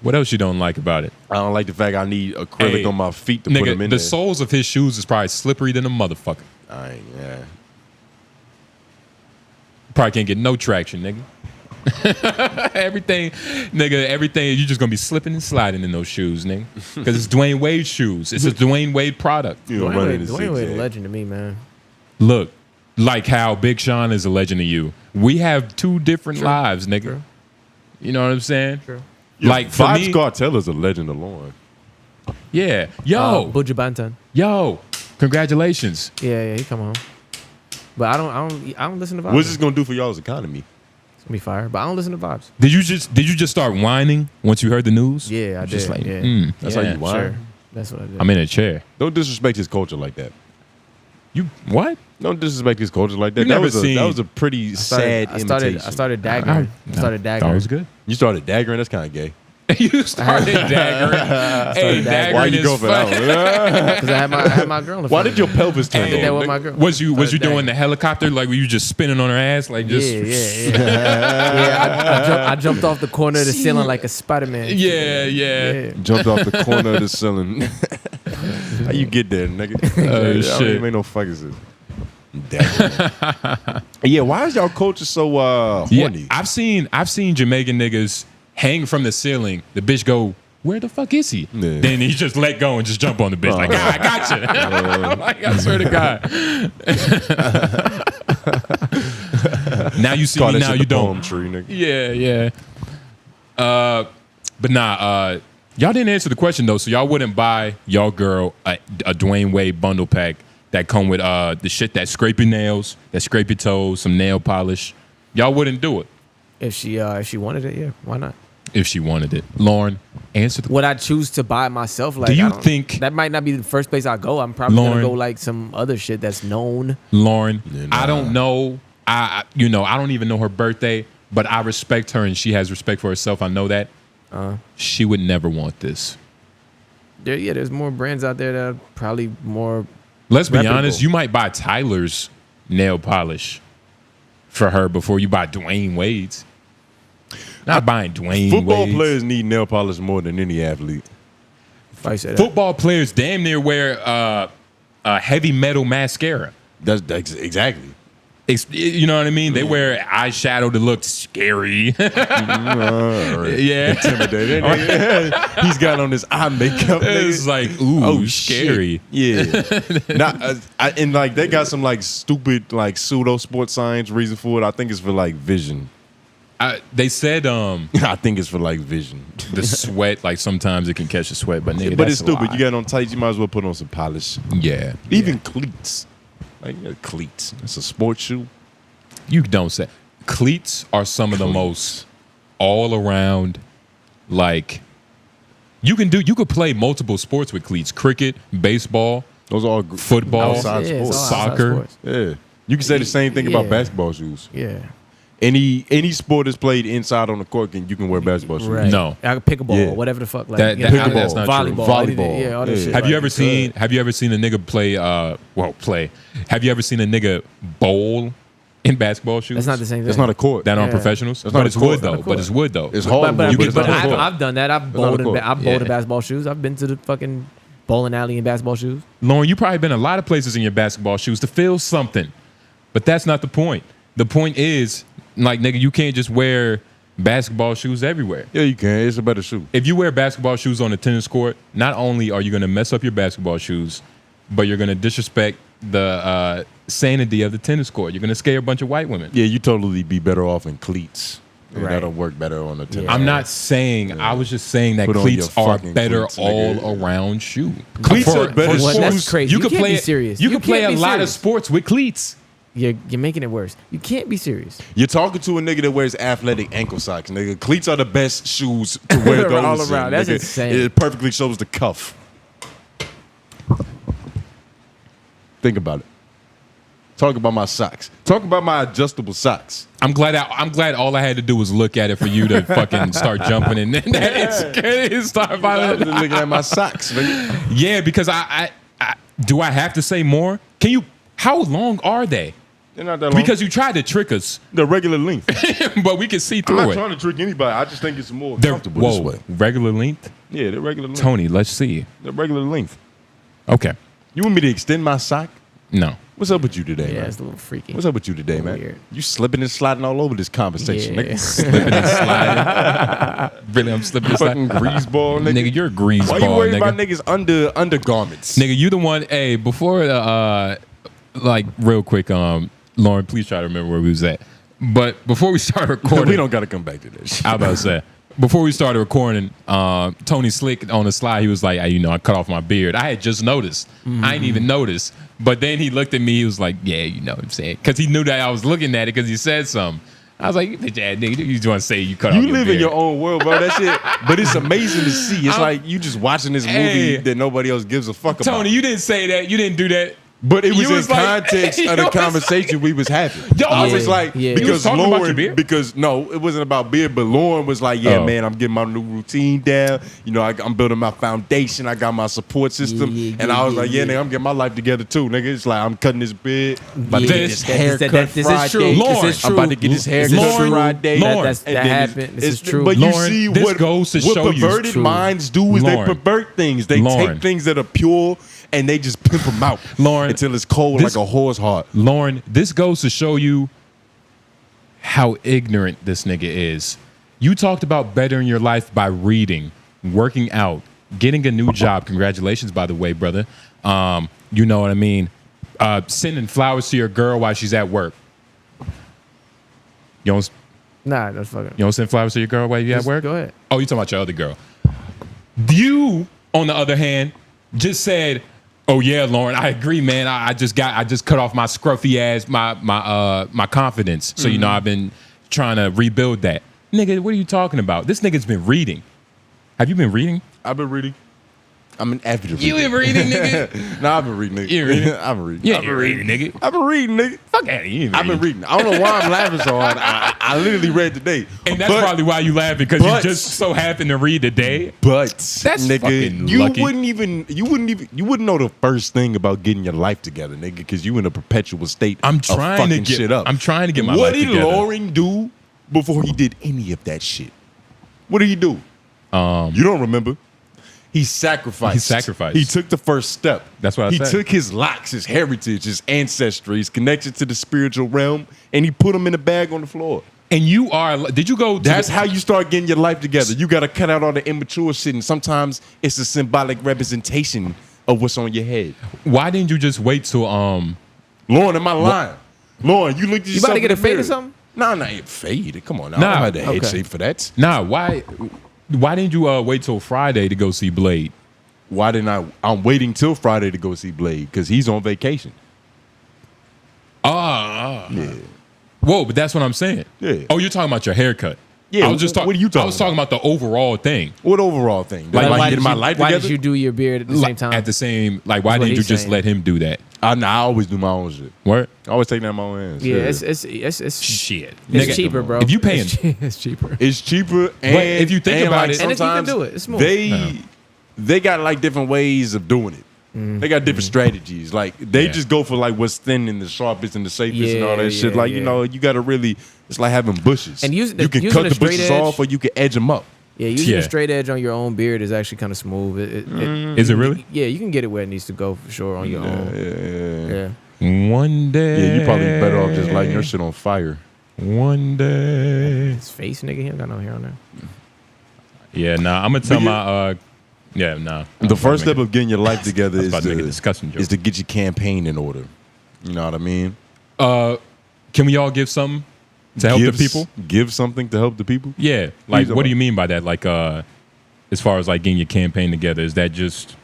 [SPEAKER 1] What else you don't like about it?
[SPEAKER 2] I don't like the fact I need acrylic
[SPEAKER 1] Hey,
[SPEAKER 2] on my feet to put them
[SPEAKER 1] Nigga,
[SPEAKER 2] in
[SPEAKER 1] the
[SPEAKER 2] there.
[SPEAKER 1] soles of his shoes is probably slippery than a motherfucker.
[SPEAKER 2] Yeah.
[SPEAKER 1] Probably can't get no traction, nigga. everything, you just gonna be slipping and sliding in those shoes, nigga. Because it's Dwyane Wade shoes. It's a Dwyane Wade product.
[SPEAKER 2] You know, running in
[SPEAKER 3] Dwyane Wade a
[SPEAKER 2] zigzag.
[SPEAKER 3] legend to me, man.
[SPEAKER 1] Look, like how Big Sean is a legend to you. We have two different lives, nigga.
[SPEAKER 3] True.
[SPEAKER 1] You know what I'm saying?
[SPEAKER 3] True.
[SPEAKER 1] Like for
[SPEAKER 2] Vibes
[SPEAKER 1] me,
[SPEAKER 2] Cartel is a legend alone.
[SPEAKER 1] yeah. Yo,
[SPEAKER 3] Buju Banton.
[SPEAKER 1] yo, congratulations.
[SPEAKER 3] Yeah, he come home. But I don't listen to vibes.
[SPEAKER 2] What's this gonna do for y'all's economy?
[SPEAKER 3] It's gonna be fire. But I don't listen to vibes.
[SPEAKER 1] Did you just start whining once you heard the news?
[SPEAKER 3] Yeah, I
[SPEAKER 1] Just
[SPEAKER 3] did.
[SPEAKER 1] like,
[SPEAKER 3] yeah.
[SPEAKER 2] That's how you
[SPEAKER 3] Yeah,
[SPEAKER 2] whine?
[SPEAKER 3] Sure. That's what I did.
[SPEAKER 1] I'm in a chair.
[SPEAKER 2] Don't disrespect his culture like that.
[SPEAKER 1] You what?
[SPEAKER 2] Don't disrespect his culture like that.
[SPEAKER 1] You
[SPEAKER 2] That
[SPEAKER 1] never
[SPEAKER 2] was
[SPEAKER 1] seen-
[SPEAKER 2] that was a pretty sad
[SPEAKER 3] I started
[SPEAKER 2] imitation.
[SPEAKER 3] daggering. I started
[SPEAKER 1] Thought it
[SPEAKER 3] daggering.
[SPEAKER 1] was good.
[SPEAKER 2] You started daggering. That's kind of gay.
[SPEAKER 1] You started daggering. Hey,
[SPEAKER 3] daggering.
[SPEAKER 1] daggering
[SPEAKER 2] Why you
[SPEAKER 1] is
[SPEAKER 2] go for that
[SPEAKER 1] fun.
[SPEAKER 2] one?
[SPEAKER 3] Because I had my girl in
[SPEAKER 2] Why
[SPEAKER 3] front
[SPEAKER 2] did
[SPEAKER 3] of
[SPEAKER 2] your
[SPEAKER 3] me.
[SPEAKER 2] pelvis turn
[SPEAKER 3] I did that
[SPEAKER 2] on?
[SPEAKER 3] with my girl.
[SPEAKER 1] Was you
[SPEAKER 3] Started
[SPEAKER 1] doing
[SPEAKER 3] daggering.
[SPEAKER 1] the helicopter? Like were you just spinning on her ass? Like just
[SPEAKER 3] Yeah, I jumped off the corner of the ceiling like a Spider-Man.
[SPEAKER 1] yeah.
[SPEAKER 2] Jumped off the corner of the ceiling. How you get there, nigga?
[SPEAKER 1] Oh,
[SPEAKER 2] I don't
[SPEAKER 1] shit.
[SPEAKER 2] even make no fucking sense. Daggering. Yeah, why is y'all culture so horny?
[SPEAKER 1] Yeah, I've seen Jamaican niggas hang from the ceiling. The bitch go, where the fuck is he?
[SPEAKER 2] Yeah.
[SPEAKER 1] Then he just let go and just jump on the bitch. Like, I got you. Like, I swear to God. Now you see
[SPEAKER 2] Call
[SPEAKER 1] me,
[SPEAKER 2] that
[SPEAKER 1] now
[SPEAKER 2] shit
[SPEAKER 1] you
[SPEAKER 2] the
[SPEAKER 1] don't.
[SPEAKER 2] palm tree, nigga.
[SPEAKER 1] Yeah. But nah, y'all didn't answer the question though. So y'all wouldn't buy y'all girl a Dwyane Wade bundle pack that come with the shit that scrape your nails, that scrape your toes, some nail polish. Y'all wouldn't do it
[SPEAKER 3] If she wanted it, yeah, why not?
[SPEAKER 1] if she wanted it. Lauren, answer the question.
[SPEAKER 3] Would I choose to buy it myself? Like,
[SPEAKER 1] Do you
[SPEAKER 3] I don't-
[SPEAKER 1] think-
[SPEAKER 3] that might not be the first place I go? I'm probably
[SPEAKER 1] Lauren-
[SPEAKER 3] gonna go like some other shit that's known.
[SPEAKER 1] Lauren,
[SPEAKER 2] Yeah,
[SPEAKER 1] I
[SPEAKER 2] nah.
[SPEAKER 1] don't know. I don't even know her birthday, but I respect her and she has respect for herself. I know that. She would never want this.
[SPEAKER 3] There's more brands out there that are probably more.
[SPEAKER 1] Let's be
[SPEAKER 3] reputable.
[SPEAKER 1] honest. You might buy Tyler's nail polish for her before you buy Dwyane Wade's. Not buying Dwyane
[SPEAKER 2] Football
[SPEAKER 1] Wade's.
[SPEAKER 2] players need nail polish more than any athlete.
[SPEAKER 3] If I say that.
[SPEAKER 1] Football players damn near wear heavy metal mascara.
[SPEAKER 2] That's exactly.
[SPEAKER 1] You know what I mean? They wear eyeshadow to look scary. Yeah.
[SPEAKER 2] Intimidating. He's got on his eye makeup.
[SPEAKER 1] It's
[SPEAKER 2] nigga.
[SPEAKER 1] like, ooh,
[SPEAKER 2] shit.
[SPEAKER 1] scary.
[SPEAKER 2] Yeah. And like they got some like stupid like pseudo sports science reason for it. I think it's for like vision.
[SPEAKER 1] They said
[SPEAKER 2] I think it's for like vision.
[SPEAKER 1] the sweat, like sometimes it can catch the sweat, but nigga,
[SPEAKER 2] But
[SPEAKER 1] that's
[SPEAKER 2] it's stupid.
[SPEAKER 1] a lie.
[SPEAKER 2] You got on tights, you might as well put on some polish.
[SPEAKER 1] Yeah.
[SPEAKER 2] Even cleats. Like cleats. It's a sports shoe.
[SPEAKER 1] You don't say. Cleats are some of the most all around, like, you could play multiple sports with cleats. Cricket, baseball,
[SPEAKER 2] Those are all
[SPEAKER 1] football,
[SPEAKER 2] outside
[SPEAKER 3] Yeah, it's
[SPEAKER 2] sports.
[SPEAKER 3] all outside
[SPEAKER 1] soccer.
[SPEAKER 3] sports.
[SPEAKER 2] Yeah. You can say the same thing about
[SPEAKER 3] Yeah.
[SPEAKER 2] basketball shoes.
[SPEAKER 3] Yeah.
[SPEAKER 2] Any sport that's played inside on the court, you can wear basketball shoes.
[SPEAKER 3] Right.
[SPEAKER 1] No.
[SPEAKER 3] Like pickleball,
[SPEAKER 2] Yeah.
[SPEAKER 3] whatever the fuck. Like,
[SPEAKER 1] That-
[SPEAKER 3] you
[SPEAKER 1] that-
[SPEAKER 3] know,
[SPEAKER 1] that's not true.
[SPEAKER 3] volleyball,
[SPEAKER 2] Volleyball.
[SPEAKER 3] anything, yeah, all that
[SPEAKER 2] Yeah.
[SPEAKER 3] shit.
[SPEAKER 1] Have you
[SPEAKER 3] like,
[SPEAKER 1] ever seen? Have you ever seen a nigga play? Have you ever seen a nigga bowl in basketball shoes?
[SPEAKER 3] That's not the same thing.
[SPEAKER 2] That's not a court.
[SPEAKER 1] That on
[SPEAKER 3] Yeah.
[SPEAKER 1] professionals.
[SPEAKER 2] That's not
[SPEAKER 1] But
[SPEAKER 2] a
[SPEAKER 1] it's
[SPEAKER 2] court.
[SPEAKER 1] wood
[SPEAKER 2] It's not
[SPEAKER 1] though.
[SPEAKER 3] a
[SPEAKER 1] But
[SPEAKER 3] court.
[SPEAKER 1] it's wood though.
[SPEAKER 2] It's hard.
[SPEAKER 3] But,
[SPEAKER 1] You can put it on
[SPEAKER 3] I've,
[SPEAKER 1] the court.
[SPEAKER 3] I've done that. I've
[SPEAKER 2] not a
[SPEAKER 3] bowled in
[SPEAKER 2] court.
[SPEAKER 3] in basketball shoes. I've been to the fucking bowling alley in basketball shoes.
[SPEAKER 1] Lauren, you probably been a lot of places in your basketball shoes to feel something, but that's not the point. The point is, like, nigga, you can't just wear basketball shoes everywhere.
[SPEAKER 2] Yeah, you can. It's a better shoe.
[SPEAKER 1] If you wear basketball shoes on the tennis court, not only are you going to mess up your basketball shoes, but you're going to disrespect the sanity of the tennis court. You're going to scare a bunch of white women.
[SPEAKER 2] Yeah, you totally be better off in cleats. Yeah,
[SPEAKER 3] Right.
[SPEAKER 2] That'll work better on the tennis.
[SPEAKER 1] I'm not saying. I was just saying that
[SPEAKER 2] Put on
[SPEAKER 1] cleats
[SPEAKER 2] your
[SPEAKER 1] are
[SPEAKER 2] fucking
[SPEAKER 1] better
[SPEAKER 2] cleats, nigga.
[SPEAKER 1] all around shoe.
[SPEAKER 2] Cleats are better
[SPEAKER 3] Well, that's
[SPEAKER 2] shoes.
[SPEAKER 3] crazy.
[SPEAKER 1] You
[SPEAKER 3] You
[SPEAKER 1] could
[SPEAKER 3] can't
[SPEAKER 1] play
[SPEAKER 3] be serious.
[SPEAKER 1] You
[SPEAKER 3] You
[SPEAKER 1] could play a
[SPEAKER 3] can't be
[SPEAKER 1] lot of
[SPEAKER 3] serious.
[SPEAKER 1] sports with cleats.
[SPEAKER 3] You're making it worse. You can't be serious.
[SPEAKER 2] You're talking to a nigga that wears athletic ankle socks, nigga. Cleats are the best shoes to wear those
[SPEAKER 3] All
[SPEAKER 2] in,
[SPEAKER 3] around. That's
[SPEAKER 2] nigga.
[SPEAKER 3] insane.
[SPEAKER 2] It perfectly shows the cuff. Think about it. Talk about my socks. Talk about my adjustable socks.
[SPEAKER 1] I'm glad all I had to do was look at it for you to fucking start jumping and then start
[SPEAKER 2] I'm
[SPEAKER 1] violent.
[SPEAKER 2] just looking at my socks, nigga.
[SPEAKER 1] Yeah, because I do I have to say more? Can you? How long are they?
[SPEAKER 2] They're not that long.
[SPEAKER 1] Because you tried to trick us,
[SPEAKER 2] the regular length.
[SPEAKER 1] but we can see
[SPEAKER 2] I'm
[SPEAKER 1] through
[SPEAKER 2] not
[SPEAKER 1] it.
[SPEAKER 2] trying to trick anybody. I just think it's more
[SPEAKER 1] They're
[SPEAKER 2] comfortable this way.
[SPEAKER 1] regular length.
[SPEAKER 2] Yeah, they're regular length.
[SPEAKER 1] Tony, let's see.
[SPEAKER 2] They're regular length.
[SPEAKER 1] Okay,
[SPEAKER 2] You want me to extend my sock?
[SPEAKER 1] no.
[SPEAKER 2] What's up with you today,
[SPEAKER 3] Yeah,
[SPEAKER 2] man?
[SPEAKER 3] it's a little freaky.
[SPEAKER 2] What's up with you today, man?
[SPEAKER 3] Weird.
[SPEAKER 2] You slipping and sliding all over this conversation,
[SPEAKER 3] Yeah.
[SPEAKER 2] nigga.
[SPEAKER 1] Slipping and sliding. Really, I'm slipping and
[SPEAKER 2] Fucking
[SPEAKER 1] sliding.
[SPEAKER 2] grease ball, nigga.
[SPEAKER 1] Nigga, you're a grease
[SPEAKER 2] Why
[SPEAKER 1] ball,
[SPEAKER 2] you worried
[SPEAKER 1] nigga.
[SPEAKER 2] about niggas undergarments?
[SPEAKER 1] Nigga, you the one. Hey, before like real quick, Lauren, please try to remember where we was at. But before we start recording,
[SPEAKER 2] we don't got to come back to that shit.
[SPEAKER 1] I was about to say, before we started recording, Tony Slick on the slide, he was like, hey, I cut off my beard. I had just noticed. I didn't even notice. But then he looked at me, he was like, yeah, you know what I'm saying? Because he knew that I was looking at it because he said something. I was like, you bitch ass nigga, you just want to say you cut off
[SPEAKER 2] You
[SPEAKER 1] your
[SPEAKER 2] live
[SPEAKER 1] beard.
[SPEAKER 2] in your own world, bro. That shit. But it's amazing to see. It's like you just watching this movie
[SPEAKER 1] Hey.
[SPEAKER 2] that nobody else gives a fuck about.
[SPEAKER 1] Tony, you didn't say that. You didn't do that.
[SPEAKER 2] But it was
[SPEAKER 1] You
[SPEAKER 2] in
[SPEAKER 1] was like-
[SPEAKER 2] context
[SPEAKER 1] you
[SPEAKER 2] of the
[SPEAKER 1] was-
[SPEAKER 2] conversation we was having.
[SPEAKER 1] Yo,
[SPEAKER 2] I was
[SPEAKER 3] yeah,
[SPEAKER 2] like,
[SPEAKER 3] yeah.
[SPEAKER 1] You was
[SPEAKER 2] because
[SPEAKER 1] talking about your
[SPEAKER 2] Lauren,
[SPEAKER 1] beard?
[SPEAKER 2] because no, it wasn't about beard, but Lauren was like, yeah,
[SPEAKER 1] Oh.
[SPEAKER 2] man, I'm getting my new routine down. You know, I'm building my foundation. I got my support system.
[SPEAKER 3] Yeah,
[SPEAKER 2] and I was like,
[SPEAKER 3] yeah.
[SPEAKER 2] nigga, I'm getting my life together too, nigga. It's like, I'm cutting this beard. About to
[SPEAKER 3] Yeah,
[SPEAKER 2] get
[SPEAKER 1] this-
[SPEAKER 2] this haircut
[SPEAKER 3] this is
[SPEAKER 2] Friday.
[SPEAKER 3] true.
[SPEAKER 1] Lauren,
[SPEAKER 3] This is
[SPEAKER 2] I'm
[SPEAKER 3] true.
[SPEAKER 2] about to get this haircut
[SPEAKER 1] Lauren,
[SPEAKER 2] Friday.
[SPEAKER 1] Lauren.
[SPEAKER 2] And
[SPEAKER 3] That
[SPEAKER 2] then
[SPEAKER 3] happened. This is true.
[SPEAKER 2] But
[SPEAKER 1] Lauren,
[SPEAKER 2] you see
[SPEAKER 1] this
[SPEAKER 2] what,
[SPEAKER 1] goes to
[SPEAKER 2] what
[SPEAKER 1] show you-
[SPEAKER 2] perverted
[SPEAKER 3] True.
[SPEAKER 2] minds do is
[SPEAKER 1] Lauren.
[SPEAKER 2] they pervert things. They
[SPEAKER 1] Lauren.
[SPEAKER 2] take things that are pure and they just pimp them out
[SPEAKER 1] Lauren,
[SPEAKER 2] until it's cold
[SPEAKER 1] this-
[SPEAKER 2] like a horse heart.
[SPEAKER 1] Lauren, this goes to show you how ignorant this nigga is. You talked about bettering your life by reading, working out, getting a new job. Congratulations, by the way, brother. You know what I mean? Sending flowers to your girl while she's at work. You don't,
[SPEAKER 3] Nah, that's fucking.
[SPEAKER 1] you don't send flowers to your girl while you're at work?
[SPEAKER 3] Go ahead.
[SPEAKER 1] Oh, you talking about your other girl. You, on the other hand, just said, oh yeah, Lauren, I agree, man. I just cut off my scruffy ass, my confidence. So, you know, I've been trying to rebuild that. Nigga, what are you talking about? This nigga's been reading. Have you been reading?
[SPEAKER 2] I've been reading. I'm an avid reader.
[SPEAKER 1] You been reading, nigga?
[SPEAKER 2] Nah, I've been reading, nigga.
[SPEAKER 1] You reading?
[SPEAKER 2] I've been reading.
[SPEAKER 1] Yeah, you reading, nigga.
[SPEAKER 2] I've been reading, nigga.
[SPEAKER 1] Fuck out of here.
[SPEAKER 2] I've been reading. I don't know why I'm laughing so hard. I literally read today.
[SPEAKER 1] And that's probably why you laughing, because you just so happen to read today.
[SPEAKER 2] But
[SPEAKER 1] That's
[SPEAKER 2] nigga,
[SPEAKER 1] fucking
[SPEAKER 2] you
[SPEAKER 1] lucky.
[SPEAKER 2] you wouldn't know the first thing about getting your life together, nigga, because you in a perpetual state
[SPEAKER 1] I'm
[SPEAKER 2] of
[SPEAKER 1] trying to
[SPEAKER 2] fucking
[SPEAKER 1] get
[SPEAKER 2] shit up.
[SPEAKER 1] I'm trying to get my
[SPEAKER 2] What
[SPEAKER 1] life
[SPEAKER 2] did
[SPEAKER 1] together.
[SPEAKER 2] Lauren do before he did any of that shit? What did he do? You don't remember? He sacrificed.
[SPEAKER 1] He sacrificed.
[SPEAKER 2] He took the first step.
[SPEAKER 1] That's what I
[SPEAKER 2] he
[SPEAKER 1] said.
[SPEAKER 2] He took his locks, his heritage, his ancestry, his connection to the spiritual realm, and he put them in a bag on the floor.
[SPEAKER 1] And you are, did you go to
[SPEAKER 2] That's how you start getting your life together. You got to cut out all the immature shit, and sometimes it's a symbolic representation of what's on your head.
[SPEAKER 1] Why didn't you just wait till
[SPEAKER 2] Lauren, am I lying? Lauren, you looked at
[SPEAKER 3] You
[SPEAKER 2] yourself
[SPEAKER 3] about to get
[SPEAKER 2] in
[SPEAKER 3] a
[SPEAKER 2] the
[SPEAKER 3] fade or
[SPEAKER 2] mirror.
[SPEAKER 3] something?
[SPEAKER 2] Nah, it fade. Come on now.
[SPEAKER 1] Nah,
[SPEAKER 2] I don't have the head
[SPEAKER 3] okay.
[SPEAKER 2] shape for that.
[SPEAKER 1] Nah, why didn't you wait till Friday to go see Blade?
[SPEAKER 2] Why didn't I? I'm waiting till Friday to go see Blade because he's on vacation.
[SPEAKER 1] Yeah. Whoa, but that's what I'm saying.
[SPEAKER 2] Yeah.
[SPEAKER 1] Oh, you're talking about your haircut.
[SPEAKER 2] Yeah,
[SPEAKER 1] I was just talking.
[SPEAKER 2] what are you talking
[SPEAKER 1] I was talking about the overall thing.
[SPEAKER 2] What overall thing?
[SPEAKER 1] Like,
[SPEAKER 2] Like
[SPEAKER 1] why
[SPEAKER 2] getting my life
[SPEAKER 3] Why
[SPEAKER 2] together?
[SPEAKER 3] did you do your beard at the same time?
[SPEAKER 1] At the same, like, why
[SPEAKER 3] That's what
[SPEAKER 1] didn't you
[SPEAKER 3] he's
[SPEAKER 1] just
[SPEAKER 3] saying.
[SPEAKER 1] let him do that?
[SPEAKER 2] I always do my own shit.
[SPEAKER 1] What?
[SPEAKER 2] I always take that in my own hands.
[SPEAKER 3] yeah, it's
[SPEAKER 1] Shit.
[SPEAKER 3] It's
[SPEAKER 1] Nigga,
[SPEAKER 3] cheaper, bro.
[SPEAKER 1] If you paying,
[SPEAKER 3] it's cheaper.
[SPEAKER 2] It's cheaper, and
[SPEAKER 1] if you think
[SPEAKER 2] and
[SPEAKER 1] about
[SPEAKER 2] like
[SPEAKER 1] it-
[SPEAKER 3] And if you can
[SPEAKER 2] sometimes
[SPEAKER 3] do it, it's smooth.
[SPEAKER 2] they got like different ways of doing it. They got different strategies. Like they
[SPEAKER 1] Yeah.
[SPEAKER 2] just go for like what's thin and the sharpest and the safest and all that shit.
[SPEAKER 3] Yeah,
[SPEAKER 2] Like you
[SPEAKER 3] yeah.
[SPEAKER 2] know, you got to really. It's like having bushes.
[SPEAKER 3] And
[SPEAKER 2] you can
[SPEAKER 3] using
[SPEAKER 2] cut
[SPEAKER 3] a
[SPEAKER 2] the
[SPEAKER 3] straight
[SPEAKER 2] bushes
[SPEAKER 3] edge-
[SPEAKER 2] off, or you can edge them up.
[SPEAKER 3] Yeah, using
[SPEAKER 1] Yeah.
[SPEAKER 3] a straight edge on your own beard is actually kind of smooth.
[SPEAKER 1] Is it really?
[SPEAKER 3] Yeah, you can get it where it needs to go for sure on your own. Yeah.
[SPEAKER 1] One day.
[SPEAKER 2] Yeah, you probably better off just lighting your shit on fire.
[SPEAKER 1] One day.
[SPEAKER 3] His face, nigga, he don't got no hair on there.
[SPEAKER 1] Yeah, nah. I'm gonna tell
[SPEAKER 2] But you-
[SPEAKER 1] my. Yeah, nah.
[SPEAKER 2] The first step of getting your life together
[SPEAKER 1] was
[SPEAKER 2] is
[SPEAKER 1] about to make a
[SPEAKER 2] to,
[SPEAKER 1] disgusting joke.
[SPEAKER 2] is to get your campaign in order. You know what I mean?
[SPEAKER 1] Can we all give something to help the people?
[SPEAKER 2] Give something to help the people.
[SPEAKER 1] Yeah. Like,
[SPEAKER 2] talking
[SPEAKER 1] what do
[SPEAKER 2] about?
[SPEAKER 1] you mean by that? Like, as far as like getting your campaign together, is that just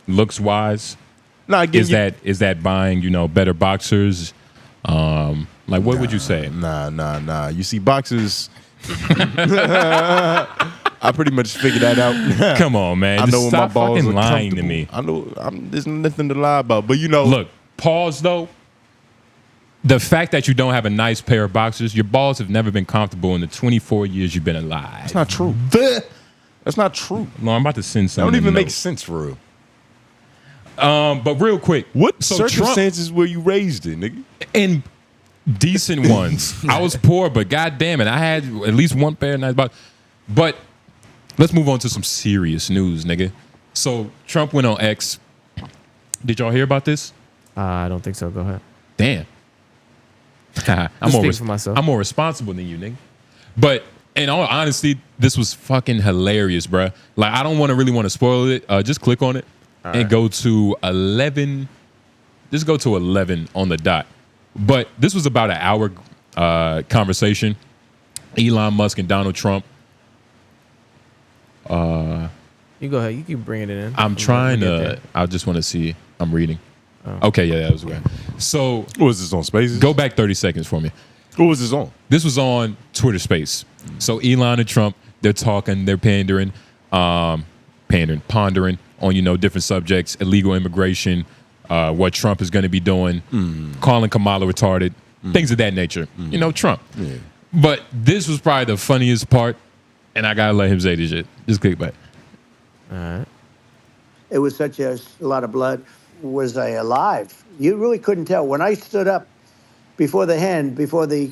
[SPEAKER 1] looks wise?
[SPEAKER 2] Nah,
[SPEAKER 1] Is that buying, better boxers? Like, what would you say?
[SPEAKER 2] Nah. You see, boxers. I pretty much figured that out.
[SPEAKER 1] Come on, man.
[SPEAKER 2] I
[SPEAKER 1] Just
[SPEAKER 2] know when my
[SPEAKER 1] stop
[SPEAKER 2] balls
[SPEAKER 1] fucking
[SPEAKER 2] are
[SPEAKER 1] lying to
[SPEAKER 2] comfortable.
[SPEAKER 1] me.
[SPEAKER 2] I know there's nothing to lie about, but
[SPEAKER 1] Look, pause though. The fact that you don't have a nice pair of boxers, your balls have never been comfortable in the 24 years you've been alive.
[SPEAKER 2] that's not true. That's not true.
[SPEAKER 1] No, I'm about to send
[SPEAKER 2] That
[SPEAKER 1] something.
[SPEAKER 2] don't even
[SPEAKER 1] to
[SPEAKER 2] make
[SPEAKER 1] note.
[SPEAKER 2] sense for real.
[SPEAKER 1] But real quick,
[SPEAKER 2] What
[SPEAKER 1] so Trump-
[SPEAKER 2] circumstances were you raised in, nigga?
[SPEAKER 1] in decent ones. I was poor, but god damn it, I had at least one pair of nice boxers. But let's move on to some serious news, nigga. So Trump went on X. Did y'all hear about this?
[SPEAKER 3] I don't think so. Go ahead.
[SPEAKER 1] Damn.
[SPEAKER 3] speak for myself.
[SPEAKER 1] I'm more responsible than you, nigga. But in all honesty, this was fucking hilarious, bruh. Like, I don't really want to spoil it. Just click on it and go to 11. Just go to 11 on the dot. But this was about an hour conversation. Elon Musk and Donald Trump.
[SPEAKER 3] You go ahead. You keep bringing it in.
[SPEAKER 1] I'm trying
[SPEAKER 3] We'll
[SPEAKER 1] to.
[SPEAKER 3] get
[SPEAKER 1] I just want to see. I'm reading. Okay, yeah, that was good. So
[SPEAKER 2] What was this on Spaces?
[SPEAKER 1] go back 30 seconds for me.
[SPEAKER 2] What was this on?
[SPEAKER 1] This was on Twitter Space. So Elon and Trump, they're talking, they're pondering on different subjects, illegal immigration, what Trump is going to be doing, calling Kamala retarded, things of that nature. Trump.
[SPEAKER 2] Yeah.
[SPEAKER 1] But this was probably the funniest part, and I gotta let him say this shit. Just click back.
[SPEAKER 3] All right.
[SPEAKER 6] It was such a lot of blood. Was I alive? You really couldn't tell. When I stood up before the hand, before the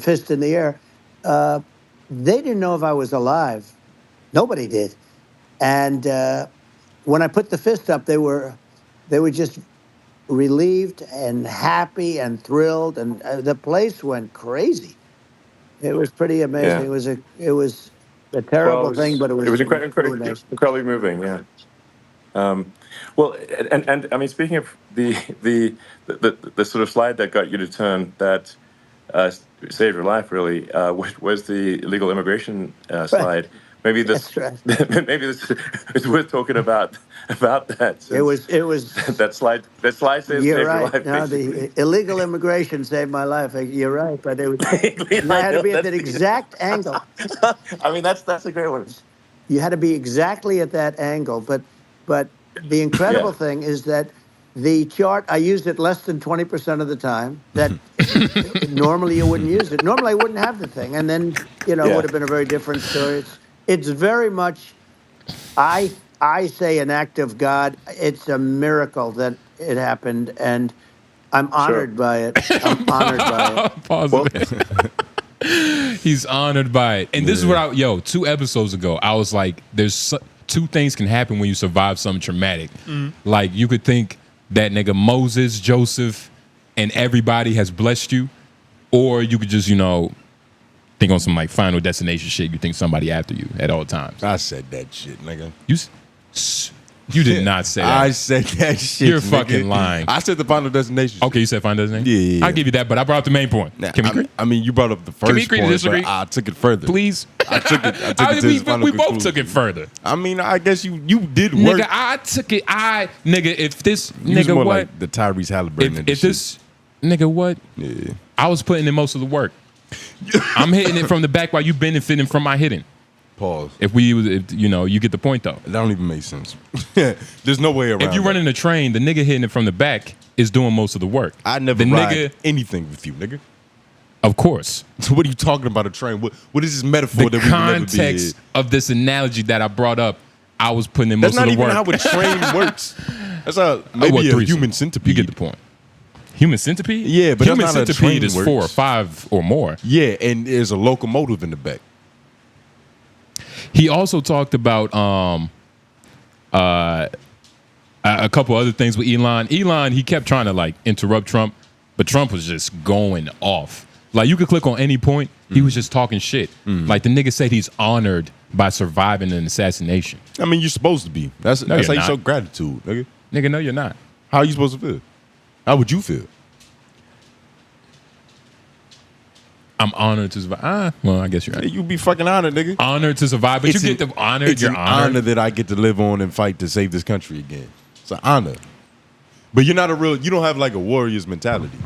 [SPEAKER 6] fist in the air, they didn't know if I was alive. Nobody did. And when I put the fist up, they were just relieved and happy and thrilled, and the place went crazy. It was pretty amazing.
[SPEAKER 7] Yeah.
[SPEAKER 6] It was a terrible thing, but it was
[SPEAKER 7] incredibly moving. Yeah. Well, and I mean, speaking of the sort of slide that got you to turn that saved your life, really, was the illegal immigration slide. Maybe this, maybe this is worth talking about that.
[SPEAKER 6] It was
[SPEAKER 7] that slide saved
[SPEAKER 6] you're
[SPEAKER 7] your
[SPEAKER 6] right.
[SPEAKER 7] life.
[SPEAKER 6] No, the illegal immigration saved my life. You're right, but it was you had to be at that exact angle.
[SPEAKER 7] I mean, that's a great one.
[SPEAKER 6] You had to be exactly at that angle, but the incredible thing is that the chart, I used it less than 20% of the time. That normally you wouldn't use it. Normally I wouldn't have the thing, and then it would have been a very different story. It's very much, I say, an act of God. It's a miracle that it happened, and I'm honored by it. I'm honored by it.
[SPEAKER 1] Pause. He's honored by it, and this is what 2 episodes ago I was like, there's 2 things can happen when you survive something traumatic. Like, you could think that nigga Moses, Joseph, and everybody has blessed you, or you could just, think on some like Final Destination shit. You think somebody after you at all times.
[SPEAKER 2] I said that shit, nigga.
[SPEAKER 1] You did not say that.
[SPEAKER 2] I said that shit.
[SPEAKER 1] You're
[SPEAKER 2] nigga.
[SPEAKER 1] fucking lying.
[SPEAKER 2] I said the Final Destination shit.
[SPEAKER 1] Okay, you said Final Destination?
[SPEAKER 2] Yeah.
[SPEAKER 1] I'll give you that, but I brought up the main point. Can we agree?
[SPEAKER 2] I mean, you brought up the first
[SPEAKER 1] Can we agree to
[SPEAKER 2] point,
[SPEAKER 1] disagree?
[SPEAKER 2] but I took it further.
[SPEAKER 1] Please.
[SPEAKER 2] I took it to its final
[SPEAKER 1] we both
[SPEAKER 2] conclusion.
[SPEAKER 1] took it further.
[SPEAKER 2] I mean, I guess you did work.
[SPEAKER 1] Nigga, I took it. If this
[SPEAKER 2] You was
[SPEAKER 1] nigga
[SPEAKER 2] more
[SPEAKER 1] what?
[SPEAKER 2] like the Tyrese Halliburton.
[SPEAKER 1] If this nigga what?
[SPEAKER 2] Yeah.
[SPEAKER 1] I was putting in most of the work. I'm hitting it from the back while you benefiting from my hitting.
[SPEAKER 2] Pause.
[SPEAKER 1] If you get the point though.
[SPEAKER 2] That don't even make sense. There's no way around.
[SPEAKER 1] If you're running a train, the nigga hitting it from the back is doing most of the work.
[SPEAKER 2] I never ride anything with you, nigga.
[SPEAKER 1] Of course.
[SPEAKER 2] So what are you talking about a train? What is this metaphor that we never be
[SPEAKER 1] context of this analogy that I brought up, I was putting in most of the work.
[SPEAKER 2] That's not even how a train works. That's how maybe a human centipede.
[SPEAKER 1] You get the point. Human centipede?
[SPEAKER 2] Yeah, but
[SPEAKER 1] human
[SPEAKER 2] that's not
[SPEAKER 1] centipede
[SPEAKER 2] how a
[SPEAKER 1] is
[SPEAKER 2] train
[SPEAKER 1] 4 or
[SPEAKER 2] works.
[SPEAKER 1] 5 or more.
[SPEAKER 2] Yeah, and there's a locomotive in the back.
[SPEAKER 1] He also talked about a couple other things with Elon. Elon, he kept trying to like interrupt Trump, but Trump was just going off. Like, you could click on any point, he was just talking shit. Like, the nigga said he's honored by surviving an assassination.
[SPEAKER 2] I mean, you're supposed to be. That's how you show gratitude, nigga.
[SPEAKER 1] Nigga, no, you're not.
[SPEAKER 2] How are you supposed to feel? How would you feel?
[SPEAKER 1] I'm honored to survive. Well, I guess you're right.
[SPEAKER 2] You'd be fucking honored, nigga.
[SPEAKER 1] Honored to survive, but you get the honor.
[SPEAKER 2] It's
[SPEAKER 1] You're
[SPEAKER 2] an
[SPEAKER 1] honored.
[SPEAKER 2] honor that I get to live on and fight to save this country again. It's an honor. But you're not you don't have like a warrior's mentality.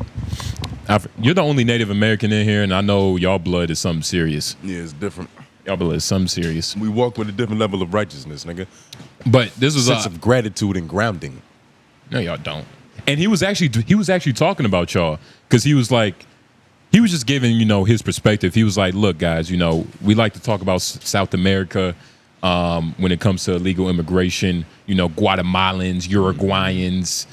[SPEAKER 1] You're the only Native American in here, and I know y'all blood is something serious.
[SPEAKER 2] Yeah, it's different.
[SPEAKER 1] Y'all blood is something serious.
[SPEAKER 2] We walk with a different level of righteousness, nigga.
[SPEAKER 1] But this was
[SPEAKER 2] sense of gratitude and grounding.
[SPEAKER 1] No, y'all don't. And he was actually talking about y'all, because he was just giving his perspective. He was like, look, guys, we like to talk about South America when it comes to illegal immigration. Guatemalans, Uruguayans,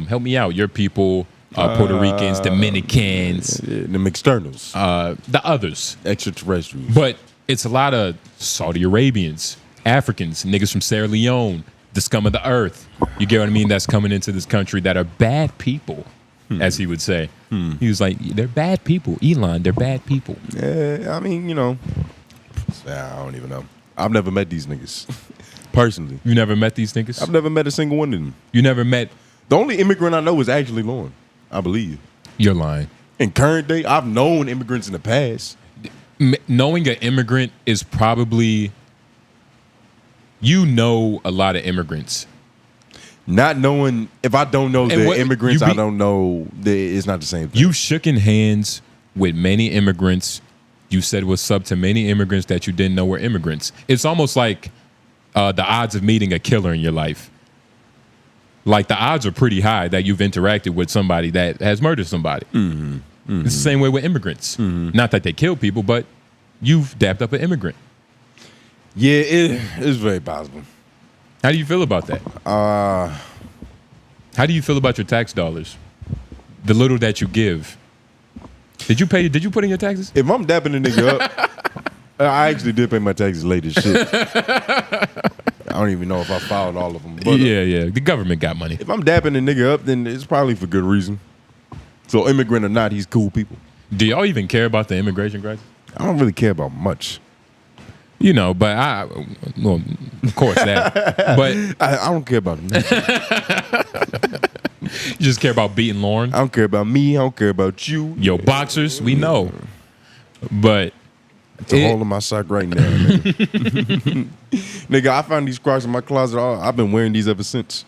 [SPEAKER 1] help me out. Your people, Puerto Ricans, Dominicans,
[SPEAKER 2] the externals,
[SPEAKER 1] the others,
[SPEAKER 2] extraterrestrials.
[SPEAKER 1] But it's a lot of Saudi Arabians, Africans, niggas from Sierra Leone, the scum of the earth. You get what I mean? That's coming into this country that are bad people, as he would say. He was like, they're bad people. Elon, they're bad people.
[SPEAKER 2] Yeah, I mean, I don't even know. I've never met these niggas. Personally.
[SPEAKER 1] You never met these niggas?
[SPEAKER 2] I've never met a single one of them.
[SPEAKER 1] You never met?
[SPEAKER 2] The only immigrant I know is actually Lauren, I believe.
[SPEAKER 1] You're lying.
[SPEAKER 2] In current day, I've known immigrants in the past.
[SPEAKER 1] Knowing an immigrant is probably... a lot of immigrants.
[SPEAKER 2] Not knowing, if I don't know the immigrants, I don't know, it's not the same thing.
[SPEAKER 1] You shooken hands with many immigrants. You said what's up to many immigrants that you didn't know were immigrants. It's almost like the odds of meeting a killer in your life. Like, the odds are pretty high that you've interacted with somebody that has murdered somebody. It's the same way with immigrants. Not that they kill people, but you've dapped up an immigrant.
[SPEAKER 2] Yeah, it is very possible.
[SPEAKER 1] How do you feel about that? How do you feel about your tax dollars? The little that you give. Did you put in your taxes?
[SPEAKER 2] If I'm dapping a nigga up, I actually did pay my taxes late as shit. I don't even know if I filed all of them. But,
[SPEAKER 1] yeah. The government got money.
[SPEAKER 2] If I'm dapping a nigga up, then it's probably for good reason. So immigrant or not, he's cool people.
[SPEAKER 1] Do y'all even care about the immigration crisis?
[SPEAKER 2] I don't really care about much.
[SPEAKER 1] You know, but well, of course that. But
[SPEAKER 2] I don't care about nothing.
[SPEAKER 1] You just care about beating Lauren.
[SPEAKER 2] I don't care about me. I don't care about you.
[SPEAKER 1] Yo, boxers, we know. But
[SPEAKER 2] it's a hole in my sock right now, nigga. Nigga, I found these Crocs in my closet. I've been wearing these ever since.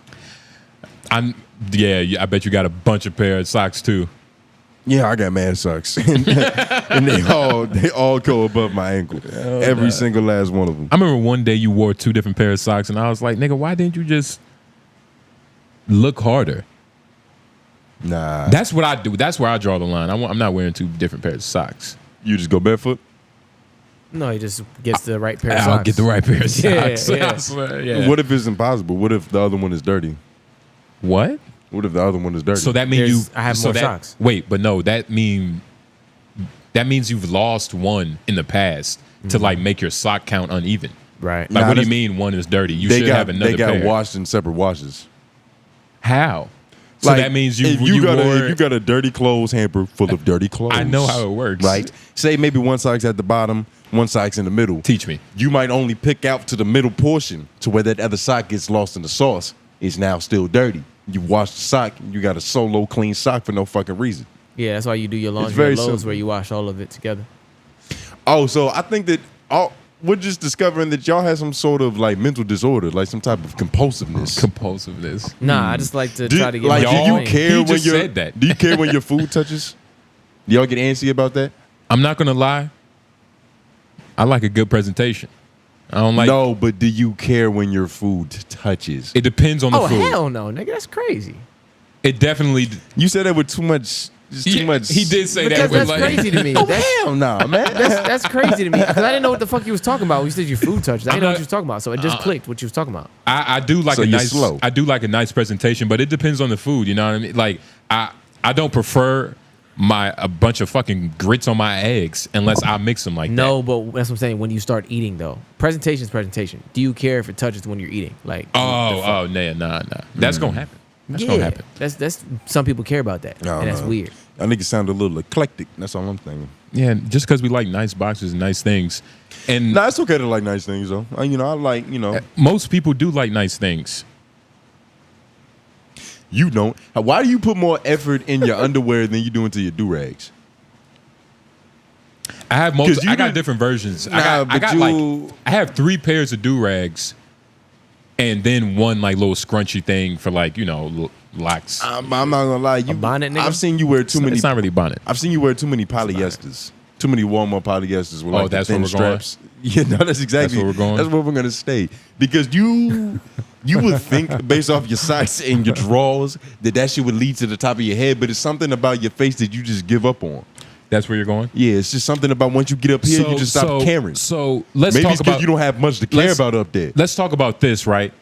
[SPEAKER 1] I bet you got a bunch of pair of socks too.
[SPEAKER 2] Yeah, I got mad socks, and they all go above my ankle. Every single last one of them.
[SPEAKER 1] I remember one day you wore 2 different pairs of socks, and I was like, nigga, why didn't you just look harder?
[SPEAKER 2] Nah,
[SPEAKER 1] that's what I do. That's where I draw the line. I'm not wearing 2 different pairs of socks.
[SPEAKER 2] You just go barefoot?
[SPEAKER 3] No, he just gets the right pair of
[SPEAKER 1] I'll
[SPEAKER 3] socks.
[SPEAKER 1] get the right pair of socks.
[SPEAKER 3] Yeah.
[SPEAKER 1] I swear, yeah.
[SPEAKER 2] What if it's impossible? What if the other one is dirty?
[SPEAKER 1] What?
[SPEAKER 2] What if the other one is dirty?
[SPEAKER 1] So that means
[SPEAKER 3] I have more socks.
[SPEAKER 1] Wait, but no, that means you've lost one in the past to like make your sock count uneven.
[SPEAKER 3] Right.
[SPEAKER 1] Like, what do you mean one is dirty? You should have another pair.
[SPEAKER 2] They got washed in separate washes.
[SPEAKER 1] How? So
[SPEAKER 2] like,
[SPEAKER 1] that means
[SPEAKER 2] if you got a dirty clothes hamper full of dirty clothes.
[SPEAKER 1] I know how it works.
[SPEAKER 2] Right? Say maybe one sock's at the bottom, one sock's in the middle.
[SPEAKER 1] Teach me.
[SPEAKER 2] You might only pick out to the middle portion to where that other sock gets lost in the sauce. It's now still dirty. You wash the sock, you got a solo clean sock for no fucking reason.
[SPEAKER 3] Yeah, that's why you do your laundry
[SPEAKER 2] very
[SPEAKER 3] at Lowe's
[SPEAKER 2] simple.
[SPEAKER 3] where you wash all of it together.
[SPEAKER 2] Oh, so I think that we're just discovering that y'all have some sort of like mental disorder, like some type of compulsiveness.
[SPEAKER 3] Nah, I just like to try to get
[SPEAKER 2] like,
[SPEAKER 3] my
[SPEAKER 2] do you
[SPEAKER 3] own.
[SPEAKER 2] care
[SPEAKER 1] He
[SPEAKER 2] when
[SPEAKER 1] just
[SPEAKER 2] your
[SPEAKER 1] said that.
[SPEAKER 2] Do you care when your food touches? Do y'all get antsy about that?
[SPEAKER 1] I'm not gonna lie. I like a good presentation. I don't like.
[SPEAKER 2] No, but do you care when your food touches?
[SPEAKER 1] It depends on the
[SPEAKER 3] Oh
[SPEAKER 1] food.
[SPEAKER 3] hell no, nigga, that's crazy.
[SPEAKER 1] It definitely.
[SPEAKER 2] You said that with too much. Too much.
[SPEAKER 1] He did say
[SPEAKER 3] Because
[SPEAKER 1] that.
[SPEAKER 3] that's
[SPEAKER 1] With
[SPEAKER 3] crazy to me.
[SPEAKER 2] Oh
[SPEAKER 3] That's,
[SPEAKER 2] hell no, man.
[SPEAKER 3] that's crazy to me because I didn't know what the fuck you was talking about when you said your food touched. I didn't know
[SPEAKER 1] not-
[SPEAKER 3] what you was talking about, so it just clicked what you was talking about.
[SPEAKER 1] I do like
[SPEAKER 2] So
[SPEAKER 1] a
[SPEAKER 2] you're
[SPEAKER 1] nice.
[SPEAKER 2] slow.
[SPEAKER 1] I do like a nice presentation, but it depends on the food. You know what I mean? Like I don't prefer a bunch of fucking grits on my eggs unless I mix them like that.
[SPEAKER 3] No, but that's what I'm saying. When you start eating, though, presentation is presentation. Do you care if it touches when you're eating? Like,
[SPEAKER 1] Nah. That's gonna happen. That's gonna happen.
[SPEAKER 3] That's some people care about that,
[SPEAKER 2] No,
[SPEAKER 3] and that's
[SPEAKER 2] no.
[SPEAKER 3] weird.
[SPEAKER 2] I think it sounded a little eclectic. That's all I'm thinking.
[SPEAKER 1] Yeah, just because we like nice boxes and nice things, and
[SPEAKER 2] Nah, it's okay to like nice things though. I like.
[SPEAKER 1] most people do like nice things.
[SPEAKER 2] You don't. Why do you put more effort in your underwear than you do into your do-rags?
[SPEAKER 1] I have
[SPEAKER 2] 'Cause you
[SPEAKER 1] I got
[SPEAKER 2] did-
[SPEAKER 1] different versions.
[SPEAKER 2] Nah, but
[SPEAKER 1] I have 3 pairs of do rags, and then one like little scrunchy thing for like locks.
[SPEAKER 2] I'm not gonna lie. You
[SPEAKER 3] bonnet, nigga?
[SPEAKER 2] I've seen you wear too many.
[SPEAKER 1] It's not really bonnet.
[SPEAKER 2] I've seen you wear too many polyesters. Too many Walmart polyesters with like the
[SPEAKER 1] that's where
[SPEAKER 2] thin
[SPEAKER 1] we're going?
[SPEAKER 2] straps. Yeah, no, that's exactly.
[SPEAKER 1] That's where we're going?
[SPEAKER 2] That's where we're gonna stay because you would think based off your socks and your drawers that shit would lead to the top of your head, but it's something about your face that you just give up on.
[SPEAKER 1] That's where you're going.
[SPEAKER 2] Yeah, it's just something about once you get up here, you just stop caring.
[SPEAKER 1] So let's
[SPEAKER 2] Maybe
[SPEAKER 1] talk
[SPEAKER 2] it's because
[SPEAKER 1] about.
[SPEAKER 2] you don't have much to care about up there.
[SPEAKER 1] Let's talk about this, right?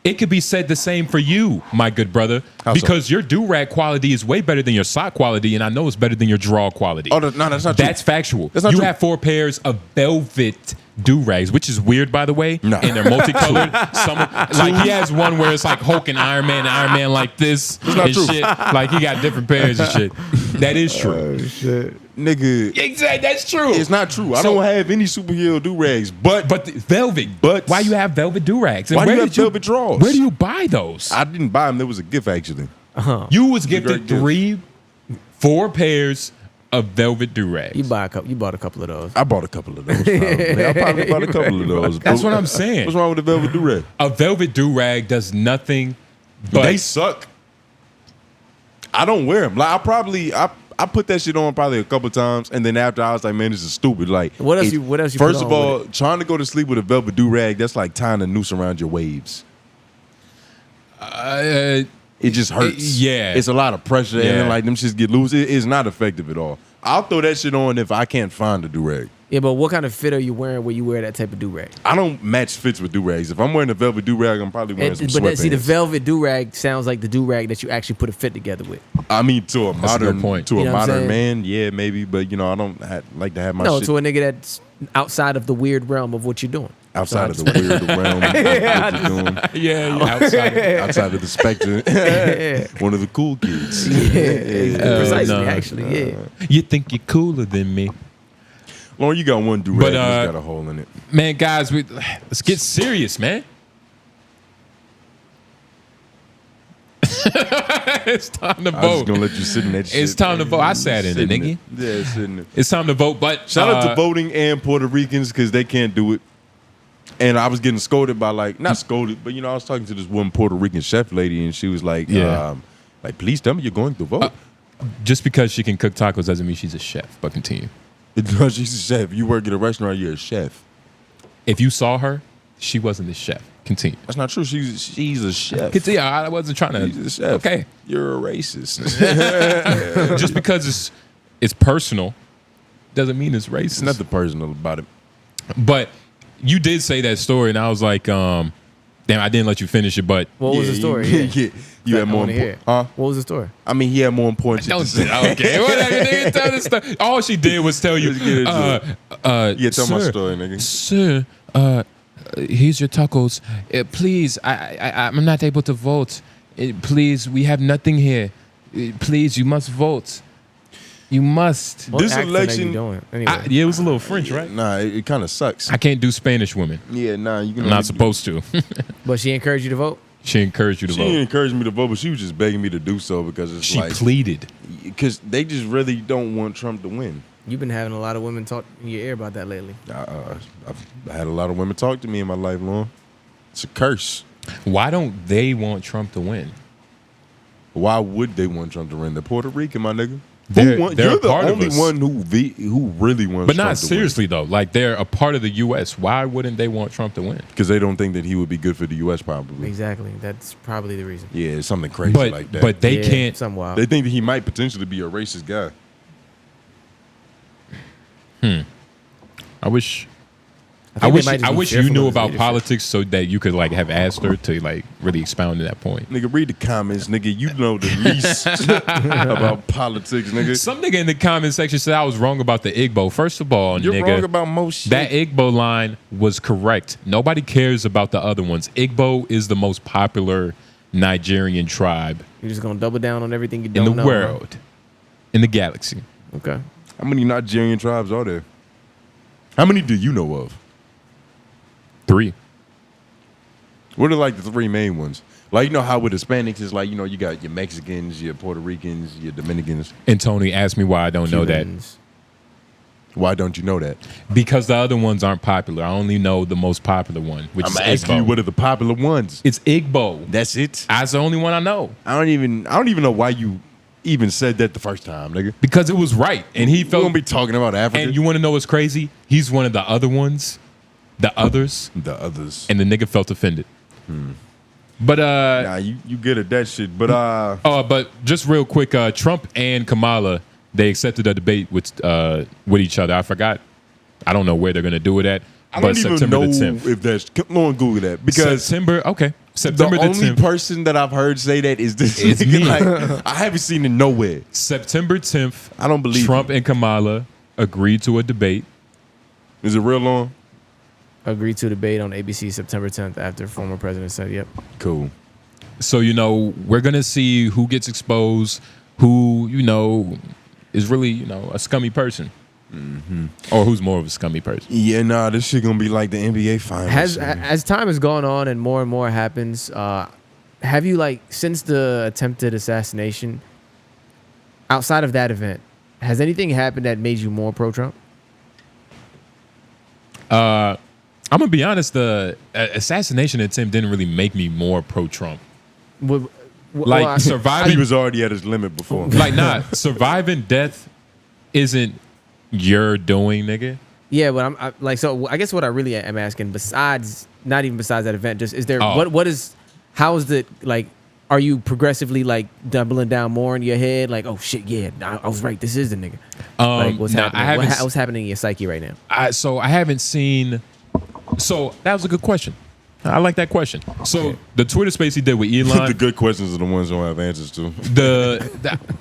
[SPEAKER 1] It could be said the same for you, my good brother,
[SPEAKER 2] How so?
[SPEAKER 1] because your do-rag quality is way better than your sock quality, and I know it's better than your draw quality.
[SPEAKER 2] Oh, no, that's not true.
[SPEAKER 1] That's factual.
[SPEAKER 2] That's not
[SPEAKER 1] you
[SPEAKER 2] true.
[SPEAKER 1] have 4 pairs of velvet do-rags, which is weird, by the way,
[SPEAKER 2] No.
[SPEAKER 1] and they're multicolored. Like he has one where it's like Hulk and Iron Man like this.
[SPEAKER 2] That's not
[SPEAKER 1] and
[SPEAKER 2] true.
[SPEAKER 1] Shit. Like he got different pairs and shit. That is true.
[SPEAKER 2] Nigga,
[SPEAKER 1] Exactly, that's true.
[SPEAKER 2] it's not true. I
[SPEAKER 1] So-
[SPEAKER 2] don't have any superhero do-rags, but
[SPEAKER 1] But velvet.
[SPEAKER 2] But-
[SPEAKER 1] why you have velvet do-rags? And
[SPEAKER 2] Why do
[SPEAKER 1] where
[SPEAKER 2] you have
[SPEAKER 1] did
[SPEAKER 2] velvet drawers?
[SPEAKER 1] Where do you buy those?
[SPEAKER 2] I didn't buy them. There was a gift, actually.
[SPEAKER 1] You was
[SPEAKER 2] great
[SPEAKER 1] gifted
[SPEAKER 2] gift.
[SPEAKER 1] 4 pairs of velvet do-rags.
[SPEAKER 3] You bought a couple of those.
[SPEAKER 2] I bought a couple of those. Probably. I probably bought a couple of those.
[SPEAKER 1] That's what I'm saying.
[SPEAKER 2] What's wrong with the velvet do-rag?
[SPEAKER 1] A velvet do-rag does nothing but
[SPEAKER 2] They suck. I don't wear them. Like I put that shit on probably a couple times, and then after I was like, man, this is stupid. Like,
[SPEAKER 3] What else
[SPEAKER 2] it-
[SPEAKER 3] you put
[SPEAKER 2] First
[SPEAKER 3] on
[SPEAKER 2] of all,
[SPEAKER 3] with
[SPEAKER 2] trying to go to sleep with a velvet do-rag, that's like tying a noose around your waves. It just hurts.
[SPEAKER 1] yeah.
[SPEAKER 2] It's a lot of pressure, and
[SPEAKER 1] Yeah.
[SPEAKER 2] then like them shits get loose. It's not effective at all. I'll throw that shit on if I can't find a do-rag.
[SPEAKER 3] Yeah, but what kind of fit are you wearing where you wear that type of do-rag?
[SPEAKER 2] I don't match fits with do-rags. If I'm wearing a velvet do-rag, I'm probably wearing some
[SPEAKER 3] But
[SPEAKER 2] sweatpants.
[SPEAKER 3] see, the velvet do-rag sounds like the do-rag that you actually put a fit together with.
[SPEAKER 2] I mean, to a
[SPEAKER 1] That's a
[SPEAKER 2] modern
[SPEAKER 1] good point.
[SPEAKER 2] to
[SPEAKER 3] You
[SPEAKER 2] a
[SPEAKER 3] know what I'm
[SPEAKER 2] modern
[SPEAKER 3] saying?
[SPEAKER 2] man, yeah, maybe. But I don't like to have my
[SPEAKER 3] No,
[SPEAKER 2] shit
[SPEAKER 3] to a nigga that's outside of the weird realm of what you're doing.
[SPEAKER 2] outside of the weird realm of what you're doing.
[SPEAKER 1] yeah, outside.
[SPEAKER 2] Of the spectrum. One of the cool kids.
[SPEAKER 3] Precisely,
[SPEAKER 1] no.
[SPEAKER 3] actually, yeah.
[SPEAKER 1] You think you're cooler than me?
[SPEAKER 2] Lauren, you got one do-rag, it's got a hole in it.
[SPEAKER 1] Man, guys, let's get serious, man. It's time to vote.
[SPEAKER 2] I'm just gonna let you sit in that shit.
[SPEAKER 1] It's time to vote. I sat in it, nigga.
[SPEAKER 2] Yeah, sitting in it.
[SPEAKER 1] It's time to vote. But
[SPEAKER 2] shout out to voting and Puerto Ricans because they can't do it. And I was getting scolded by not scolded, but I was talking to this one Puerto Rican chef lady, and she was like, please tell me you're going to vote.
[SPEAKER 1] Just because she can cook tacos doesn't mean she's a chef. But continue.
[SPEAKER 2] She's a chef. You work at a restaurant, you're a chef.
[SPEAKER 1] If you saw her, she wasn't the chef. Continue.
[SPEAKER 2] That's not true. She's a chef.
[SPEAKER 1] Continue. I wasn't trying to.
[SPEAKER 2] She's a chef.
[SPEAKER 1] Okay.
[SPEAKER 2] You're a racist.
[SPEAKER 1] Just because it's personal doesn't mean it's racist.
[SPEAKER 2] It's nothing personal about it.
[SPEAKER 1] But you did say that story, and I was like, damn, I didn't let you finish it. But
[SPEAKER 3] what was the story?
[SPEAKER 2] You had more important. Huh?
[SPEAKER 3] What was the story?
[SPEAKER 2] I mean, he had more important shit to say.
[SPEAKER 1] Okay, whatever. Nigga, tell this stuff. All she did was tell you.
[SPEAKER 2] Tell my story, nigga.
[SPEAKER 1] Sir, here's your tacos. Please, I'm not able to vote. Please, we have nothing here. Please, you must vote. You must.
[SPEAKER 3] What
[SPEAKER 2] this election,
[SPEAKER 3] are you doing? Anyway.
[SPEAKER 1] Yeah, it was a little French, right?
[SPEAKER 2] Nah, it kind of sucks.
[SPEAKER 1] I can't do Spanish women.
[SPEAKER 2] Yeah, nah, you can.
[SPEAKER 1] I'm not supposed to.
[SPEAKER 3] But she encouraged you to vote.
[SPEAKER 1] She encouraged you to vote.
[SPEAKER 2] She didn't encourage me to vote, but she was just begging me to do so because it's
[SPEAKER 1] she pleaded.
[SPEAKER 2] Because they just really don't want Trump to win.
[SPEAKER 3] You've been having a lot of women talk in your ear about that lately.
[SPEAKER 2] I've had a lot of women talk to me in my life, Lauren. It's a curse.
[SPEAKER 1] Why don't they want Trump to win?
[SPEAKER 2] Why would they want Trump to win? They're Puerto Rican, my nigga.
[SPEAKER 1] They're
[SPEAKER 2] you're the only one who really wants
[SPEAKER 1] but
[SPEAKER 2] Trump
[SPEAKER 1] not
[SPEAKER 2] to
[SPEAKER 1] seriously
[SPEAKER 2] win.
[SPEAKER 1] Though. Like they're a part of the U.S. Why wouldn't they want Trump to win?
[SPEAKER 2] Because they don't think that he would be good for the U.S. probably.
[SPEAKER 3] Exactly. That's probably the reason.
[SPEAKER 2] Yeah, it's something crazy like that.
[SPEAKER 1] But they can't.
[SPEAKER 3] Somewhat.
[SPEAKER 2] They think that he might potentially be a racist guy.
[SPEAKER 1] I wish you knew about politics so that you could have asked her to really expound to that point.
[SPEAKER 2] Nigga, read the comments, nigga. You know the least about politics, nigga.
[SPEAKER 1] Some nigga in the comment section said I was wrong about the Igbo. First of all,
[SPEAKER 2] you're
[SPEAKER 1] nigga,
[SPEAKER 2] wrong about most shit.
[SPEAKER 1] That Igbo line was correct. Nobody cares about the other ones. Igbo is the most popular Nigerian tribe.
[SPEAKER 3] You're just gonna double down on everything you don't know
[SPEAKER 1] in the world, in the galaxy.
[SPEAKER 3] Okay.
[SPEAKER 2] How many Nigerian tribes are there? How many do you know of?
[SPEAKER 1] 3.
[SPEAKER 2] What are the 3 main ones? How with Hispanics is you got your Mexicans, your Puerto Ricans, your Dominicans.
[SPEAKER 1] And Tony asked me why I don't know that.
[SPEAKER 2] Why don't you know that?
[SPEAKER 1] Because the other ones aren't popular. I only know the most popular one, which is Igbo.
[SPEAKER 2] I'm asking you what are the popular ones.
[SPEAKER 1] It's Igbo.
[SPEAKER 2] That's it?
[SPEAKER 1] That's the only one I know.
[SPEAKER 2] I don't even know why you even said that the first time, nigga.
[SPEAKER 1] Because it was right. And he felt...
[SPEAKER 2] We won't be talking about Africa.
[SPEAKER 1] And you want to know what's crazy? He's one of the other ones. The others.
[SPEAKER 2] The others.
[SPEAKER 1] And the nigga felt offended. But
[SPEAKER 2] nah, you good at that shit. But
[SPEAKER 1] but just real quick, Trump and Kamala, they accepted a debate with each other. I forgot. I don't know where they're gonna do it at.
[SPEAKER 2] I don't even know if that's. Come on, Google that because
[SPEAKER 1] September the 10th.
[SPEAKER 2] Only person that I've heard say that is this.
[SPEAKER 1] It's me.
[SPEAKER 2] I haven't seen it nowhere.
[SPEAKER 1] September 10th.
[SPEAKER 2] I don't believe
[SPEAKER 1] Trump and Kamala agreed to a debate.
[SPEAKER 2] Is it real long?
[SPEAKER 3] Agreed to debate on ABC September 10th after former president said, "Yep."
[SPEAKER 2] Cool.
[SPEAKER 1] So we're gonna see who gets exposed, who is really a scummy person. Or who's more of a scummy person.
[SPEAKER 2] Yeah, nah, this shit gonna be like the NBA finals.
[SPEAKER 3] As time has gone on and more happens, have you since the attempted assassination, outside of that event, has anything happened that made you more pro-Trump?
[SPEAKER 1] I'm gonna be honest, the assassination attempt didn't really make me more pro-Trump. Surviving,
[SPEAKER 2] he was already at his limit before.
[SPEAKER 1] Surviving death isn't your doing, nigga.
[SPEAKER 3] Yeah, but so I guess what I really am asking, not even besides that event, just is there how is it are you progressively doubling down more in your head? Oh shit, yeah, I was right. This is the nigga. What's happening? What's happening in your psyche right now?
[SPEAKER 1] I haven't seen. So that was a good question. I like that question. So the Twitter space he did with Elon.
[SPEAKER 2] The good questions are the ones I don't have answers to.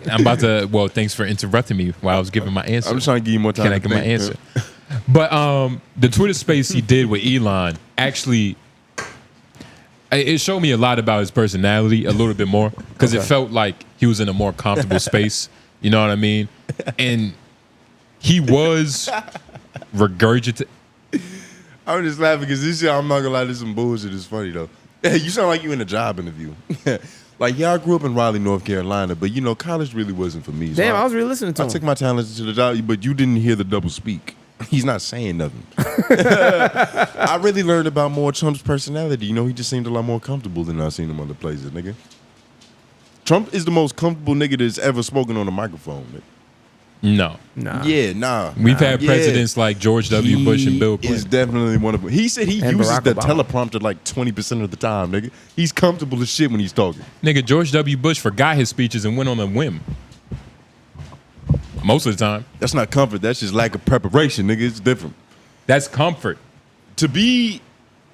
[SPEAKER 1] I'm about to. Well, thanks for interrupting me while I was giving my answer.
[SPEAKER 2] I'm just trying to give you more time.
[SPEAKER 1] Can I give my answer? But the Twitter space he did with Elon actually, it showed me a lot about his personality a little bit more because it felt like he was in a more comfortable space. You know what I mean? And he was regurgitate.
[SPEAKER 2] I'm just laughing because this shit, I'm not gonna lie, this is some bullshit. It's funny though. You sound like you in a job interview. Like, yeah, I grew up in Raleigh, North Carolina, but you know, college really wasn't for me. So
[SPEAKER 3] Damn, I was really listening to him.
[SPEAKER 2] I took my talents to the job, but you didn't hear the double speak. He's not saying nothing. I really learned about more Trump's personality. You know, he just seemed a lot more comfortable than I've seen him other places, nigga. Trump is the most comfortable nigga that's ever spoken on a microphone, nigga.
[SPEAKER 1] No.
[SPEAKER 3] Nah.
[SPEAKER 2] Yeah, nah.
[SPEAKER 1] We've had presidents like George W. Bush and Bill
[SPEAKER 2] He is
[SPEAKER 1] Clinton.
[SPEAKER 2] definitely one of them. He said he
[SPEAKER 3] And
[SPEAKER 2] uses
[SPEAKER 3] Barack
[SPEAKER 2] the
[SPEAKER 3] Obama.
[SPEAKER 2] teleprompter like 20% of the time, nigga. He's comfortable as shit when he's talking.
[SPEAKER 1] Nigga, George W. Bush forgot his speeches and went on a whim. Most of the time.
[SPEAKER 2] That's not comfort. That's just lack of preparation, nigga. It's different.
[SPEAKER 1] That's comfort.
[SPEAKER 2] To be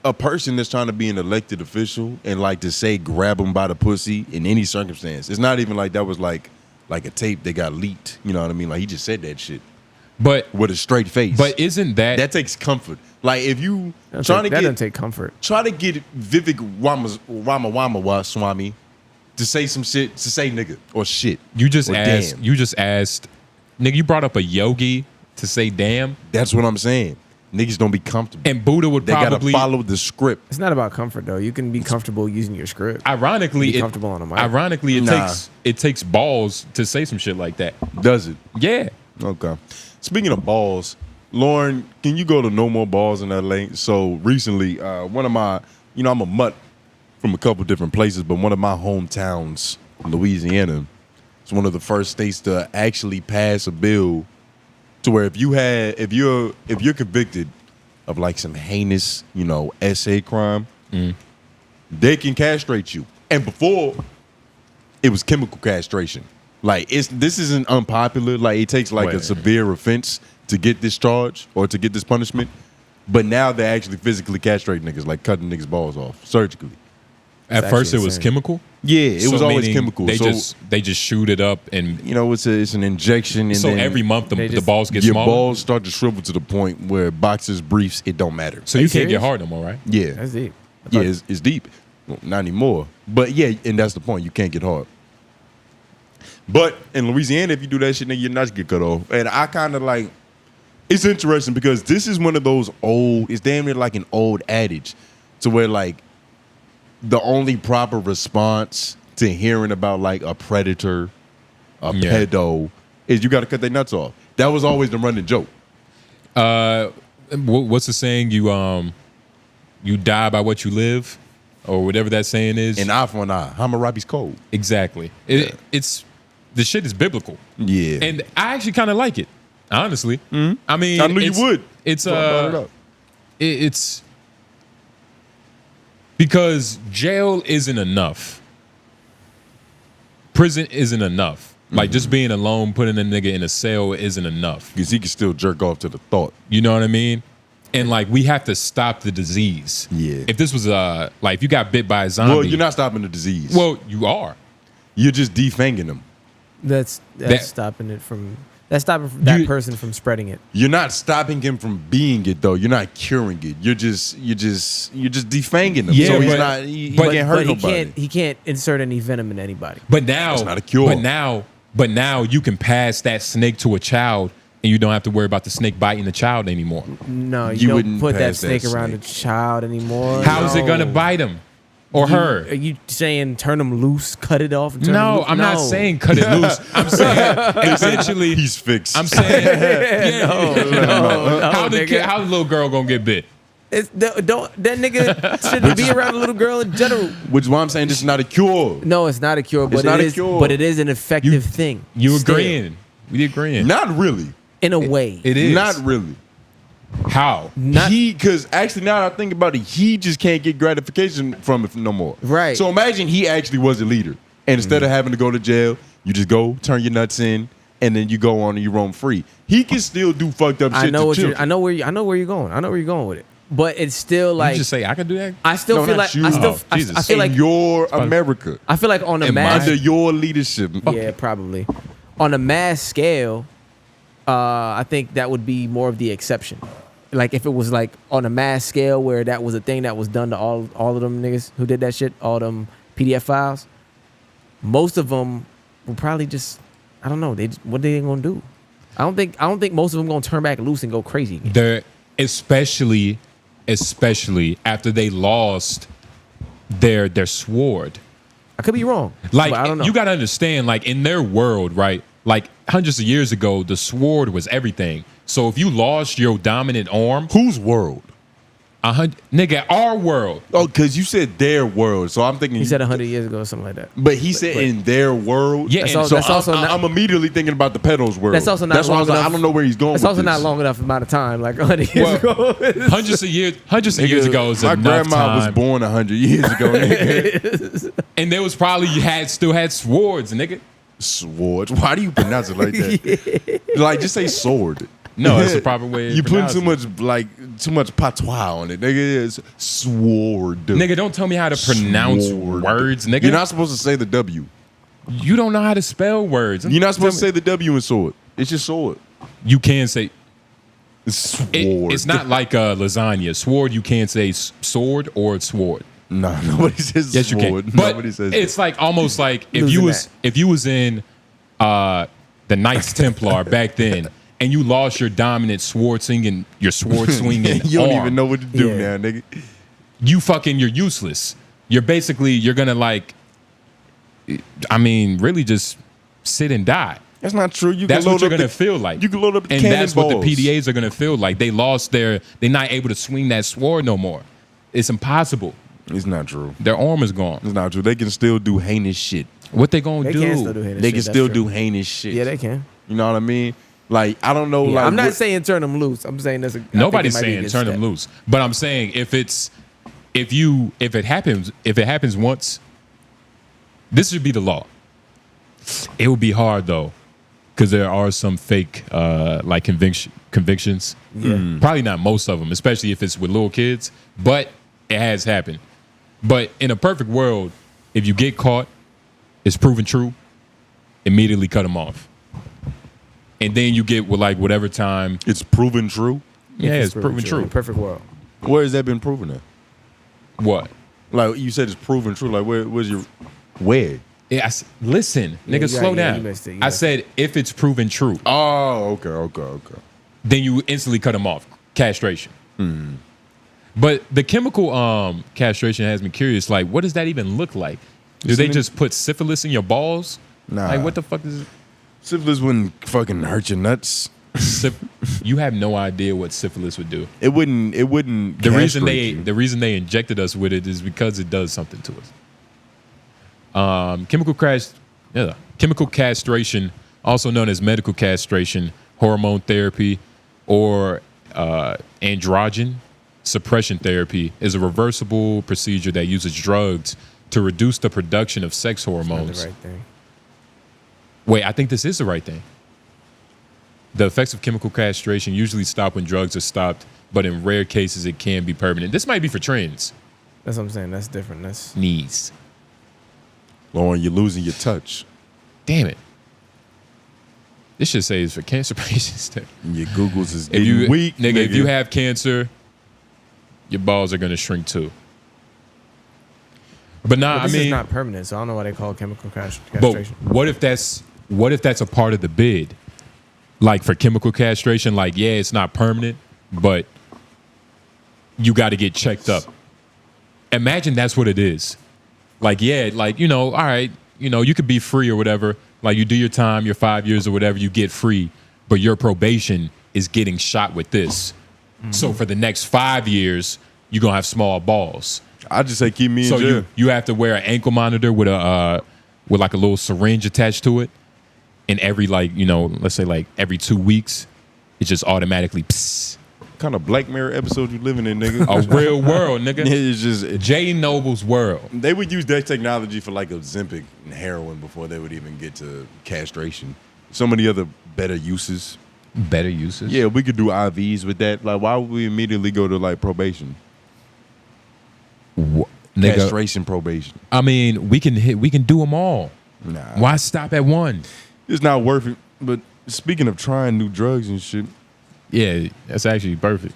[SPEAKER 2] a person that's trying to be an elected official and like to say grab him by the pussy in any circumstance, it's not even like that was like a tape that got leaked. You know what I mean? Like he just said that shit.
[SPEAKER 1] But
[SPEAKER 2] with a straight face.
[SPEAKER 1] But isn't that
[SPEAKER 2] takes comfort? Like if you
[SPEAKER 3] that doesn't take comfort.
[SPEAKER 2] Try to get Vivek Ramaswamy to say some shit, to say nigga or shit.
[SPEAKER 1] You just
[SPEAKER 2] or
[SPEAKER 1] asked.
[SPEAKER 2] damn.
[SPEAKER 1] You just asked. Nigga, you brought up a yogi to say damn.
[SPEAKER 2] That's what I'm saying. Niggas don't be comfortable.
[SPEAKER 1] And Buddha would probably
[SPEAKER 2] gotta follow the script.
[SPEAKER 3] It's not about comfort though. You can be comfortable using your script.
[SPEAKER 1] Ironically,
[SPEAKER 3] be comfortable on a mic.
[SPEAKER 1] Ironically, it takes balls to say some shit like that.
[SPEAKER 2] Does it?
[SPEAKER 1] Yeah.
[SPEAKER 2] Okay. Speaking of balls, Lauren, can you go to No More Balls in LA? So recently, one of my, I'm a mutt from a couple different places, but one of my hometowns, Louisiana, is one of the first states to actually pass a bill to where if you're convicted of like some heinous, essay crime, they can castrate you. And before, it was chemical castration. Like this isn't unpopular. Like it takes like a severe offense to get this charge or to get this punishment. But now they're actually physically castrating niggas, like cutting niggas' balls off surgically.
[SPEAKER 1] At first, it was chemical.
[SPEAKER 2] Yeah, it was always
[SPEAKER 1] meaning
[SPEAKER 2] chemical.
[SPEAKER 1] They
[SPEAKER 2] So
[SPEAKER 1] they just shoot it up, and
[SPEAKER 2] it's an injection. And
[SPEAKER 1] so
[SPEAKER 2] then
[SPEAKER 1] every month the balls get
[SPEAKER 2] your
[SPEAKER 1] smaller.
[SPEAKER 2] balls start to shrivel to the point where boxers briefs it don't matter.
[SPEAKER 1] So you can't get hard no more, right?
[SPEAKER 2] Yeah,
[SPEAKER 3] That's deep.
[SPEAKER 2] Yeah, it's deep. Well, not anymore. But yeah, and that's the point. You can't get hard. But in Louisiana, if you do that shit, nigga, your nuts get cut off. And I kind of like, it's interesting because this is one of those it's damn near like an old adage to where like the only proper response to hearing about like a predator, a pedo, is you got to cut their nuts off. That was always the running joke.
[SPEAKER 1] What's the saying? You die by what you live, or whatever that saying is.
[SPEAKER 2] An eye for an eye. Hammurabi's code.
[SPEAKER 1] Exactly. It's the shit is biblical.
[SPEAKER 2] Yeah.
[SPEAKER 1] And I actually kind of like it, honestly.
[SPEAKER 2] Mm-hmm.
[SPEAKER 1] I mean,
[SPEAKER 2] I knew you would.
[SPEAKER 1] It's it's because jail isn't enough. Prison isn't enough. Like just being alone, putting a nigga in a cell isn't enough.
[SPEAKER 2] Because he can still jerk off to the thought.
[SPEAKER 1] You know what I mean? And like we have to stop the disease.
[SPEAKER 2] Yeah.
[SPEAKER 1] If this was like if you got bit by a zombie.
[SPEAKER 2] Well, you're not stopping the disease.
[SPEAKER 1] Well, you are.
[SPEAKER 2] You're just defanging them.
[SPEAKER 3] That's stopping it from. That's stopping that person from spreading it.
[SPEAKER 2] You're not stopping him from being it though. You're not curing it. You're just defanging him.
[SPEAKER 1] Yeah,
[SPEAKER 2] so
[SPEAKER 1] but,
[SPEAKER 2] he can't hurt nobody.
[SPEAKER 3] He can't insert any venom in anybody.
[SPEAKER 1] But now
[SPEAKER 2] it's not a cure.
[SPEAKER 1] But now you can pass that snake to a child, and you don't have to worry about the snake biting the child anymore.
[SPEAKER 3] No, you don't put that snake around the child anymore.
[SPEAKER 1] How's it gonna bite him or her?
[SPEAKER 3] Are you saying turn them loose, cut it off? And turn them loose?
[SPEAKER 1] I'm not saying cut it loose. I'm saying eventually
[SPEAKER 2] he's fixed.
[SPEAKER 1] I'm saying
[SPEAKER 3] no,
[SPEAKER 1] how the little girl gonna get bit?
[SPEAKER 3] That nigga shouldn't be around a little girl in general.
[SPEAKER 2] Which is why I'm saying this is not a cure.
[SPEAKER 3] No, it's not a cure, but it is an effective thing.
[SPEAKER 1] You
[SPEAKER 3] still.
[SPEAKER 1] agreeing? We agreeing?
[SPEAKER 2] Not really.
[SPEAKER 3] In a way,
[SPEAKER 1] it is
[SPEAKER 2] not really.
[SPEAKER 1] How?
[SPEAKER 2] Because actually now that I think about it, he just can't get gratification from it no more.
[SPEAKER 3] Right.
[SPEAKER 2] So imagine he actually was a leader, and instead of having to go to jail, you just go turn your nuts in, and then you go on and you roam free. He can still do fucked up shit.
[SPEAKER 3] I know where you're going. I know where you're going with it. But it's still like
[SPEAKER 1] you just say I can do that.
[SPEAKER 3] I still feel like I feel like
[SPEAKER 2] your America.
[SPEAKER 3] I feel like on a mass
[SPEAKER 2] under your leadership.
[SPEAKER 3] Yeah, probably on a mass scale. I think that would be more of the exception. Like if it was like on a mass scale where that was a thing that was done to all of them niggas who did that shit, all them PDF files. Most of them will probably just I don't know. What they gonna do? I don't think most of them gonna turn back loose and go crazy again.
[SPEAKER 1] They're especially after they lost their sword.
[SPEAKER 3] I could be wrong.
[SPEAKER 1] Like,
[SPEAKER 3] but I don't know.
[SPEAKER 1] you gotta understand, like, in their world, right? Like, hundreds of years ago, the sword was everything. So if you lost your dominant arm,
[SPEAKER 2] Whose world?
[SPEAKER 1] nigga, our world.
[SPEAKER 2] Oh, because you said their world, so I'm thinking
[SPEAKER 3] He said 100 years ago or something like that.
[SPEAKER 2] But he said in their world.
[SPEAKER 1] Yeah,
[SPEAKER 3] That's
[SPEAKER 1] and
[SPEAKER 3] all-
[SPEAKER 2] So
[SPEAKER 3] that's also not-
[SPEAKER 2] I'm immediately thinking about the pedals world.
[SPEAKER 3] That's also not
[SPEAKER 2] That's why I was
[SPEAKER 3] long
[SPEAKER 2] like, I
[SPEAKER 3] enough.
[SPEAKER 2] don't know where he's going.
[SPEAKER 3] It's
[SPEAKER 2] with
[SPEAKER 3] also
[SPEAKER 2] this.
[SPEAKER 3] not long enough amount of time, like 100 years ago.
[SPEAKER 1] hundreds of years ago is
[SPEAKER 2] My
[SPEAKER 1] enough
[SPEAKER 2] grandma was
[SPEAKER 1] time.
[SPEAKER 2] born 100 years ago, nigga.
[SPEAKER 1] And there was probably still had swords, nigga.
[SPEAKER 2] Swords. Why do you pronounce it like that? Like, just say sword.
[SPEAKER 1] No, that's the proper way.
[SPEAKER 2] You put
[SPEAKER 1] pronounce
[SPEAKER 2] too much patois on it, nigga. It's sword.
[SPEAKER 1] Nigga, don't tell me how to pronounce
[SPEAKER 2] Sword.
[SPEAKER 1] words, nigga.
[SPEAKER 2] You're not supposed to say the W.
[SPEAKER 1] You don't know how to spell words.
[SPEAKER 2] You're not supposed to say the W in sword. It's just sword.
[SPEAKER 1] You can say
[SPEAKER 2] Sword.
[SPEAKER 1] it's not like lasagna. Sword, you can't say sword or sword.
[SPEAKER 2] No, nobody says
[SPEAKER 1] Yes, you
[SPEAKER 2] sword.
[SPEAKER 1] can. But
[SPEAKER 2] Nobody says
[SPEAKER 1] it's like almost like if
[SPEAKER 3] Losing
[SPEAKER 1] you was in the Knights Templar back then, and you lost your dominant sword swinging
[SPEAKER 2] you don't
[SPEAKER 1] arm,
[SPEAKER 2] even know what to do
[SPEAKER 3] Yeah.
[SPEAKER 2] now, nigga.
[SPEAKER 1] you're useless. You're gonna like, I mean, really just sit and die.
[SPEAKER 2] That's not true. You
[SPEAKER 1] That's
[SPEAKER 2] can
[SPEAKER 1] what
[SPEAKER 2] load
[SPEAKER 1] you're
[SPEAKER 2] up
[SPEAKER 1] gonna
[SPEAKER 2] the-
[SPEAKER 1] feel like.
[SPEAKER 2] You can load up the
[SPEAKER 1] and that's what the
[SPEAKER 2] cannonballs.
[SPEAKER 1] PDAs are gonna feel like. They lost they're not able to swing that sword no more. It's impossible.
[SPEAKER 2] It's not true.
[SPEAKER 1] Their arm is gone.
[SPEAKER 2] It's not true. They can still do heinous shit.
[SPEAKER 1] What they gonna
[SPEAKER 3] They
[SPEAKER 1] do?
[SPEAKER 3] can still do heinous
[SPEAKER 2] They
[SPEAKER 3] shit,
[SPEAKER 2] can
[SPEAKER 3] that's
[SPEAKER 2] still
[SPEAKER 3] true.
[SPEAKER 2] do heinous shit.
[SPEAKER 3] Yeah, they can.
[SPEAKER 2] You know what I mean? Like, I don't know.
[SPEAKER 3] Yeah,
[SPEAKER 2] like,
[SPEAKER 3] I'm not
[SPEAKER 2] what-
[SPEAKER 3] saying turn them loose. I'm saying that's a. I think
[SPEAKER 1] Nobody's
[SPEAKER 3] it might be a
[SPEAKER 1] saying
[SPEAKER 3] good
[SPEAKER 1] turn them
[SPEAKER 3] step.
[SPEAKER 1] loose. But I'm saying if it happens once, this should be the law. It would be hard though, because there are some fake like convictions.
[SPEAKER 3] Yeah.
[SPEAKER 1] Probably not most of them, especially if it's with little kids. But it has happened. But in a perfect world, if you get caught, it's proven true. Immediately cut them off, and then you get with like whatever time.
[SPEAKER 2] It's proven true.
[SPEAKER 1] Yeah, it's proven
[SPEAKER 3] In
[SPEAKER 1] true.
[SPEAKER 3] a perfect world.
[SPEAKER 2] Where has that been proven at?
[SPEAKER 1] What?
[SPEAKER 2] Like you said, it's proven true. Like, where's your where?
[SPEAKER 1] Yeah, listen,
[SPEAKER 3] Yeah,
[SPEAKER 1] nigga,
[SPEAKER 3] you
[SPEAKER 1] slow
[SPEAKER 3] got- yeah,
[SPEAKER 1] down.
[SPEAKER 3] you missed it, you
[SPEAKER 1] I
[SPEAKER 3] missed
[SPEAKER 1] said if it's proven true,
[SPEAKER 2] Oh, okay.
[SPEAKER 1] then you instantly cut them off. Castration.
[SPEAKER 2] Hmm.
[SPEAKER 1] But the chemical castration has me curious. Like, what does that even look like? Do they
[SPEAKER 2] Isn't it-
[SPEAKER 1] just put syphilis in your balls?
[SPEAKER 2] Nah.
[SPEAKER 1] Like, what the fuck is
[SPEAKER 2] Syphilis wouldn't fucking hurt your nuts.
[SPEAKER 1] you have no idea what syphilis would do.
[SPEAKER 2] It wouldn't.
[SPEAKER 1] The reason
[SPEAKER 2] castrate you.
[SPEAKER 1] the reason they injected us with it is because it does something to us. Chemical castration, also known as medical castration, hormone therapy, or androgen suppression therapy, is a reversible procedure that uses drugs to reduce the production of sex
[SPEAKER 3] Not
[SPEAKER 1] hormones.
[SPEAKER 3] the right thing.
[SPEAKER 1] Wait, I think this is the right thing. The effects of chemical castration usually stop when drugs are stopped, but in rare cases it can be permanent. This might be for trends.
[SPEAKER 3] That's what I'm saying. That's different. That's
[SPEAKER 1] Knees.
[SPEAKER 2] Lauren, you're losing your touch.
[SPEAKER 1] Damn it. This should say it's for cancer patients. Too.
[SPEAKER 2] Your Googles is
[SPEAKER 1] If
[SPEAKER 2] getting
[SPEAKER 1] you
[SPEAKER 2] weak,
[SPEAKER 1] nigga, if you have cancer, your balls are gonna shrink too. But nah,
[SPEAKER 3] this
[SPEAKER 1] I mean,
[SPEAKER 3] is not permanent, so I don't know why they call it chemical
[SPEAKER 1] but
[SPEAKER 3] castration.
[SPEAKER 1] what if that's a part of the bid? Like for chemical castration, like yeah, it's not permanent, but you got to get checked up. Imagine that's what it is. Like yeah, like all right, you could be free or whatever. Like you do your time, your 5 years or whatever, you get free, but your probation is getting shot with this. So for the next 5 years, you're gonna have small balls.
[SPEAKER 2] I just say keep me in
[SPEAKER 1] So
[SPEAKER 2] jail.
[SPEAKER 1] you have to wear an ankle monitor with like a little syringe attached to it, and every let's say like every 2 weeks, it just automatically psst.
[SPEAKER 2] What kind of Black Mirror episode you living in, nigga?
[SPEAKER 1] A real world, nigga.
[SPEAKER 2] It's just
[SPEAKER 1] J Noble's world.
[SPEAKER 2] they would use that technology for like Ozempic and heroin before they would even get to castration. So many other better uses.
[SPEAKER 1] Better uses.
[SPEAKER 2] Yeah, we could do IVs with that. Like, why would we immediately go to like probation?
[SPEAKER 1] Nigga,
[SPEAKER 2] Castration probation.
[SPEAKER 1] I mean, we can do them all.
[SPEAKER 2] Nah.
[SPEAKER 1] Why stop at one?
[SPEAKER 2] It's not worth it. But speaking of trying new drugs and shit,
[SPEAKER 1] Yeah, that's actually perfect.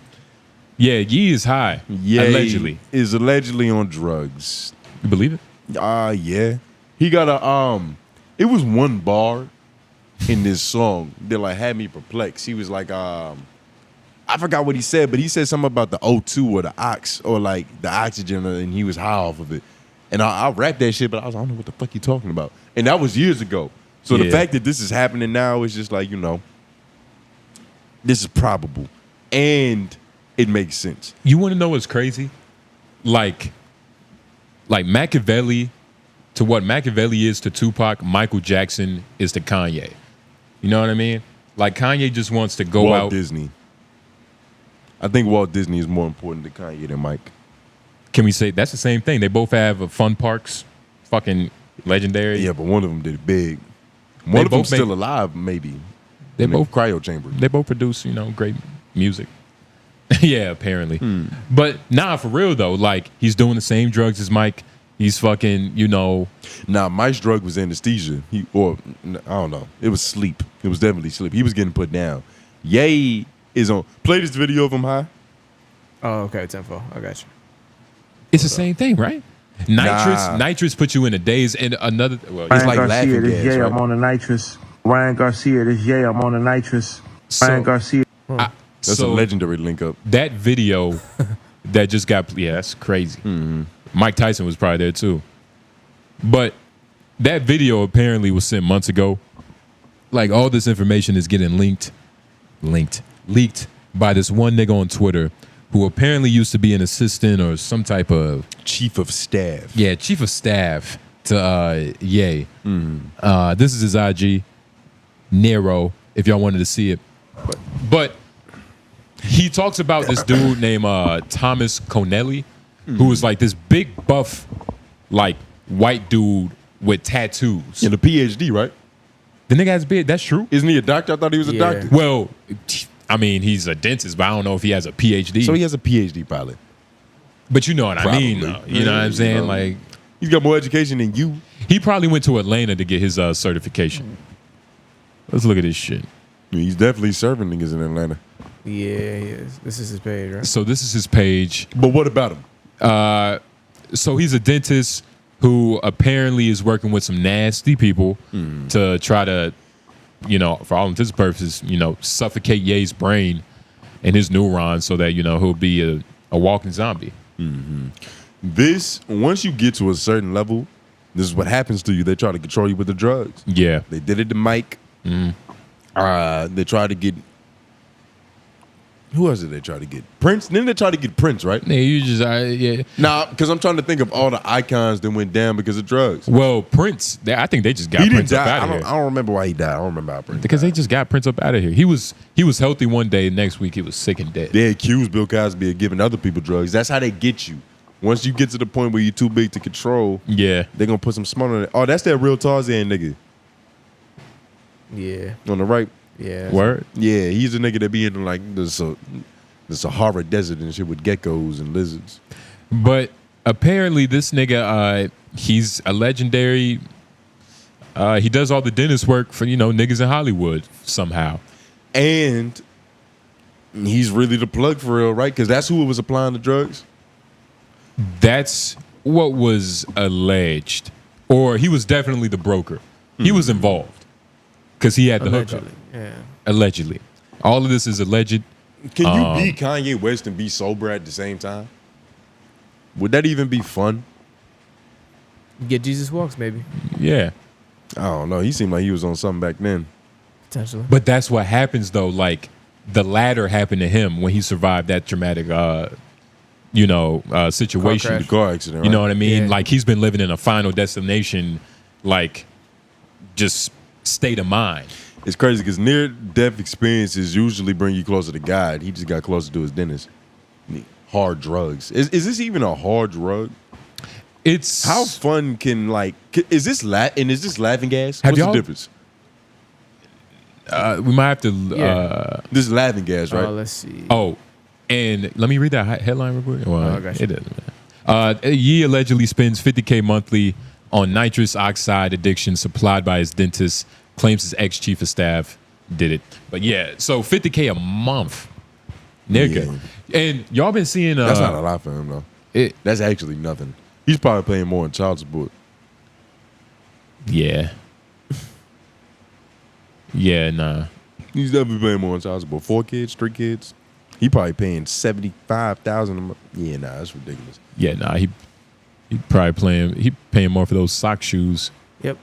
[SPEAKER 1] Yeah, Yee is high.
[SPEAKER 2] Ye
[SPEAKER 1] Allegedly.
[SPEAKER 2] is allegedly on drugs.
[SPEAKER 1] You believe it?
[SPEAKER 2] Yeah. He got a it was one bar in this song that like had me perplexed. He was like, I forgot what he said, but he said something about the O2 or the ox or like the oxygen, and he was high off of it. And I rapped that shit, but I was like, I don't know what the fuck you talking about. And that was years ago. So the fact that this is happening now is just like, you know, this is probable. And it makes sense.
[SPEAKER 1] You want to know what's crazy? Like Machiavelli, to what Machiavelli is to Tupac, Michael Jackson is to Kanye. You know what I mean? Like Kanye just wants to go out.
[SPEAKER 2] Walt Disney. I think Walt Disney is more important to Kanye than Mike.
[SPEAKER 1] Can we say that's the same thing? They both have fun parks, fucking legendary.
[SPEAKER 2] Yeah, but one of them did it big. One of them still alive, maybe.
[SPEAKER 1] They both
[SPEAKER 2] cryo chamber.
[SPEAKER 1] They both produce, you know, great music. Yeah, apparently. But nah, for real though, like he's doing the same drugs as Mike. He's fucking, you know.
[SPEAKER 2] Nah, Mike's drug was anesthesia. I don't know. It was sleep. It was definitely sleep. He was getting put down. Ye is on. Play this video of him high.
[SPEAKER 3] Oh, okay, Tempo. I got you.
[SPEAKER 1] It's the same thing, right? Nitrous puts you in a daze, and another. Well,
[SPEAKER 2] it's like laughing
[SPEAKER 8] this
[SPEAKER 2] gas, right?
[SPEAKER 8] I'm on the nitrous. Ryan Garcia, this I'm on the nitrous. Ryan Garcia.
[SPEAKER 2] That's a legendary link up.
[SPEAKER 1] That video that just got, that's crazy. Mike Tyson was probably there too. But that video apparently was sent months ago. Like all this information is getting leaked by this one nigga on Twitter who apparently used to be an assistant or some type of
[SPEAKER 2] chief of staff.
[SPEAKER 1] Yeah, chief of staff to Ye. This is his IG, Nero, if y'all wanted to see it. But he talks about this dude named Thomas Connelly, who was like this big buff, like white dude with tattoos.
[SPEAKER 2] And a PhD, right?
[SPEAKER 1] The nigga has a beard. That's true.
[SPEAKER 2] Isn't he a doctor? I thought he was a doctor.
[SPEAKER 1] Well, I mean, he's a dentist, but I don't know if he has a PhD.
[SPEAKER 2] So he has a PhD probably.
[SPEAKER 1] But you know what I mean. You know what I'm saying? Like
[SPEAKER 2] he's got more education than you.
[SPEAKER 1] He probably went to Atlanta to get his certification. Let's look at this shit.
[SPEAKER 2] He's definitely serving niggas in Atlanta.
[SPEAKER 3] Yeah, he is. This is his page, right?
[SPEAKER 1] So this is his page.
[SPEAKER 2] But what about him?
[SPEAKER 1] So he's a dentist who apparently is working with some nasty people to try to, you know, for all intents and purposes, you know, suffocate Ye's brain and his neurons so that, you know, he'll be a walking zombie.
[SPEAKER 2] This, once you get to a certain level, this is what happens to you. They try to control you with the drugs.
[SPEAKER 1] Yeah.
[SPEAKER 2] They did it to Mike. They tried to get, who else did they try to get? Prince? Then they tried to get Prince, right?
[SPEAKER 1] Yeah, you just, yeah.
[SPEAKER 2] Nah, because I'm trying to think of all the icons that went down because of drugs.
[SPEAKER 1] Well, Prince, I think they just got Prince up out of here.
[SPEAKER 2] I don't remember why he died. I don't remember how Prince
[SPEAKER 1] Because
[SPEAKER 2] died.
[SPEAKER 1] they just got Prince up out of here. He was healthy one day, next week he was sick and dead.
[SPEAKER 2] They accused Bill Cosby of giving other people drugs. That's how they get you. Once you get to the point where you're too big to control, they're going to put some smut on it. Oh, that's that real Tarzan nigga.
[SPEAKER 3] Yeah.
[SPEAKER 2] On the right.
[SPEAKER 3] Yeah.
[SPEAKER 1] Word?
[SPEAKER 2] Yeah, he's a nigga that be in like the Sahara Desert and shit with geckos and lizards.
[SPEAKER 1] But apparently this nigga, he's a legendary, he does all the dentist work for, you know, niggas in Hollywood somehow.
[SPEAKER 2] And he's really the plug for real, right? Because that's who was applying the drugs?
[SPEAKER 1] That's what was alleged. Or he was definitely the broker. He was involved. Because he had the hookup.
[SPEAKER 3] Yeah.
[SPEAKER 1] Allegedly. All of this is alleged.
[SPEAKER 2] Can you be Kanye West and be sober at the same time? Would that even be fun?
[SPEAKER 3] Get Jesus Walks, maybe.
[SPEAKER 1] Yeah.
[SPEAKER 2] I don't know. He seemed like he was on something back then.
[SPEAKER 3] Potentially.
[SPEAKER 1] But that's what happens, though. Like, the latter happened to him when he survived that traumatic, situation.
[SPEAKER 2] The car accident, right?
[SPEAKER 1] You know what I mean?
[SPEAKER 3] Yeah.
[SPEAKER 1] Like, he's been living in a final destination, like, just state of mind.
[SPEAKER 2] It's crazy because near-death experiences usually bring you closer to God. He just got closer to his dentist. Hard drugs. Is this even a hard drug?
[SPEAKER 1] It's
[SPEAKER 2] how fun can is this laughing gas? What's the difference?
[SPEAKER 1] We might have to.
[SPEAKER 2] This is laughing gas, right?
[SPEAKER 3] Let's see.
[SPEAKER 1] Oh, and let me read that headline real quick. Well,
[SPEAKER 3] I got you.
[SPEAKER 1] It doesn't matter. Ye allegedly spends $50K monthly on nitrous oxide addiction supplied by his dentist. Claims his ex-chief of staff did it. But yeah, so $50K a month. Nigga. Yeah. And y'all been seeing...
[SPEAKER 2] That's not a lot for him, though. That's actually nothing. He's probably paying more in child support.
[SPEAKER 1] Yeah. Yeah, nah.
[SPEAKER 2] He's definitely paying more on child support. 4 kids, 3 kids. He probably paying $75,000 a month. Yeah, nah, that's ridiculous.
[SPEAKER 1] Yeah, nah. He paying more for those sock shoes.
[SPEAKER 3] Yep.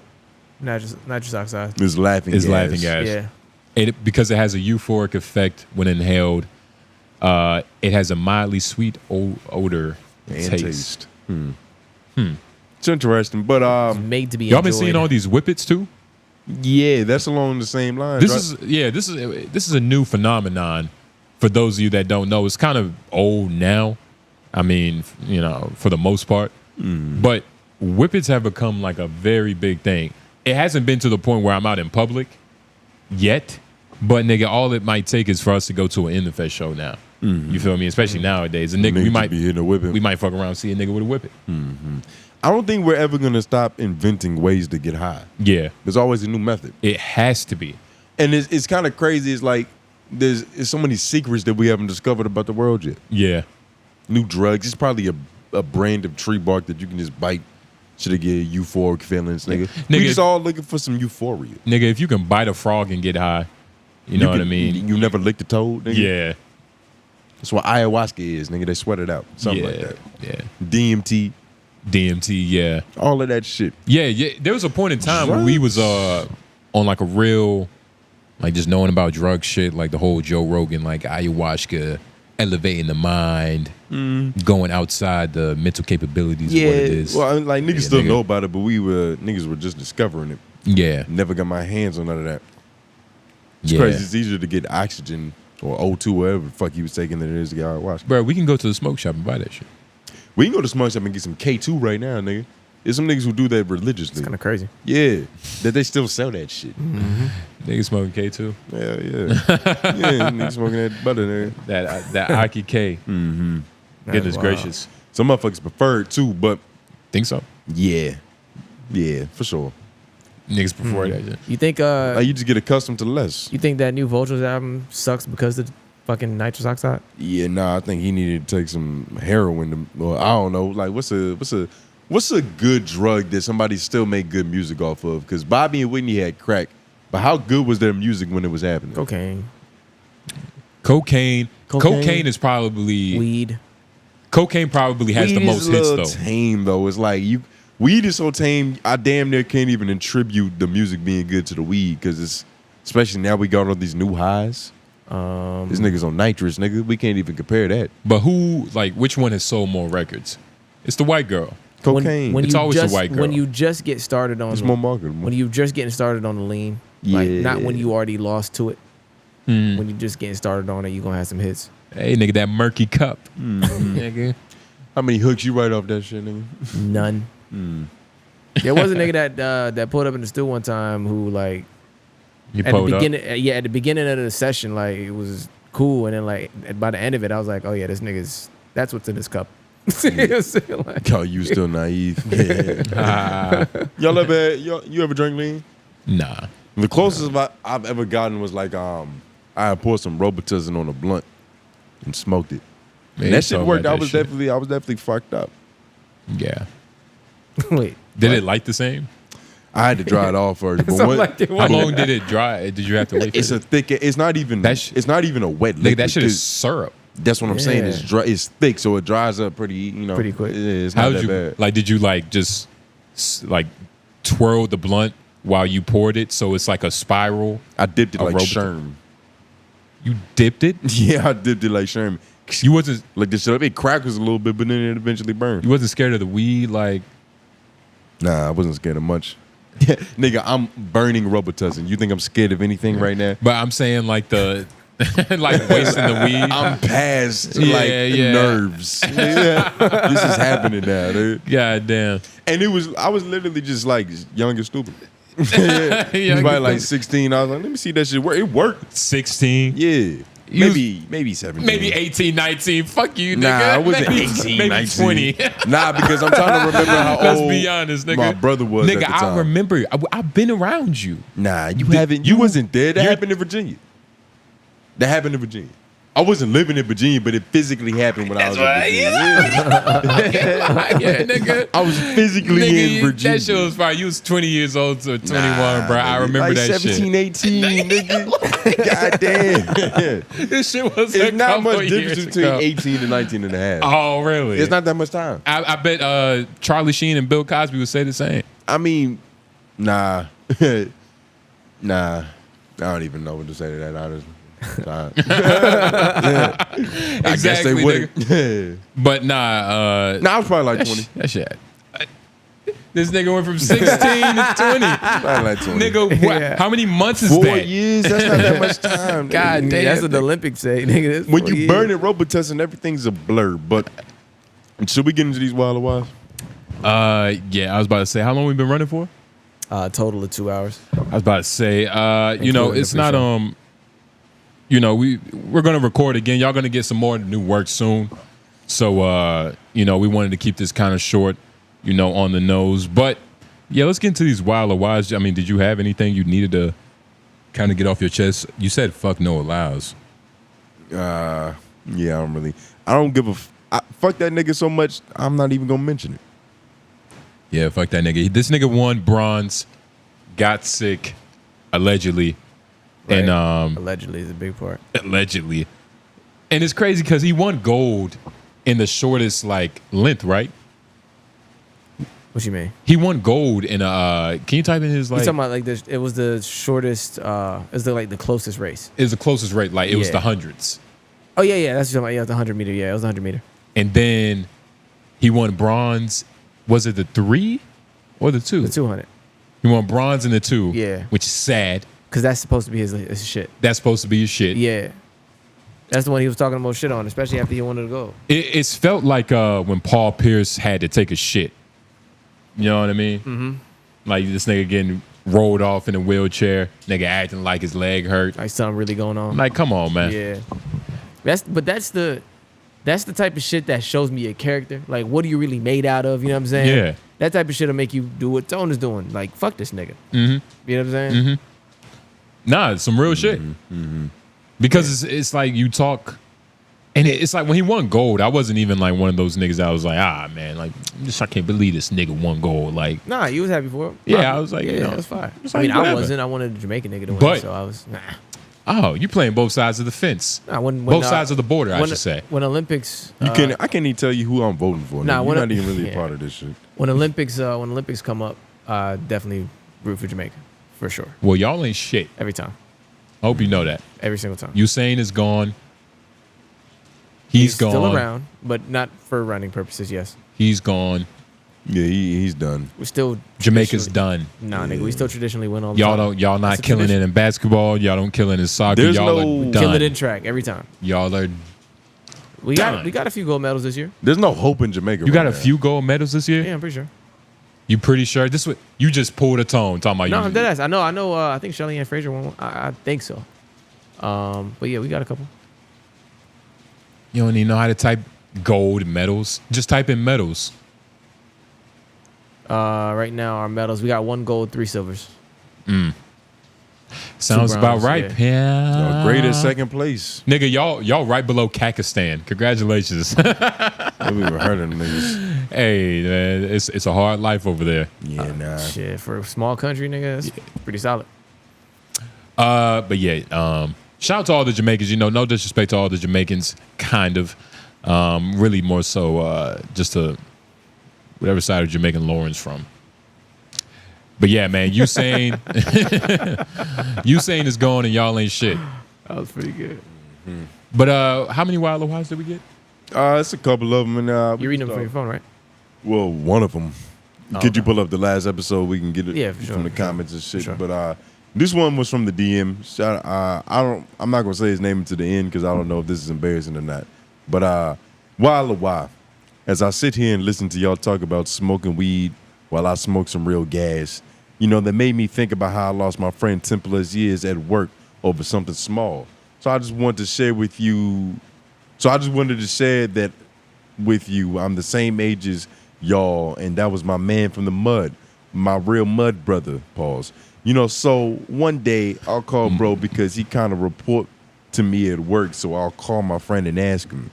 [SPEAKER 3] Nitrous oxide.
[SPEAKER 2] It's laughing gas.
[SPEAKER 1] Laughing gas.
[SPEAKER 3] Yeah.
[SPEAKER 1] Because it has a euphoric effect when inhaled. It has a mildly sweet odor
[SPEAKER 2] And
[SPEAKER 1] taste.
[SPEAKER 2] It's interesting, but
[SPEAKER 3] It's made to be
[SPEAKER 1] y'all been
[SPEAKER 3] enjoyed.
[SPEAKER 1] seeing all these whippets too?
[SPEAKER 2] yeah, that's along the same lines.
[SPEAKER 1] This is a new phenomenon. For those of you that don't know, it's kind of old now. I mean, you know, for the most part. But whippets have become like a very big thing. It hasn't been to the point where I'm out in public yet, but nigga, all it might take is for us to go to an Indefest show now. You feel me? Especially nowadays. A nigga, we might
[SPEAKER 2] be hitting a whippet.
[SPEAKER 1] We might fuck around and see a nigga with a whippet.
[SPEAKER 2] I don't think we're ever gonna stop inventing ways to get high.
[SPEAKER 1] Yeah,
[SPEAKER 2] There's always a new method,
[SPEAKER 1] it has to be.
[SPEAKER 2] and it's kind of crazy. It's like there's so many secrets that we haven't discovered about the world yet.
[SPEAKER 1] Yeah,
[SPEAKER 2] New drugs. It's probably a brand of tree bark that you can just bite. Should get euphoric feelings, nigga. We
[SPEAKER 1] Nigga,
[SPEAKER 2] just all looking for some euphoria.
[SPEAKER 1] nigga, if you can bite a frog and get high, you know what I mean?
[SPEAKER 2] You never licked a toad, nigga?
[SPEAKER 1] Yeah,
[SPEAKER 2] That's what ayahuasca is, nigga. They sweat it out. Something
[SPEAKER 1] yeah,
[SPEAKER 2] like that.
[SPEAKER 1] yeah.
[SPEAKER 2] DMT,
[SPEAKER 1] DMT, yeah.
[SPEAKER 2] all of that shit.
[SPEAKER 1] Yeah. There was a point in time where we was on like a real, like just knowing about drug shit, like the whole Joe Rogan, like ayahuasca, elevating the mind, going outside the mental capabilities of what it is.
[SPEAKER 2] Well, like niggas still
[SPEAKER 1] nigga.
[SPEAKER 2] know about it, but niggas were just discovering it.
[SPEAKER 1] Yeah.
[SPEAKER 2] Never got my hands on none of that. It's
[SPEAKER 1] Yeah.
[SPEAKER 2] crazy. It's easier to get oxygen or O2, whatever the fuck he was taking than it is to get ayahuasca.
[SPEAKER 1] Bro, we can go to the smoke shop and buy that shit.
[SPEAKER 2] We can go to Smoke Shop and get some K2 right now, nigga. There's some niggas who do that religiously.
[SPEAKER 3] It's kind of crazy.
[SPEAKER 2] Yeah, that they still sell that shit.
[SPEAKER 1] Niggas smoking K2.
[SPEAKER 2] Yeah, yeah, niggas smoking that butter there.
[SPEAKER 1] That Aki K. Goodness
[SPEAKER 3] Wow.
[SPEAKER 1] gracious.
[SPEAKER 2] Some motherfuckers prefer it too, but
[SPEAKER 1] Think so?
[SPEAKER 2] yeah, for sure.
[SPEAKER 1] Niggas prefer that shit.
[SPEAKER 3] You think
[SPEAKER 2] Like you just get accustomed to less.
[SPEAKER 3] you think that new Vultures album sucks because of the fucking nitrous oxide?
[SPEAKER 2] Yeah, nah, I think he needed to take some heroin. Or I don't know. Like, what's a good drug that somebody still make good music off of? Because Bobby and Whitney had crack, but how good was their music when it was happening?
[SPEAKER 3] Cocaine,
[SPEAKER 1] Cocaine is probably
[SPEAKER 3] weed.
[SPEAKER 1] Cocaine probably has the
[SPEAKER 2] Weed
[SPEAKER 1] most
[SPEAKER 2] is a
[SPEAKER 1] hits
[SPEAKER 2] little
[SPEAKER 1] though.
[SPEAKER 2] tame though. It's like weed is so tame. I damn near can't even attribute the music being good to the weed because it's especially now we got all these new highs. These niggas on nitrous, nigga. We can't even compare that.
[SPEAKER 1] But which one has sold more records? It's the white girl.
[SPEAKER 2] Cocaine.
[SPEAKER 3] When
[SPEAKER 1] It's
[SPEAKER 3] you
[SPEAKER 1] always a
[SPEAKER 3] just,
[SPEAKER 1] white girl.
[SPEAKER 3] When you just get started on
[SPEAKER 2] It's more marketable.
[SPEAKER 3] When you just getting started on the lean, like not when
[SPEAKER 2] Yeah.
[SPEAKER 3] you already lost to it. When you just getting started on it, you gonna have some hits.
[SPEAKER 1] Hey nigga, that murky cup. Nigga.
[SPEAKER 2] How many hooks you write off that shit, nigga?
[SPEAKER 3] None. There was a nigga that pulled up in the studio one time who like
[SPEAKER 1] You
[SPEAKER 3] at the
[SPEAKER 1] pulled up.
[SPEAKER 3] beginning, at the beginning of the session, like it was cool, and then like by the end of it, I was like, oh yeah, this nigga's that's what's in his cup. You know what I'm saying? Like,
[SPEAKER 2] Yo, you still naive. Yeah. You ever drink lean?
[SPEAKER 1] Nah.
[SPEAKER 2] The closest I've ever gotten was like I had poured some Robitussin on a blunt and smoked it.
[SPEAKER 1] Man,
[SPEAKER 2] And
[SPEAKER 1] you
[SPEAKER 2] that shit
[SPEAKER 1] talking
[SPEAKER 2] worked.
[SPEAKER 1] about
[SPEAKER 2] I
[SPEAKER 1] that
[SPEAKER 2] was
[SPEAKER 1] shit.
[SPEAKER 2] definitely fucked up.
[SPEAKER 1] Yeah.
[SPEAKER 3] wait,
[SPEAKER 1] Did it light the same?
[SPEAKER 2] I had to dry it off first. But
[SPEAKER 3] Something
[SPEAKER 2] what-
[SPEAKER 3] like that.
[SPEAKER 1] How long did it dry? Did you have to wait for
[SPEAKER 2] it's
[SPEAKER 1] it?
[SPEAKER 2] a thick. It's not even. It's not even a wet
[SPEAKER 1] Nigga,
[SPEAKER 2] liquid.
[SPEAKER 1] that shit is
[SPEAKER 2] 'cause
[SPEAKER 1] syrup.
[SPEAKER 2] That's what I'm saying. It's
[SPEAKER 3] Yeah.
[SPEAKER 2] dry. It's thick, so it dries up pretty.
[SPEAKER 3] Pretty quick.
[SPEAKER 2] Yeah, it's not
[SPEAKER 1] How
[SPEAKER 2] that
[SPEAKER 1] did you
[SPEAKER 2] bad.
[SPEAKER 1] like? Did you like just like twirl the blunt while you poured it, so it's like a spiral?
[SPEAKER 2] I dipped it
[SPEAKER 1] a
[SPEAKER 2] like
[SPEAKER 1] Robitussin?
[SPEAKER 2] Sherm.
[SPEAKER 1] You dipped it.
[SPEAKER 2] Yeah, I dipped it like Sherm.
[SPEAKER 1] You wasn't.
[SPEAKER 2] Like this shit. It crackles a little bit, but then it eventually burned.
[SPEAKER 1] You wasn't scared of the weed, like.
[SPEAKER 2] Nah, I wasn't scared of much. Nigga, I'm burning Robitussin. You think I'm scared of anything right now?
[SPEAKER 1] But I'm saying like the like wasting the weed.
[SPEAKER 2] I'm past
[SPEAKER 1] Yeah,
[SPEAKER 2] like
[SPEAKER 1] yeah.
[SPEAKER 2] nerves. Yeah. This is happening now, dude.
[SPEAKER 1] God damn.
[SPEAKER 2] And I was literally just like young and stupid. Yeah.
[SPEAKER 1] Young
[SPEAKER 2] Probably
[SPEAKER 1] and
[SPEAKER 2] like
[SPEAKER 1] stupid.
[SPEAKER 2] 16. I was like, let me see that shit work. It worked.
[SPEAKER 1] 16.
[SPEAKER 2] Yeah. Maybe 17.
[SPEAKER 1] Maybe 18, 19. Fuck you, nigga.
[SPEAKER 2] Nah, I wasn't
[SPEAKER 1] maybe,
[SPEAKER 2] 18,
[SPEAKER 1] maybe
[SPEAKER 2] 19.
[SPEAKER 1] 20.
[SPEAKER 2] Nah, because I'm trying to remember how
[SPEAKER 1] Let's
[SPEAKER 2] old
[SPEAKER 1] be honest, nigga.
[SPEAKER 2] my brother was
[SPEAKER 1] Nigga,
[SPEAKER 2] at the time.
[SPEAKER 1] I remember. I've been around you.
[SPEAKER 2] Nah, you haven't. You wasn't there. That
[SPEAKER 1] you're-
[SPEAKER 2] happened in Virginia. That happened in Virginia. I wasn't living in Virginia, but it physically happened when I was in Virginia.
[SPEAKER 1] Yeah, nigga.
[SPEAKER 2] I was physically in Virginia.
[SPEAKER 1] That shit was fire. You was 20 years old to 21, bro. I remember
[SPEAKER 2] like
[SPEAKER 1] that
[SPEAKER 2] 17,
[SPEAKER 1] shit.
[SPEAKER 2] 18, nigga. God damn.
[SPEAKER 1] This shit was
[SPEAKER 2] It's not much difference
[SPEAKER 1] years
[SPEAKER 2] between
[SPEAKER 1] ago.
[SPEAKER 2] 18 and 19 and a half.
[SPEAKER 1] Oh, really?
[SPEAKER 2] It's not that much time.
[SPEAKER 1] I bet Charlie Sheen and Bill Cosby would say the same.
[SPEAKER 2] I mean, nah. Nah. I don't even know what to say to that, honestly. Yeah. I guess they would.
[SPEAKER 1] But nah.
[SPEAKER 2] Nah, I was probably like 20.
[SPEAKER 1] That shit. This nigga went from 16 to 20.
[SPEAKER 2] Probably like 20.
[SPEAKER 1] Nigga,
[SPEAKER 3] Yeah.
[SPEAKER 1] how many months is
[SPEAKER 2] 4
[SPEAKER 1] that?
[SPEAKER 2] years? That's not that much time.
[SPEAKER 1] God
[SPEAKER 2] nigga.
[SPEAKER 1] damn.
[SPEAKER 3] That's what the Olympics say, nigga. That's
[SPEAKER 2] When
[SPEAKER 3] 4
[SPEAKER 2] you
[SPEAKER 3] years.
[SPEAKER 2] burn it, Robitussin, everything's a blur. But should we get into these Wild Wild?
[SPEAKER 1] Yeah, I was about to say, how long we been running for?
[SPEAKER 3] Total of 2 hours.
[SPEAKER 1] I was about to say, you know,
[SPEAKER 3] Including
[SPEAKER 1] it's
[SPEAKER 3] the
[SPEAKER 1] not
[SPEAKER 3] pre-show.
[SPEAKER 1] you know, we're gonna record again. Y'all gonna get some more new work soon. So you know, we wanted to keep this kind of short, you know, on the nose. But yeah, let's get into these Wild or Wides. I mean, did you have anything you needed to kind of get off your chest? You said fuck no allows.
[SPEAKER 2] Yeah, I don't give a fuck that nigga so much, I'm not even gonna mention it.
[SPEAKER 1] Yeah, fuck that nigga. This nigga won bronze, got sick, allegedly.
[SPEAKER 3] Right.
[SPEAKER 1] And
[SPEAKER 3] Allegedly is a big part.
[SPEAKER 1] allegedly. And it's crazy because he won gold in the shortest like length, right?
[SPEAKER 3] What you mean?
[SPEAKER 1] He won gold in a can you type in his
[SPEAKER 3] You
[SPEAKER 1] like
[SPEAKER 3] talking about like it was the shortest, it was the closest race.
[SPEAKER 1] it was the closest rate, like it was
[SPEAKER 3] Yeah.
[SPEAKER 1] the hundreds.
[SPEAKER 3] Oh yeah, that's what you're talking about. Yeah, it was the 100 meter. Yeah, it was the 100 meter.
[SPEAKER 1] And then he won bronze. Was it the 3 or the 2?
[SPEAKER 3] The 200.
[SPEAKER 1] He won bronze in the 2.
[SPEAKER 3] Yeah.
[SPEAKER 1] Which is sad.
[SPEAKER 3] Because that's supposed to be his shit.
[SPEAKER 1] That's supposed to be his shit.
[SPEAKER 3] Yeah. That's the one he was talking about shit on, especially after he wanted to go.
[SPEAKER 1] It's felt like when Paul Pierce had to take a shit. You know what I mean? Mm-hmm. Like this nigga getting rolled off in a wheelchair, nigga acting like his leg hurt.
[SPEAKER 3] Like something really going on.
[SPEAKER 1] Like, come on, man.
[SPEAKER 3] Yeah. That's the type of shit that shows me a character. Like, what are you really made out of? You know what I'm saying?
[SPEAKER 1] Yeah.
[SPEAKER 3] That type of shit will make you do what Tone is doing. Like, fuck this nigga.
[SPEAKER 1] Mm-hmm.
[SPEAKER 3] You know what I'm saying?
[SPEAKER 1] Mm-hmm. Nah, it's some real shit. Because it's like you talk, and it's like when he won gold, I wasn't even like one of those niggas that was like, man, like I can't believe this nigga won gold. Like,
[SPEAKER 3] Nah, you was happy for him.
[SPEAKER 1] Yeah, I was like,
[SPEAKER 3] yeah,
[SPEAKER 1] you know,
[SPEAKER 3] it was fire.
[SPEAKER 1] it's
[SPEAKER 3] I mean,
[SPEAKER 1] like,
[SPEAKER 3] I
[SPEAKER 1] whatever.
[SPEAKER 3] wasn't. I wanted a Jamaican nigga to win,
[SPEAKER 1] But-
[SPEAKER 3] so I was, nah.
[SPEAKER 1] oh, you playing both sides of the fence,
[SPEAKER 3] When,
[SPEAKER 1] both sides of the border, I
[SPEAKER 3] when,
[SPEAKER 1] should say.
[SPEAKER 3] When Olympics,
[SPEAKER 2] I can't even tell you who I'm voting for.
[SPEAKER 3] Nah,
[SPEAKER 2] You're
[SPEAKER 3] when
[SPEAKER 2] not
[SPEAKER 3] I-
[SPEAKER 2] even really a
[SPEAKER 3] yeah.
[SPEAKER 2] part of this shit.
[SPEAKER 3] when Olympics come up, definitely root for Jamaica, for sure.
[SPEAKER 1] Well, y'all ain't shit.
[SPEAKER 3] Every time,
[SPEAKER 1] I hope you know that.
[SPEAKER 3] every single time.
[SPEAKER 1] Usain is gone. He's gone.
[SPEAKER 3] Still around, but not for running purposes. Yes,
[SPEAKER 1] He's gone.
[SPEAKER 2] Yeah, he's done.
[SPEAKER 3] we still
[SPEAKER 1] Jamaica's
[SPEAKER 3] traditionally-
[SPEAKER 1] done.
[SPEAKER 3] Nah, nigga, we still traditionally win all the
[SPEAKER 1] Y'all
[SPEAKER 3] time.
[SPEAKER 1] don't. Y'all not
[SPEAKER 3] That's a
[SPEAKER 1] killing it
[SPEAKER 3] tradition.
[SPEAKER 1] in basketball. Y'all don't kill it in soccer.
[SPEAKER 2] There's
[SPEAKER 1] y'all
[SPEAKER 2] no-
[SPEAKER 1] are done.
[SPEAKER 3] Kill it in track every time.
[SPEAKER 1] Y'all are.
[SPEAKER 3] We
[SPEAKER 1] Done.
[SPEAKER 3] got a few gold medals this year.
[SPEAKER 2] There's no hope in Jamaica.
[SPEAKER 1] You got
[SPEAKER 2] right
[SPEAKER 1] a
[SPEAKER 2] now.
[SPEAKER 1] few gold medals this year.
[SPEAKER 3] Yeah, I'm pretty sure.
[SPEAKER 1] You pretty sure? This what you just pulled a tone talking about.
[SPEAKER 3] No,
[SPEAKER 1] you.
[SPEAKER 3] I'm dead ass. I know. I think Shelly-Ann Fraser won one. I think so. But yeah, we got a couple.
[SPEAKER 1] You don't even know how to type gold medals. Just type in medals.
[SPEAKER 3] Right now, our medals, we got 1 gold, 3 silvers.
[SPEAKER 1] Sounds about
[SPEAKER 3] bronze,
[SPEAKER 1] right, yeah.
[SPEAKER 2] Great at second place.
[SPEAKER 1] Nigga, y'all right below Kakistan. Congratulations.
[SPEAKER 2] I haven't even heard of them niggas.
[SPEAKER 1] Hey, man, it's a hard life over there.
[SPEAKER 2] Yeah, nah.
[SPEAKER 3] Shit, for a small country, nigga, that's pretty solid.
[SPEAKER 1] But yeah, shout out to all the Jamaicans. You know, no disrespect to all the Jamaicans, kind of. Really more so just to whatever side of Jamaican Lauren's from. But yeah, man, Usain is gone and y'all ain't shit.
[SPEAKER 3] That was pretty good.
[SPEAKER 1] But how many Wild Wides did we get?
[SPEAKER 2] It's a couple of them. And,
[SPEAKER 3] You're reading them from your phone, right?
[SPEAKER 2] Well, one of them. Could you pull up the last episode? We can get it
[SPEAKER 3] Yeah, for sure,
[SPEAKER 2] from the
[SPEAKER 3] for sure,
[SPEAKER 2] comments and shit.
[SPEAKER 3] sure.
[SPEAKER 2] But this one was from the DM. I'm not gonna say his name to the end because I don't know if this is embarrassing or not. But while a while, as I sit here and listen to y'all talk about smoking weed while I smoke some real gas, you know, that made me think about how I lost my friend 10+ years at work over something small. So I just wanted to share with you. So I just wanted to share that with you. I'm the same age as y'all, and that was my man from the mud, my real mud brother, pause. You know, so one day I'll call bro because he kind of report to me at work, so I'll call my friend and ask him,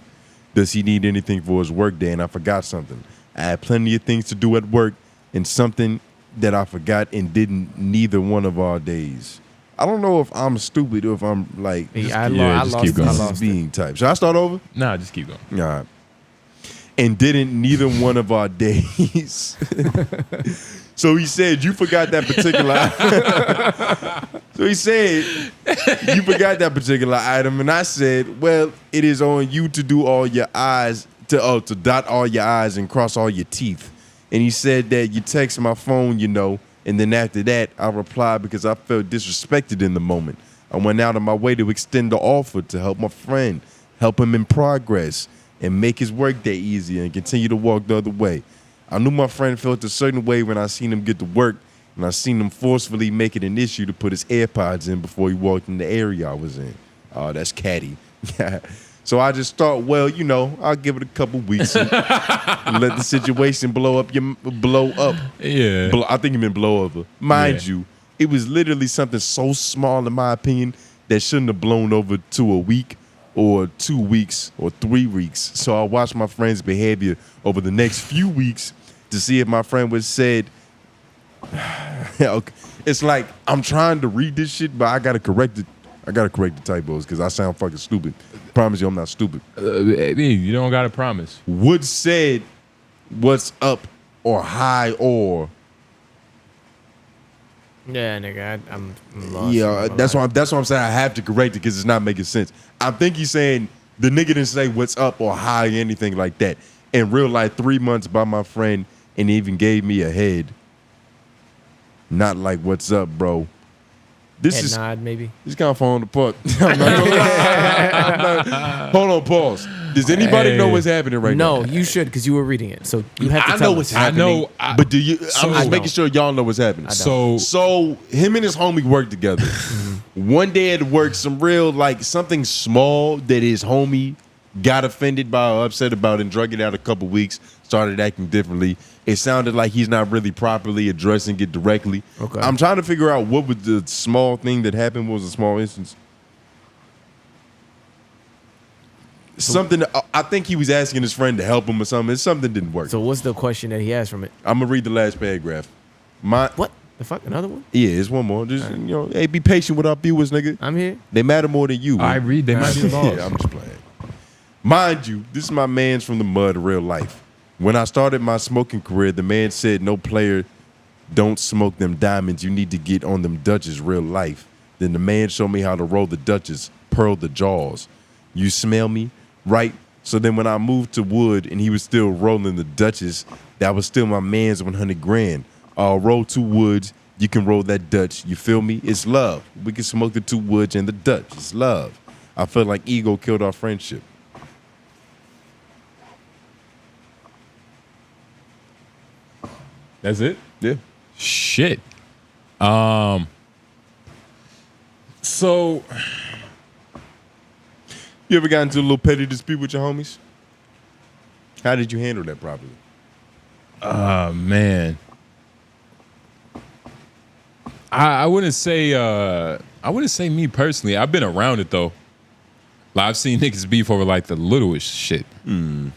[SPEAKER 2] does he need anything for his work day? And I forgot something. I had plenty of things to do at work and something that I forgot and didn't neither one of our days. I don't know if I'm stupid or if I'm like
[SPEAKER 3] I lost
[SPEAKER 2] being type. Should I start over?
[SPEAKER 1] Nah, just keep going.
[SPEAKER 2] All right. And didn't neither one of our days. So he said, you forgot that particular So he said, you forgot that particular item. And I said, well, it is on you to do all your I's, to dot all your I's and cross all your teeth. And he said that you text my phone, you know, and then after that, I replied because I felt disrespected in the moment. I went out of my way to extend the offer to help my friend, help him in progress, and make his workday easier and continue to walk the other way. I knew my friend felt a certain way when I seen him get to work, and I seen him forcefully make it an issue to put his AirPods in before he walked in the area I was in. Oh, that's catty. So I just thought, well, you know, I'll give it a couple weeks and let the situation blow up.
[SPEAKER 1] Yeah.
[SPEAKER 2] I think you meant blow over. Mind you, it was literally something so small, in my opinion, that shouldn't have blown over to a week or 2 weeks or 3 weeks. So I watched my friend's behavior over the next few weeks to see if my friend would said, it's like I'm trying to read this shit, but I gotta correct it. I gotta correct the typos because I sound fucking stupid. Promise you, I'm not stupid.
[SPEAKER 1] You don't gotta promise.
[SPEAKER 2] Would said, "What's up?" or "Hi" or.
[SPEAKER 3] Yeah, nigga, I'm lost.
[SPEAKER 2] Yeah, that's why I'm saying I have to correct it because it's not making sense. I think he's saying the nigga didn't say "What's up?" or "Hi" anything like that. In real life, 3 months by my friend, and he even gave me a head. Not like "What's up, bro?" This
[SPEAKER 3] head
[SPEAKER 2] is
[SPEAKER 3] nod, maybe.
[SPEAKER 2] This kind of falling apart. I'm not gonna lie. Hold on, pause. Does anybody know what's happening right now?
[SPEAKER 3] No, you should because you were reading it, so you have to
[SPEAKER 2] I
[SPEAKER 3] tell
[SPEAKER 2] know
[SPEAKER 3] us.
[SPEAKER 2] what's happening. But do you? I'm just making sure y'all know what's happening. So him and his homie work together. One day at work, some real like something small that his homie got offended by or upset about and drug it out a couple weeks. Started acting differently. It sounded like he's not really properly addressing it directly.
[SPEAKER 3] Okay.
[SPEAKER 2] I'm trying to figure out what was the small thing that happened. What was a small instance? Something. I think he was asking his friend to help him or something. Something didn't work.
[SPEAKER 3] So what's the question that he has from it?
[SPEAKER 2] I'm gonna read the last paragraph.
[SPEAKER 3] What the fuck? Another one?
[SPEAKER 2] Yeah, it's one more. Just you know, hey, be patient with our viewers, nigga.
[SPEAKER 3] I'm here.
[SPEAKER 2] They matter more than you.
[SPEAKER 1] I read. They might be lost.
[SPEAKER 2] Yeah, I'm just playing. Mind you, this is my man's from the mud, real life. When I started my smoking career, the man said, no player, don't smoke them diamonds. You need to get on them Dutches, real life. Then the man showed me how to roll the Dutches, pearl the jaws. You smell me? Right? So then when I moved to wood and he was still rolling the Dutches, that was still my man's 100 grand. I'll roll 2 woods. You can roll that Dutch. You feel me? It's love. We can smoke the 2 woods and the Dutch. It's love. I feel like ego killed our friendship.
[SPEAKER 1] That's it?
[SPEAKER 2] Yeah.
[SPEAKER 1] Shit. So
[SPEAKER 2] you ever got into a little petty dispute with your homies? How did you handle that properly?
[SPEAKER 1] Man. I wouldn't say me personally. I've been around it though. Like I've seen niggas beef over like the littlest shit. The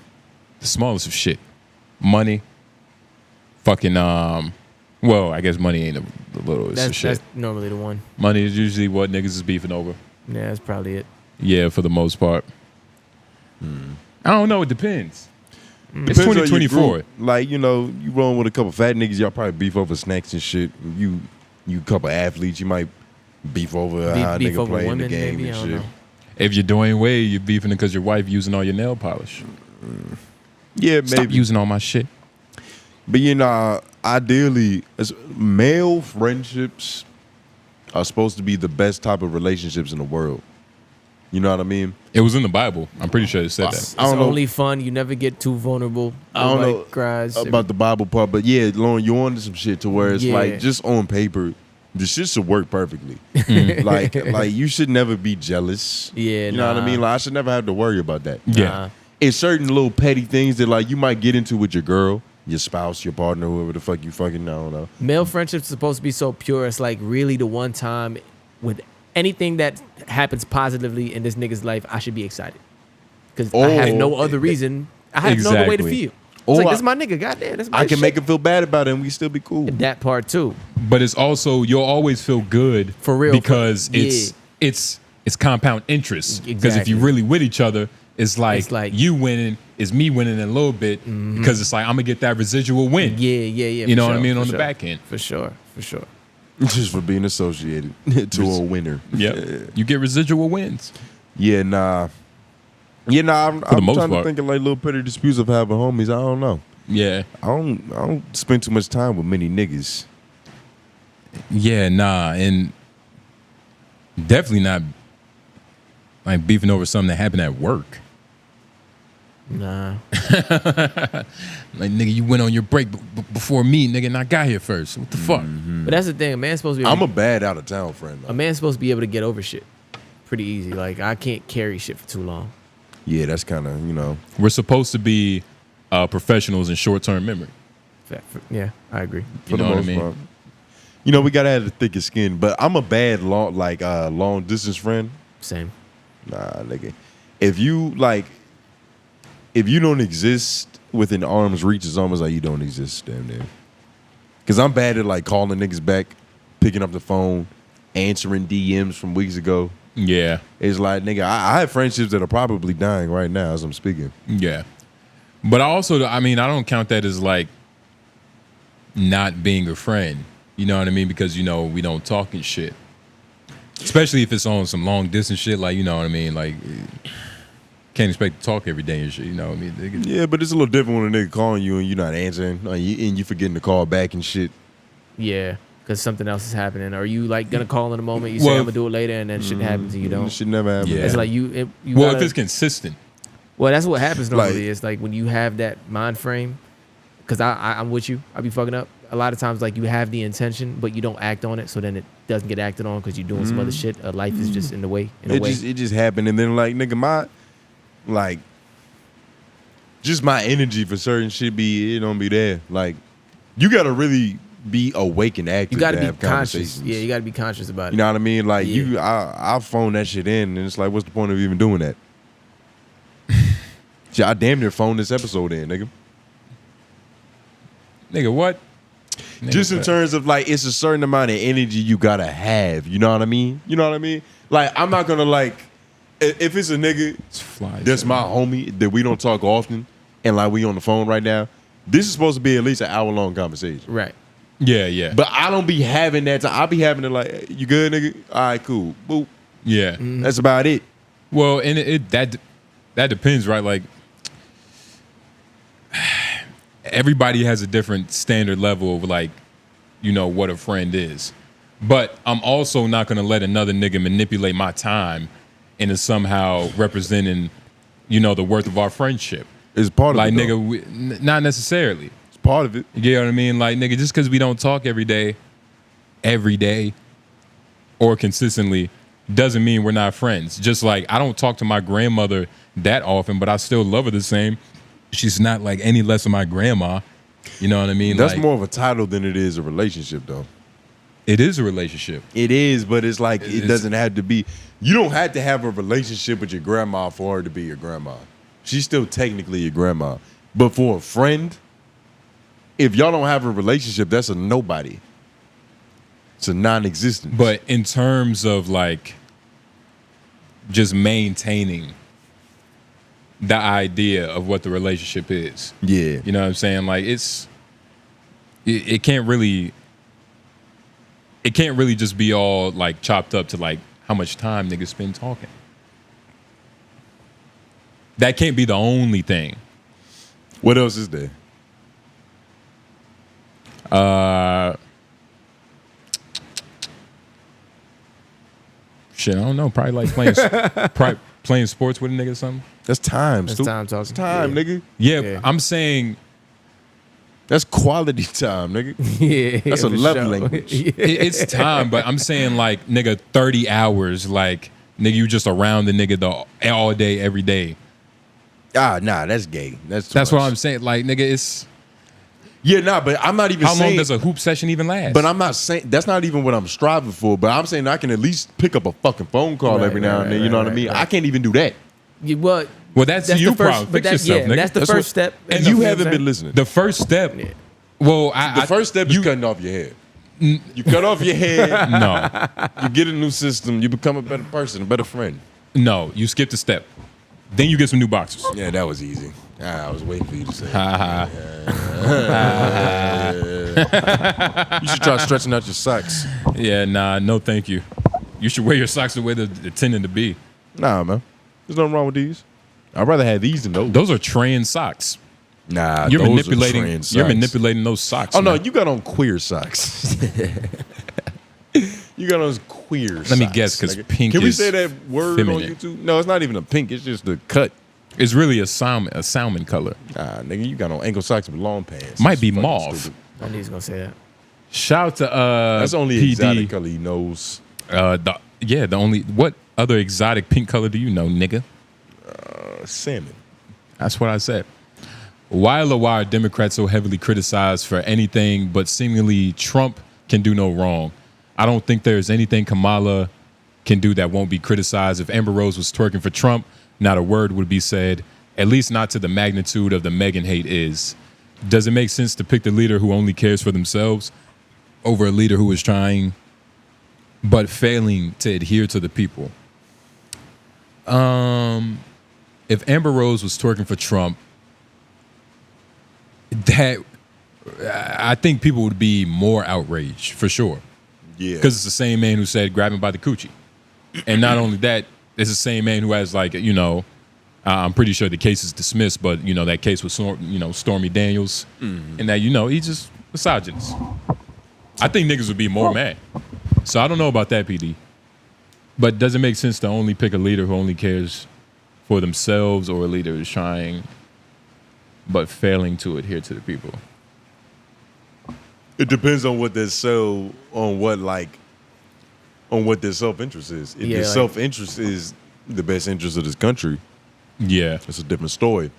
[SPEAKER 1] smallest of shit. Money. Fucking well, I guess money ain't the littlest of shit.
[SPEAKER 3] That's normally the one.
[SPEAKER 1] Money is usually what niggas is beefing over.
[SPEAKER 3] Yeah, that's probably it.
[SPEAKER 1] Yeah, for the most part. I don't know, it depends. It's
[SPEAKER 2] Depends on your
[SPEAKER 1] 2024.
[SPEAKER 2] group. Like, you know, you rolling with a couple fat niggas, y'all probably beef over snacks and shit. You couple athletes, you might beef over how a
[SPEAKER 3] beef
[SPEAKER 2] nigga
[SPEAKER 3] over
[SPEAKER 2] playing
[SPEAKER 3] women,
[SPEAKER 2] the game
[SPEAKER 3] maybe,
[SPEAKER 2] and
[SPEAKER 3] I don't
[SPEAKER 2] shit.
[SPEAKER 3] know.
[SPEAKER 1] If you're Dwyane Wade, you're beefing because your wife using all your nail polish.
[SPEAKER 2] Yeah, maybe.
[SPEAKER 1] Stop using all my shit.
[SPEAKER 2] But you know, ideally, male friendships are supposed to be the best type of relationships in the world. You know what I mean?
[SPEAKER 1] It was in the Bible. I'm pretty sure it said that.
[SPEAKER 3] It's only fun. You never get too vulnerable.
[SPEAKER 2] I don't know
[SPEAKER 3] cries.
[SPEAKER 2] about the Bible part, but yeah, Lauren, you're on to some shit to where it's like just on paper, the shit should work perfectly. like you should never be jealous.
[SPEAKER 3] Yeah,
[SPEAKER 2] you know what I mean? Like I should never have to worry about that.
[SPEAKER 1] Yeah.
[SPEAKER 2] It's certain little petty things that like you might get into with your girl, your spouse, your partner, whoever the fuck you fucking, I don't know.
[SPEAKER 3] Male friendships are supposed to be so pure. It's like really the one time with anything that happens positively in this nigga's life, I should be excited. Because I have no other reason. I have no other way to feel. It's like, this is my nigga, goddamn. That's my
[SPEAKER 2] I can make him feel bad about it and we still be cool.
[SPEAKER 3] That part too.
[SPEAKER 1] But it's also, you'll always feel good.
[SPEAKER 3] For real.
[SPEAKER 1] Because it's compound interest. Because if you really with each other, it's like you winning is me winning a little bit. Because it's like, I'm going to get that residual win.
[SPEAKER 3] Yeah.
[SPEAKER 1] You know what I mean? On the back end.
[SPEAKER 3] For sure.
[SPEAKER 2] Just for being associated to a winner.
[SPEAKER 1] Yeah. You get residual wins.
[SPEAKER 2] Yeah, nah. I'm trying to think of like little petty disputes of having homies. I don't know.
[SPEAKER 1] Yeah.
[SPEAKER 2] I don't spend too much time with many niggas.
[SPEAKER 1] Yeah, nah. And definitely not like beefing over something that happened at work.
[SPEAKER 3] Nah.
[SPEAKER 1] Like, nigga, you went on your break before me, nigga, and I got here first. What the fuck?
[SPEAKER 3] But that's the thing. A man's supposed to be
[SPEAKER 2] I'm a bad out of town friend, though.
[SPEAKER 3] A man's supposed to be able to get over shit pretty easy. Like, I can't carry shit for too long.
[SPEAKER 2] Yeah, that's kind of, you know.
[SPEAKER 1] We're supposed to be professionals in short-term memory.
[SPEAKER 3] Yeah, I agree.
[SPEAKER 1] You know what I mean?
[SPEAKER 2] Part. You know, we gotta have the thickest skin, but I'm a bad long distance friend.
[SPEAKER 3] Same.
[SPEAKER 2] Nah, nigga. If you don't exist within arm's reach, it's almost like you don't exist, damn near. Cause I'm bad at like calling niggas back, picking up the phone, answering DMs from weeks ago.
[SPEAKER 1] Yeah.
[SPEAKER 2] It's like, nigga, I have friendships that are probably dying right now as I'm speaking.
[SPEAKER 1] Yeah. But also, I mean, I don't count that as like not being a friend. You know what I mean? Because, you know, we don't talk and shit. Especially if it's on some long distance shit, like, you know what I mean? Like, can't expect to talk every day and shit, you know what I mean?
[SPEAKER 2] Yeah, but it's a little different when a nigga calling you and you're not answering, and you forgetting to call back and shit.
[SPEAKER 3] Yeah. Because something else is happening. Are you like gonna call in a moment? You say I'm gonna do it later, and then shit happens and you don't.
[SPEAKER 2] Shit never happens.
[SPEAKER 1] Yeah.
[SPEAKER 3] It's like
[SPEAKER 1] if it's consistent.
[SPEAKER 3] Well, that's what happens normally. It's like when you have that mind frame. Because I'm with you. I be fucking up. A lot of times, like, you have the intention, but you don't act on it, so then it doesn't get acted on because you're doing some other shit. Life is just in the way.
[SPEAKER 2] It just happened, and then like, nigga, just my energy for certain shit it don't be there. Like, you gotta really be awake and active.
[SPEAKER 3] You gotta
[SPEAKER 2] to
[SPEAKER 3] be
[SPEAKER 2] have
[SPEAKER 3] conscious. Yeah, you gotta be conscious about it.
[SPEAKER 2] You know what I mean? Like, I phone that shit in, and it's like, what's the point of even doing that? I damn near phoned this episode in, nigga.
[SPEAKER 1] Nigga, what?
[SPEAKER 2] Just in terms of like, it's a certain amount of energy you gotta have. You know what I mean? Like, I'm not gonna like, if it's a nigga that's my homie that we don't talk often, and like we on the phone right now, this is supposed to be at least an hour-long conversation.
[SPEAKER 3] Right.
[SPEAKER 1] Yeah.
[SPEAKER 2] But I don't be having that time. I'll be having it like, you good, nigga? All right, cool. Boop.
[SPEAKER 1] Yeah.
[SPEAKER 2] That's about it.
[SPEAKER 1] Well, and that depends, right? Like, everybody has a different standard level of like, you know, what a friend is. But I'm also not gonna let another nigga manipulate my time into somehow representing, you know, the worth of our friendship.
[SPEAKER 2] It's part of
[SPEAKER 1] like,
[SPEAKER 2] it.
[SPEAKER 1] Like, nigga, not necessarily.
[SPEAKER 2] It's part of it.
[SPEAKER 1] You know what I mean? Like, nigga, just because we don't talk every day, or consistently, doesn't mean we're not friends. Just like I don't talk to my grandmother that often, but I still love her the same. She's not like any less of my grandma. You know what I mean?
[SPEAKER 2] That's
[SPEAKER 1] like,
[SPEAKER 2] more of a title than it is a relationship, though.
[SPEAKER 1] It is a relationship.
[SPEAKER 2] It is, but it's like it doesn't have to be. You don't have to have a relationship with your grandma for her to be your grandma. She's still technically your grandma. But for a friend, if y'all don't have a relationship, that's a nobody. It's a non-existent.
[SPEAKER 1] But in terms of like just maintaining the idea of what the relationship is.
[SPEAKER 2] Yeah.
[SPEAKER 1] You know what I'm saying? Like, it can't really just be all like chopped up to like how much time niggas spend talking. That can't be the only thing.
[SPEAKER 2] What else is there?
[SPEAKER 1] Shit, I don't know. Probably like playing sports with a nigga or something.
[SPEAKER 2] That's time.
[SPEAKER 3] That's time talking.
[SPEAKER 2] That's time, nigga.
[SPEAKER 1] Yeah, I'm saying
[SPEAKER 2] that's quality time, nigga.
[SPEAKER 3] Yeah,
[SPEAKER 2] that's a love language.
[SPEAKER 1] It's time, but I'm saying like, nigga, 30 hours, like, nigga, you just around the nigga all day, every day.
[SPEAKER 2] Nah, that's gay. That's
[SPEAKER 1] what I'm saying. Like, nigga,
[SPEAKER 2] Yeah, nah, but I'm not even
[SPEAKER 1] How
[SPEAKER 2] saying.
[SPEAKER 1] long does a hoop session even last?
[SPEAKER 2] But I'm not saying that's not even what I'm striving for. But I'm saying I can at least pick up a fucking phone call every now and then. You know what I mean? I can't even do that.
[SPEAKER 3] Well,
[SPEAKER 1] that's your problem. Fix yourself, nigga.
[SPEAKER 3] That's the first step.
[SPEAKER 2] And you haven't been listening.
[SPEAKER 1] The first step. Well,
[SPEAKER 2] the first step is cutting off your hair. You cut off your hair.
[SPEAKER 1] No.
[SPEAKER 2] You get a new system. You become a better person, a better friend.
[SPEAKER 1] No, you skip the step. Then you get some new boxers.
[SPEAKER 2] Yeah, that was easy. I was waiting for you to say. You should try stretching out your socks.
[SPEAKER 1] Yeah, nah, no, thank you. You should wear your socks the way they're intended to be.
[SPEAKER 2] Nah, man. There's nothing wrong with these. I'd rather have these than those.
[SPEAKER 1] Those are trans socks.
[SPEAKER 2] Nah,
[SPEAKER 1] you're
[SPEAKER 2] those
[SPEAKER 1] manipulating.
[SPEAKER 2] are trans
[SPEAKER 1] You're
[SPEAKER 2] socks.
[SPEAKER 1] manipulating those socks.
[SPEAKER 2] Oh no,
[SPEAKER 1] man.
[SPEAKER 2] you got on queer socks. You got those queer socks.
[SPEAKER 1] Let me guess, because pink
[SPEAKER 2] Can we
[SPEAKER 1] is
[SPEAKER 2] say that word
[SPEAKER 1] feminine.
[SPEAKER 2] on YouTube? No, it's not even a pink. It's just the cut.
[SPEAKER 1] It's really a salmon color.
[SPEAKER 2] Nah, nigga, you got on ankle socks with long pants.
[SPEAKER 1] Might be
[SPEAKER 2] Fucking
[SPEAKER 1] mauve.
[SPEAKER 2] stupid.
[SPEAKER 3] I knew he was gonna say that.
[SPEAKER 1] Shout out to
[SPEAKER 2] That's only
[SPEAKER 1] PD.
[SPEAKER 2] exotic color he knows.
[SPEAKER 1] The only what other exotic pink color do you know, nigga?
[SPEAKER 2] Salmon.
[SPEAKER 1] That's what I said. Why are Democrats so heavily criticized for anything but seemingly Trump can do no wrong? I don't think there's anything Kamala can do that won't be criticized. If Amber Rose was twerking for Trump, not a word would be said, at least not to the magnitude of the Meghan hate is. Does it make sense to pick the leader who only cares for themselves over a leader who is trying but failing to adhere to the people? If Amber Rose was twerking for Trump, that I think people would be more outraged for sure.
[SPEAKER 2] Yeah.
[SPEAKER 1] Because it's the same man who said grab him by the coochie. And not only that, it's the same man who has I'm pretty sure the case is dismissed, but that case with Stormy Daniels, and that he's just misogynist. I think niggas would be more mad. So I don't know about that, PD. But does it make sense to only pick a leader who only cares for themselves, or a leader who's trying but failing to adhere to the people?
[SPEAKER 2] It depends on what their self-interest is. If your self-interest is the best interest of this country,
[SPEAKER 1] yeah,
[SPEAKER 2] it's a different story.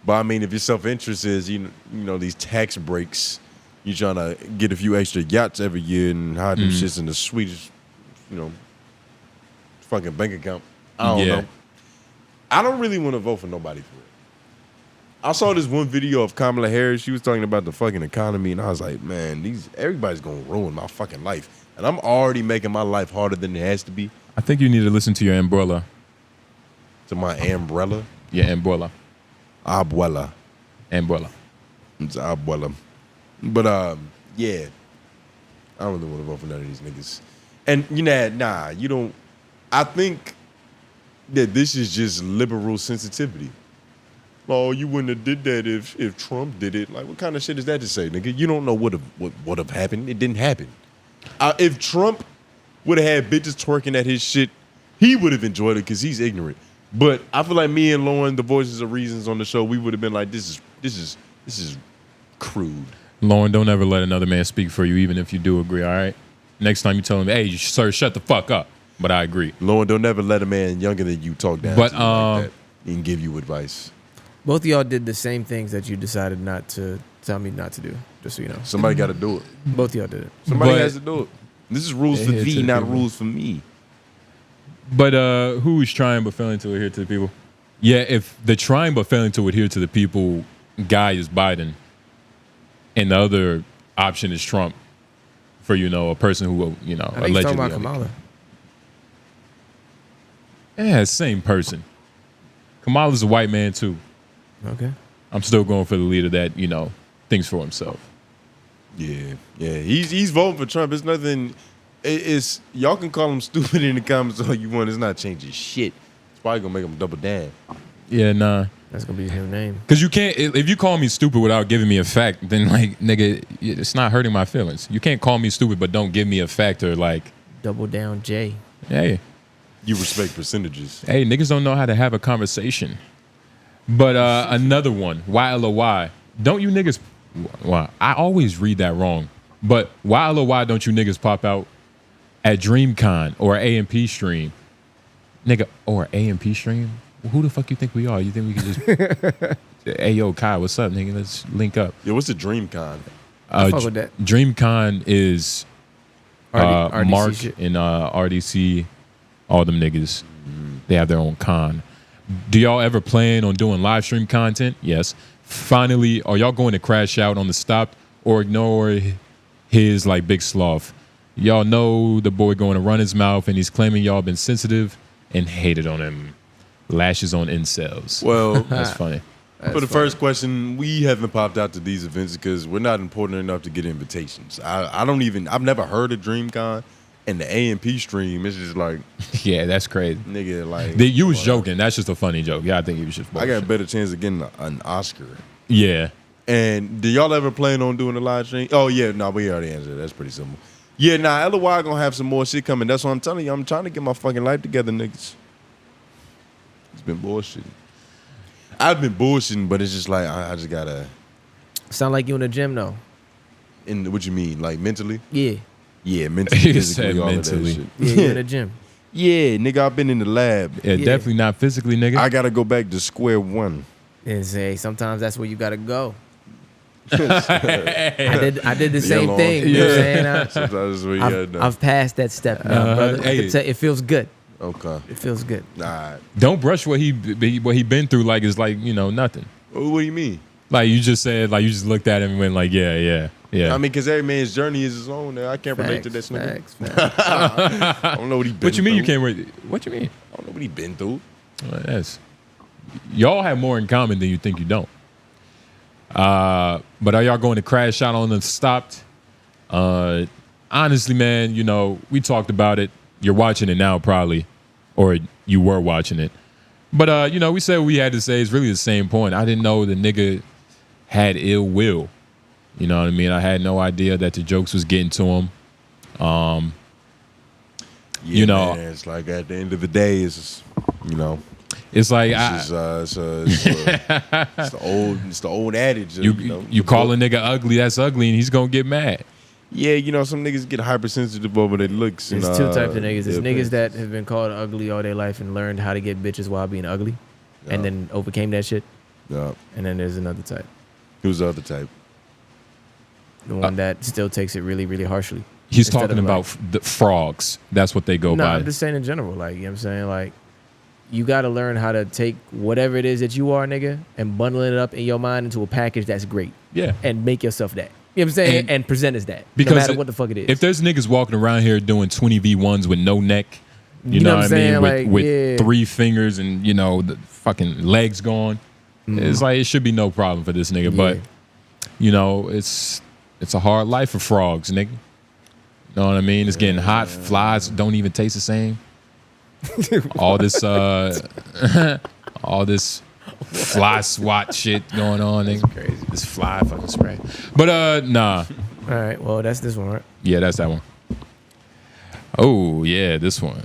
[SPEAKER 2] But I mean, if your self-interest is these tax breaks, you trying to get a few extra yachts every year and hide them shits in the sweetest, fucking bank account. I don't know. I don't really want to vote for nobody for it. I saw this one video of Kamala Harris. She was talking about the fucking economy, and I was like, man, everybody's gonna ruin my fucking life, and I'm already making my life harder than it has to be.
[SPEAKER 1] I think you need to listen to your umbrella.
[SPEAKER 2] To my umbrella?
[SPEAKER 1] Yeah, umbrella.
[SPEAKER 2] Abuela.
[SPEAKER 1] Umbrella.
[SPEAKER 2] It's abuela. But yeah, I don't really want to vote for none of these niggas. And you don't. I think that this is just liberal sensitivity. Oh, you wouldn't have did that if Trump did it. Like, what kind of shit is that to say, nigga? You don't know what would have happened. It didn't happen. If Trump would have had bitches twerking at his shit, he would have enjoyed it because he's ignorant. But I feel like me and Lauren, the voices of reasons on the show, we would have been like, this is crude.
[SPEAKER 1] Lauren, don't ever let another man speak for you, even if you do agree. All right. Next time you tell him, hey, sir, shut the fuck up. But I agree.
[SPEAKER 2] Lauren, don't ever let a man younger than you talk down to you like that and give you advice.
[SPEAKER 3] Both of y'all did the same things that you decided not to tell me not to do, just so you know.
[SPEAKER 2] Somebody got to do it.
[SPEAKER 3] Both of y'all did it.
[SPEAKER 2] Somebody has to do it. This is rules for thee, not
[SPEAKER 1] people.
[SPEAKER 2] rules for me.
[SPEAKER 1] But who is trying but failing to adhere to the people? Yeah, if the trying but failing to adhere to the people guy is Biden, and the other option is Trump, for a person who
[SPEAKER 3] I think he's
[SPEAKER 1] allegedly.
[SPEAKER 3] talking about Kamala.
[SPEAKER 1] Yeah, same person. Kamala's a white man too.
[SPEAKER 3] Okay.
[SPEAKER 1] I'm still going for the leader that thinks for himself.
[SPEAKER 2] Yeah. He's voting for Trump. It's nothing. It's y'all can call him stupid in the comments all you want. It's not changing shit. It's probably gonna make him double down.
[SPEAKER 1] Yeah, nah.
[SPEAKER 3] That's gonna be his name.
[SPEAKER 1] Because you can't. If you call me stupid without giving me a fact, then nigga, it's not hurting my feelings. You can't call me stupid but don't give me a fact or
[SPEAKER 3] double down J.
[SPEAKER 1] Hey.
[SPEAKER 2] You respect percentages.
[SPEAKER 1] Hey, niggas don't know how to have a conversation. But another one, why LOI? Don't you niggas? Well, I always read that wrong. But why LOI don't you niggas pop out at DreamCon or AMP stream, nigga? Or AMP stream? Who the fuck you think we are? You think we can just Hey, yo, Kai, what's up, nigga? Let's link up.
[SPEAKER 2] Yo, what's the DreamCon?
[SPEAKER 3] fuck with that.
[SPEAKER 1] DreamCon is
[SPEAKER 3] RDC
[SPEAKER 1] Mark
[SPEAKER 3] shit.
[SPEAKER 1] and RDC, all them niggas. They have their own con. Do y'all ever plan on doing live stream content? Yes. Finally, are y'all going to crash out on the stop or ignore his like big sloth? Y'all know the boy going to run his mouth and he's claiming y'all been sensitive and hated on him. Lashes on incels.
[SPEAKER 2] Well,
[SPEAKER 1] That's funny.
[SPEAKER 2] for the first question, we haven't popped out to these events because we're not important enough to get invitations. I've never heard of DreamCon, and the A&P stream is just like,
[SPEAKER 1] Yeah, that's crazy.
[SPEAKER 2] nigga, like.
[SPEAKER 1] You was joking. That's just a funny joke. Yeah, I think he was just
[SPEAKER 2] I got a
[SPEAKER 1] bullshit.
[SPEAKER 2] better chance of getting an Oscar.
[SPEAKER 1] Yeah.
[SPEAKER 2] And do y'all ever plan on doing a live stream? Oh, yeah, no, we already answered. That's pretty simple. Yeah, nah, LOI gonna have some more shit coming. That's what I'm telling you. I'm trying to get my fucking life together, niggas. It's been bullshitting. I've been bullshitting, but it's just like, I just gotta.
[SPEAKER 3] Sound like you in the gym though.
[SPEAKER 2] In what you mean, like mentally?
[SPEAKER 3] Yeah.
[SPEAKER 2] Yeah, mentally,
[SPEAKER 1] You
[SPEAKER 2] physically,
[SPEAKER 1] said
[SPEAKER 2] all
[SPEAKER 1] mentally.
[SPEAKER 2] of that
[SPEAKER 3] Yeah,
[SPEAKER 2] shit.
[SPEAKER 3] you in the gym.
[SPEAKER 2] Yeah, nigga, I've been in the lab.
[SPEAKER 1] Yeah, definitely not physically, nigga.
[SPEAKER 2] I gotta go back to square one.
[SPEAKER 3] And say sometimes that's where you gotta go. I did the same
[SPEAKER 2] long.
[SPEAKER 3] thing. You know what I'm saying?
[SPEAKER 2] Sometimes that's what you gotta do.
[SPEAKER 3] I've passed that step now, brother. I
[SPEAKER 1] hey.
[SPEAKER 3] can tell it feels good.
[SPEAKER 2] Okay.
[SPEAKER 3] It feels good.
[SPEAKER 2] Nah.
[SPEAKER 1] Don't brush what he been through like it's like, nothing.
[SPEAKER 2] What do you mean?
[SPEAKER 1] Like you just said, like you just looked at him and went like, yeah.
[SPEAKER 2] I mean, because every man's journey is his own. I can't relate to this nigga.
[SPEAKER 3] Facts.
[SPEAKER 2] I don't know what he been
[SPEAKER 1] What you mean you
[SPEAKER 2] through.
[SPEAKER 1] can't read? What you mean?
[SPEAKER 2] I don't know what he been through.
[SPEAKER 1] Well, y'all have more in common than you think you don't. But are y'all going to crash out on the stopped? Honestly, man, we talked about it. You're watching it now, probably, or you were watching it. But we said what we had to say. It's really the same point. I didn't know the nigga had ill will. You know what I mean? I had no idea that the jokes was getting to him.
[SPEAKER 2] Man, it's like at the end of the day, it's
[SPEAKER 1] it's like
[SPEAKER 2] it's the old adage.
[SPEAKER 1] You call a nigga ugly, that's ugly, and he's gonna get mad.
[SPEAKER 2] Yeah, some niggas get hypersensitive over their looks.
[SPEAKER 3] There's
[SPEAKER 2] and,
[SPEAKER 3] two types of niggas. There's
[SPEAKER 2] yeah,
[SPEAKER 3] niggas that have been called ugly all their life and learned how to get bitches while being ugly, and then overcame that shit.
[SPEAKER 2] Yeah.
[SPEAKER 3] And then there's another type.
[SPEAKER 2] Who's the other type?
[SPEAKER 3] The one that still takes it really, really harshly.
[SPEAKER 1] He's
[SPEAKER 3] Instead
[SPEAKER 1] talking
[SPEAKER 3] of,
[SPEAKER 1] about the frogs. That's what they go
[SPEAKER 3] No,
[SPEAKER 1] by.
[SPEAKER 3] I'm just saying in general. Like, you know what I'm saying? Like, you got to learn how to take whatever it is that you are, nigga, and bundle it up in your mind into a package that's great.
[SPEAKER 1] Yeah.
[SPEAKER 3] And make yourself that. You know what I'm saying? And present as that.
[SPEAKER 1] Because
[SPEAKER 3] no matter what the fuck it is.
[SPEAKER 1] If there's niggas walking around here doing 20v1s with no neck, you
[SPEAKER 3] know
[SPEAKER 1] know
[SPEAKER 3] what
[SPEAKER 1] what I
[SPEAKER 3] I'm
[SPEAKER 1] mean?
[SPEAKER 3] saying?
[SPEAKER 1] With 3 fingers and, the fucking legs gone. It's like, it should be no problem for this nigga. But, it's a hard life for frogs, nigga. You know what I mean? It's getting hot. Flies don't even taste the same. all this fly swat shit going on, nigga. Crazy. This fly fucking spray. But nah.
[SPEAKER 3] All right, well, that's this one, right?
[SPEAKER 1] Yeah, that's that one. Oh, yeah, this one.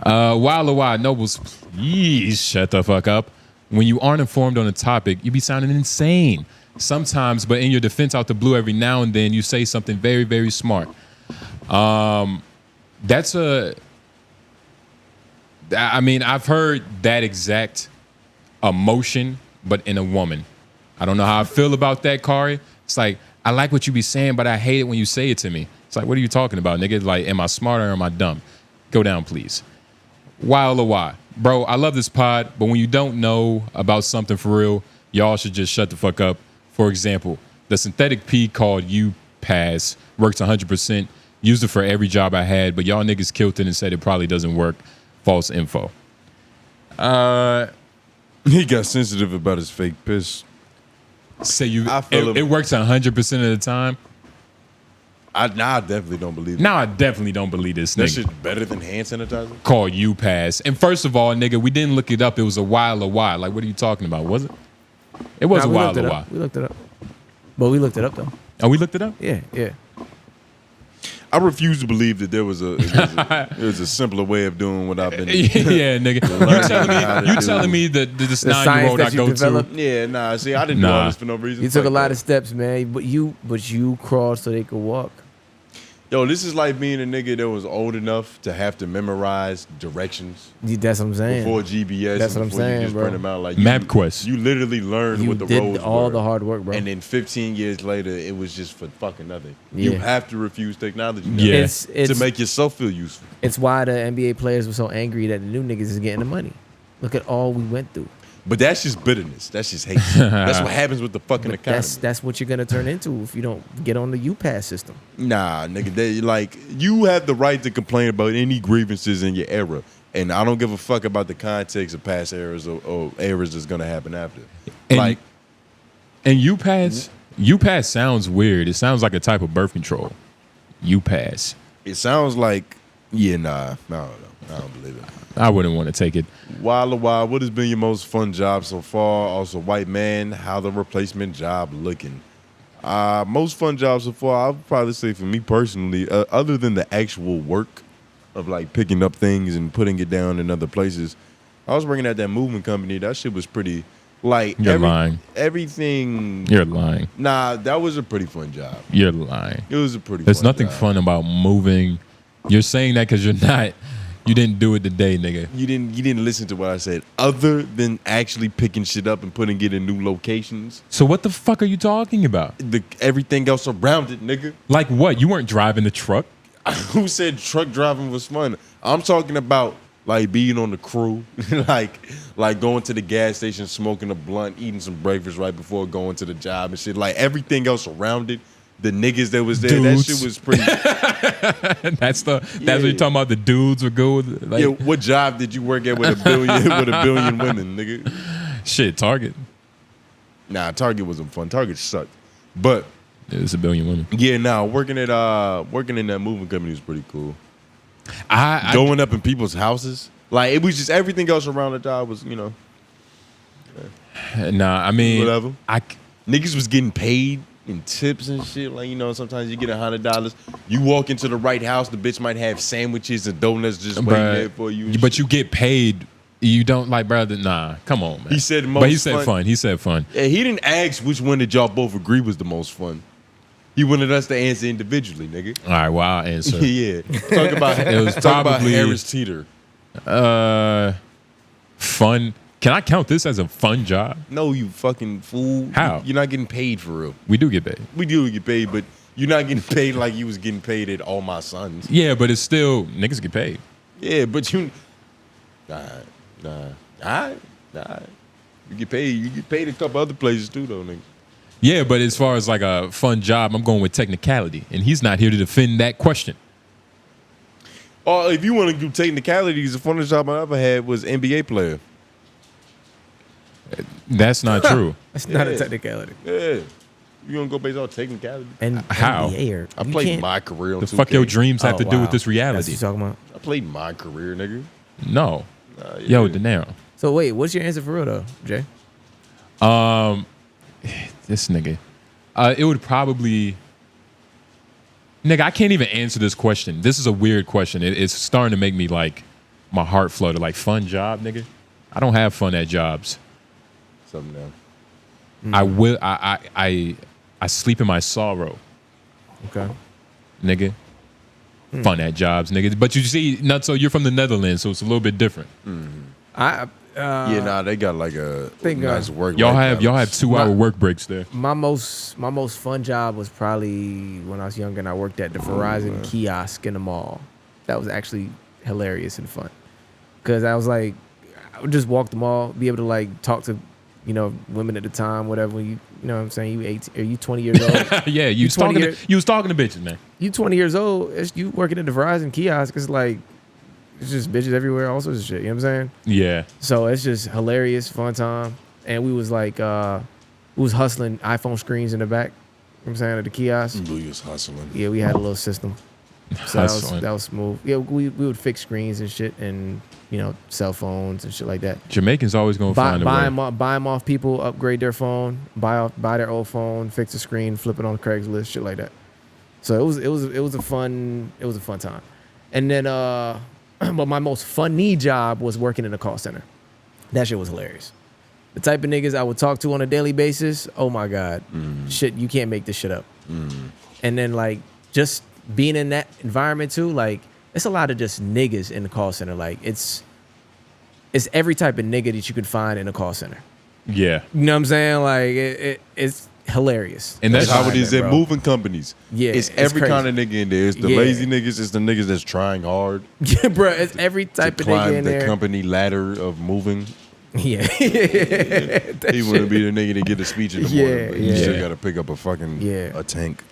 [SPEAKER 1] LOI Noblez, please shut the fuck up. When you aren't informed on a topic, you be sounding insane sometimes, but in your defense out the blue every now and then, you say something very, very smart. That's I've heard that exact emotion, but in a woman. I don't know how I feel about that, Kari. It's like, I like what you be saying, but I hate it when you say it to me. It's like, what are you talking about, nigga? Like, am I smart or am I dumb? Go down, please. LOI. Bro, I love this pod, but when you don't know about something for real, y'all should just shut the fuck up. For example, the synthetic pee called 𝛎 works 100%. Used it for every job I had, but y'all niggas killed it and said it probably doesn't work. False info.
[SPEAKER 2] He got sensitive about his fake piss.
[SPEAKER 1] Say it works 100% of the time.
[SPEAKER 2] I definitely don't believe it.
[SPEAKER 1] Now I definitely don't believe this
[SPEAKER 2] That
[SPEAKER 1] nigga.
[SPEAKER 2] shit better than hand sanitizer?
[SPEAKER 1] Called 𝛎. And first of all, nigga, we didn't look it up. It was a LOI. Like, what are you talking about? Was it? It was a LOI.
[SPEAKER 3] We looked it up. But we looked it up, though.
[SPEAKER 1] Oh, we looked it up?
[SPEAKER 3] Yeah.
[SPEAKER 2] I refuse to believe that there was a simpler way of doing what I've been doing.
[SPEAKER 1] Yeah, nigga. You telling me that this 9-year-old I go to?
[SPEAKER 2] Yeah, nah. See, I didn't do all this for no reason.
[SPEAKER 3] You took a lot of steps, man. But you crawled so they could walk.
[SPEAKER 2] Yo, this is like being a nigga that was old enough to have to memorize directions.
[SPEAKER 3] That's what I'm saying.
[SPEAKER 2] Before GBS.
[SPEAKER 3] That's what I'm saying,
[SPEAKER 2] you just
[SPEAKER 3] bro.
[SPEAKER 2] print them out. Like
[SPEAKER 1] MapQuest.
[SPEAKER 2] You literally learned what the roads were.
[SPEAKER 3] all the hard work, bro.
[SPEAKER 2] And then 15 years later, it was just for fucking nothing.
[SPEAKER 3] Yeah.
[SPEAKER 2] You have to refuse technology now
[SPEAKER 1] Yeah.
[SPEAKER 2] to make yourself feel useful.
[SPEAKER 3] It's why the NBA players were so angry that the new niggas is getting the money. Look at all we went through.
[SPEAKER 2] But that's just bitterness. That's just hate. That's what happens with the fucking economy.
[SPEAKER 3] That's what you're gonna turn into if you don't get on the UPass system.
[SPEAKER 2] Nah, nigga. You have the right to complain about any grievances in your era. And I don't give a fuck about the context of past eras or eras that's gonna happen after.
[SPEAKER 1] And UPass sounds weird. It sounds like a type of birth control. UPass.
[SPEAKER 2] It sounds like, I don't know. I don't believe it.
[SPEAKER 1] I wouldn't want to take it.
[SPEAKER 2] LOI, what has been your most fun job so far? Also, white man, how the replacement job looking? Most fun job so far, I would probably say for me personally, other than the actual work of like picking up things and putting it down in other places, I was working at that movement company. That shit was pretty, like,
[SPEAKER 1] You're lying.
[SPEAKER 2] Everything.
[SPEAKER 1] You're lying.
[SPEAKER 2] Nah, that was a pretty fun job.
[SPEAKER 1] You're lying.
[SPEAKER 2] It was a pretty
[SPEAKER 1] There's
[SPEAKER 2] fun
[SPEAKER 1] nothing
[SPEAKER 2] job.
[SPEAKER 1] fun about moving. You're saying that because you didn't do it today, nigga.
[SPEAKER 2] You didn't listen to what I said. Other than actually picking shit up and putting it in new locations.
[SPEAKER 1] So what the fuck are you talking about?
[SPEAKER 2] Everything else around it, nigga.
[SPEAKER 1] Like what? You weren't driving the truck?
[SPEAKER 2] Who said truck driving was fun? I'm talking about like being on the crew, like going to the gas station, smoking a blunt, eating some breakfast right before going to the job and shit. Like everything else around it, the niggas that was there,
[SPEAKER 1] Dudes.
[SPEAKER 2] that shit was pretty.
[SPEAKER 1] That's what you're talking about. The dudes were good. Like,
[SPEAKER 2] Yeah, what job did you work at with a billion women, nigga?
[SPEAKER 1] Shit, Target.
[SPEAKER 2] Nah, Target wasn't fun. Target sucked, but
[SPEAKER 1] it was a billion women.
[SPEAKER 2] Yeah, working in that moving company was pretty cool.
[SPEAKER 1] Going
[SPEAKER 2] up in people's houses, like it was just everything else around the job was,
[SPEAKER 1] Nah, I mean,
[SPEAKER 2] whatever. Niggas was getting paid in tips and shit. Like, sometimes you get $100. You walk into the right house, the bitch might have sandwiches and donuts just waiting there for you.
[SPEAKER 1] But you get paid. You don't like, brother. Nah, come on, man.
[SPEAKER 2] He said most.
[SPEAKER 1] But he said fun. He said fun.
[SPEAKER 2] Yeah, he didn't ask which one did y'all both agree was the most fun. He wanted us to answer individually, nigga.
[SPEAKER 1] All right, well, I'll answer.
[SPEAKER 2] Yeah. Talk about Harris Teeter.
[SPEAKER 1] Fun. Can I count this as a fun job?
[SPEAKER 2] No, you fucking fool.
[SPEAKER 1] How?
[SPEAKER 2] You're not getting paid for real.
[SPEAKER 1] We do get paid.
[SPEAKER 2] We do get paid, but you're not getting paid like you was getting paid at All My Sons.
[SPEAKER 1] Yeah, but it's still, niggas get paid.
[SPEAKER 2] Yeah, but you... Nah. You get paid. You get paid a couple other places too, though, nigga.
[SPEAKER 1] Yeah, but as far as like a fun job, I'm going with technicality. And he's not here to defend that question.
[SPEAKER 2] Or if you want to do technicalities, the funnest job I ever had was NBA player.
[SPEAKER 1] That's not true.
[SPEAKER 3] That's not a technicality.
[SPEAKER 2] Yeah. You gonna go based on technicality?
[SPEAKER 3] And
[SPEAKER 1] how?
[SPEAKER 3] NBA,
[SPEAKER 2] I played my career on
[SPEAKER 1] The
[SPEAKER 2] 2K.
[SPEAKER 1] fuck your dreams have to do with this
[SPEAKER 3] That's
[SPEAKER 1] reality?
[SPEAKER 3] what you're talking about.
[SPEAKER 2] I played my career, nigga.
[SPEAKER 1] No.
[SPEAKER 2] Yeah.
[SPEAKER 1] Yo, De Niro.
[SPEAKER 3] So wait, what's your answer for real though, Jay?
[SPEAKER 1] This nigga. It would probably... Nigga, I can't even answer this question. This is a weird question. It's starting to make me like, my heart flutter. Like, fun job, nigga? I don't have fun at jobs.
[SPEAKER 2] Something else.
[SPEAKER 1] I sleep in my sorrow.
[SPEAKER 3] Okay.
[SPEAKER 1] Nigga. Fun at jobs, nigga. But you see, Nutso, you're from the Netherlands, so it's a little bit different.
[SPEAKER 2] They got like a nice work.
[SPEAKER 1] Y'all have 2-hour work breaks there.
[SPEAKER 3] My most fun job was probably when I was younger and I worked at the Verizon kiosk in the mall. That was actually hilarious and fun. Cause I was like, I would just walk the mall, be able to like talk to, women at the time, whatever. You know what I'm saying? You 18, are you 20 years old?
[SPEAKER 1] Yeah, you was talking to bitches, man.
[SPEAKER 3] You 20 years old, you working at the Verizon kiosk, it's like, it's just bitches everywhere, all sorts of shit. You know what I'm saying?
[SPEAKER 1] Yeah.
[SPEAKER 3] So it's just hilarious, fun time. And we was like, we was hustling iPhone screens in the back. You know what I'm saying? At the kiosk.
[SPEAKER 2] We was hustling.
[SPEAKER 3] Yeah, we had a little system. So that was smooth. Yeah, we would fix screens and shit and, cell phones and shit like that.
[SPEAKER 1] Jamaicans always going to find a way.
[SPEAKER 3] Buy them off people, upgrade their phone, buy their old phone, fix the screen, flip it on Craigslist, shit like that. So it was a fun time. And then but my most funny job was working in a call center. That shit was hilarious. The type of niggas I would talk to on a daily basis, oh my God. Shit, you can't make this shit up. And then like just being in that environment too, like it's a lot of just niggas in the call center. Like it's every type of nigga that you could find in a call center.
[SPEAKER 1] Yeah.
[SPEAKER 3] You know what I'm saying? Like it's hilarious.
[SPEAKER 2] And that's how it is in moving companies.
[SPEAKER 3] Yeah,
[SPEAKER 2] it's every
[SPEAKER 3] crazy.
[SPEAKER 2] kind of nigga in there. It's the lazy niggas. It's the niggas that's trying hard.
[SPEAKER 3] Yeah, bro. It's every type
[SPEAKER 2] to
[SPEAKER 3] of nigga
[SPEAKER 2] climb
[SPEAKER 3] in
[SPEAKER 2] the
[SPEAKER 3] there.
[SPEAKER 2] company ladder of moving.
[SPEAKER 3] Yeah.
[SPEAKER 2] He wouldn't be the nigga to get a speech in the morning, but you still got to pick up a fucking a tank.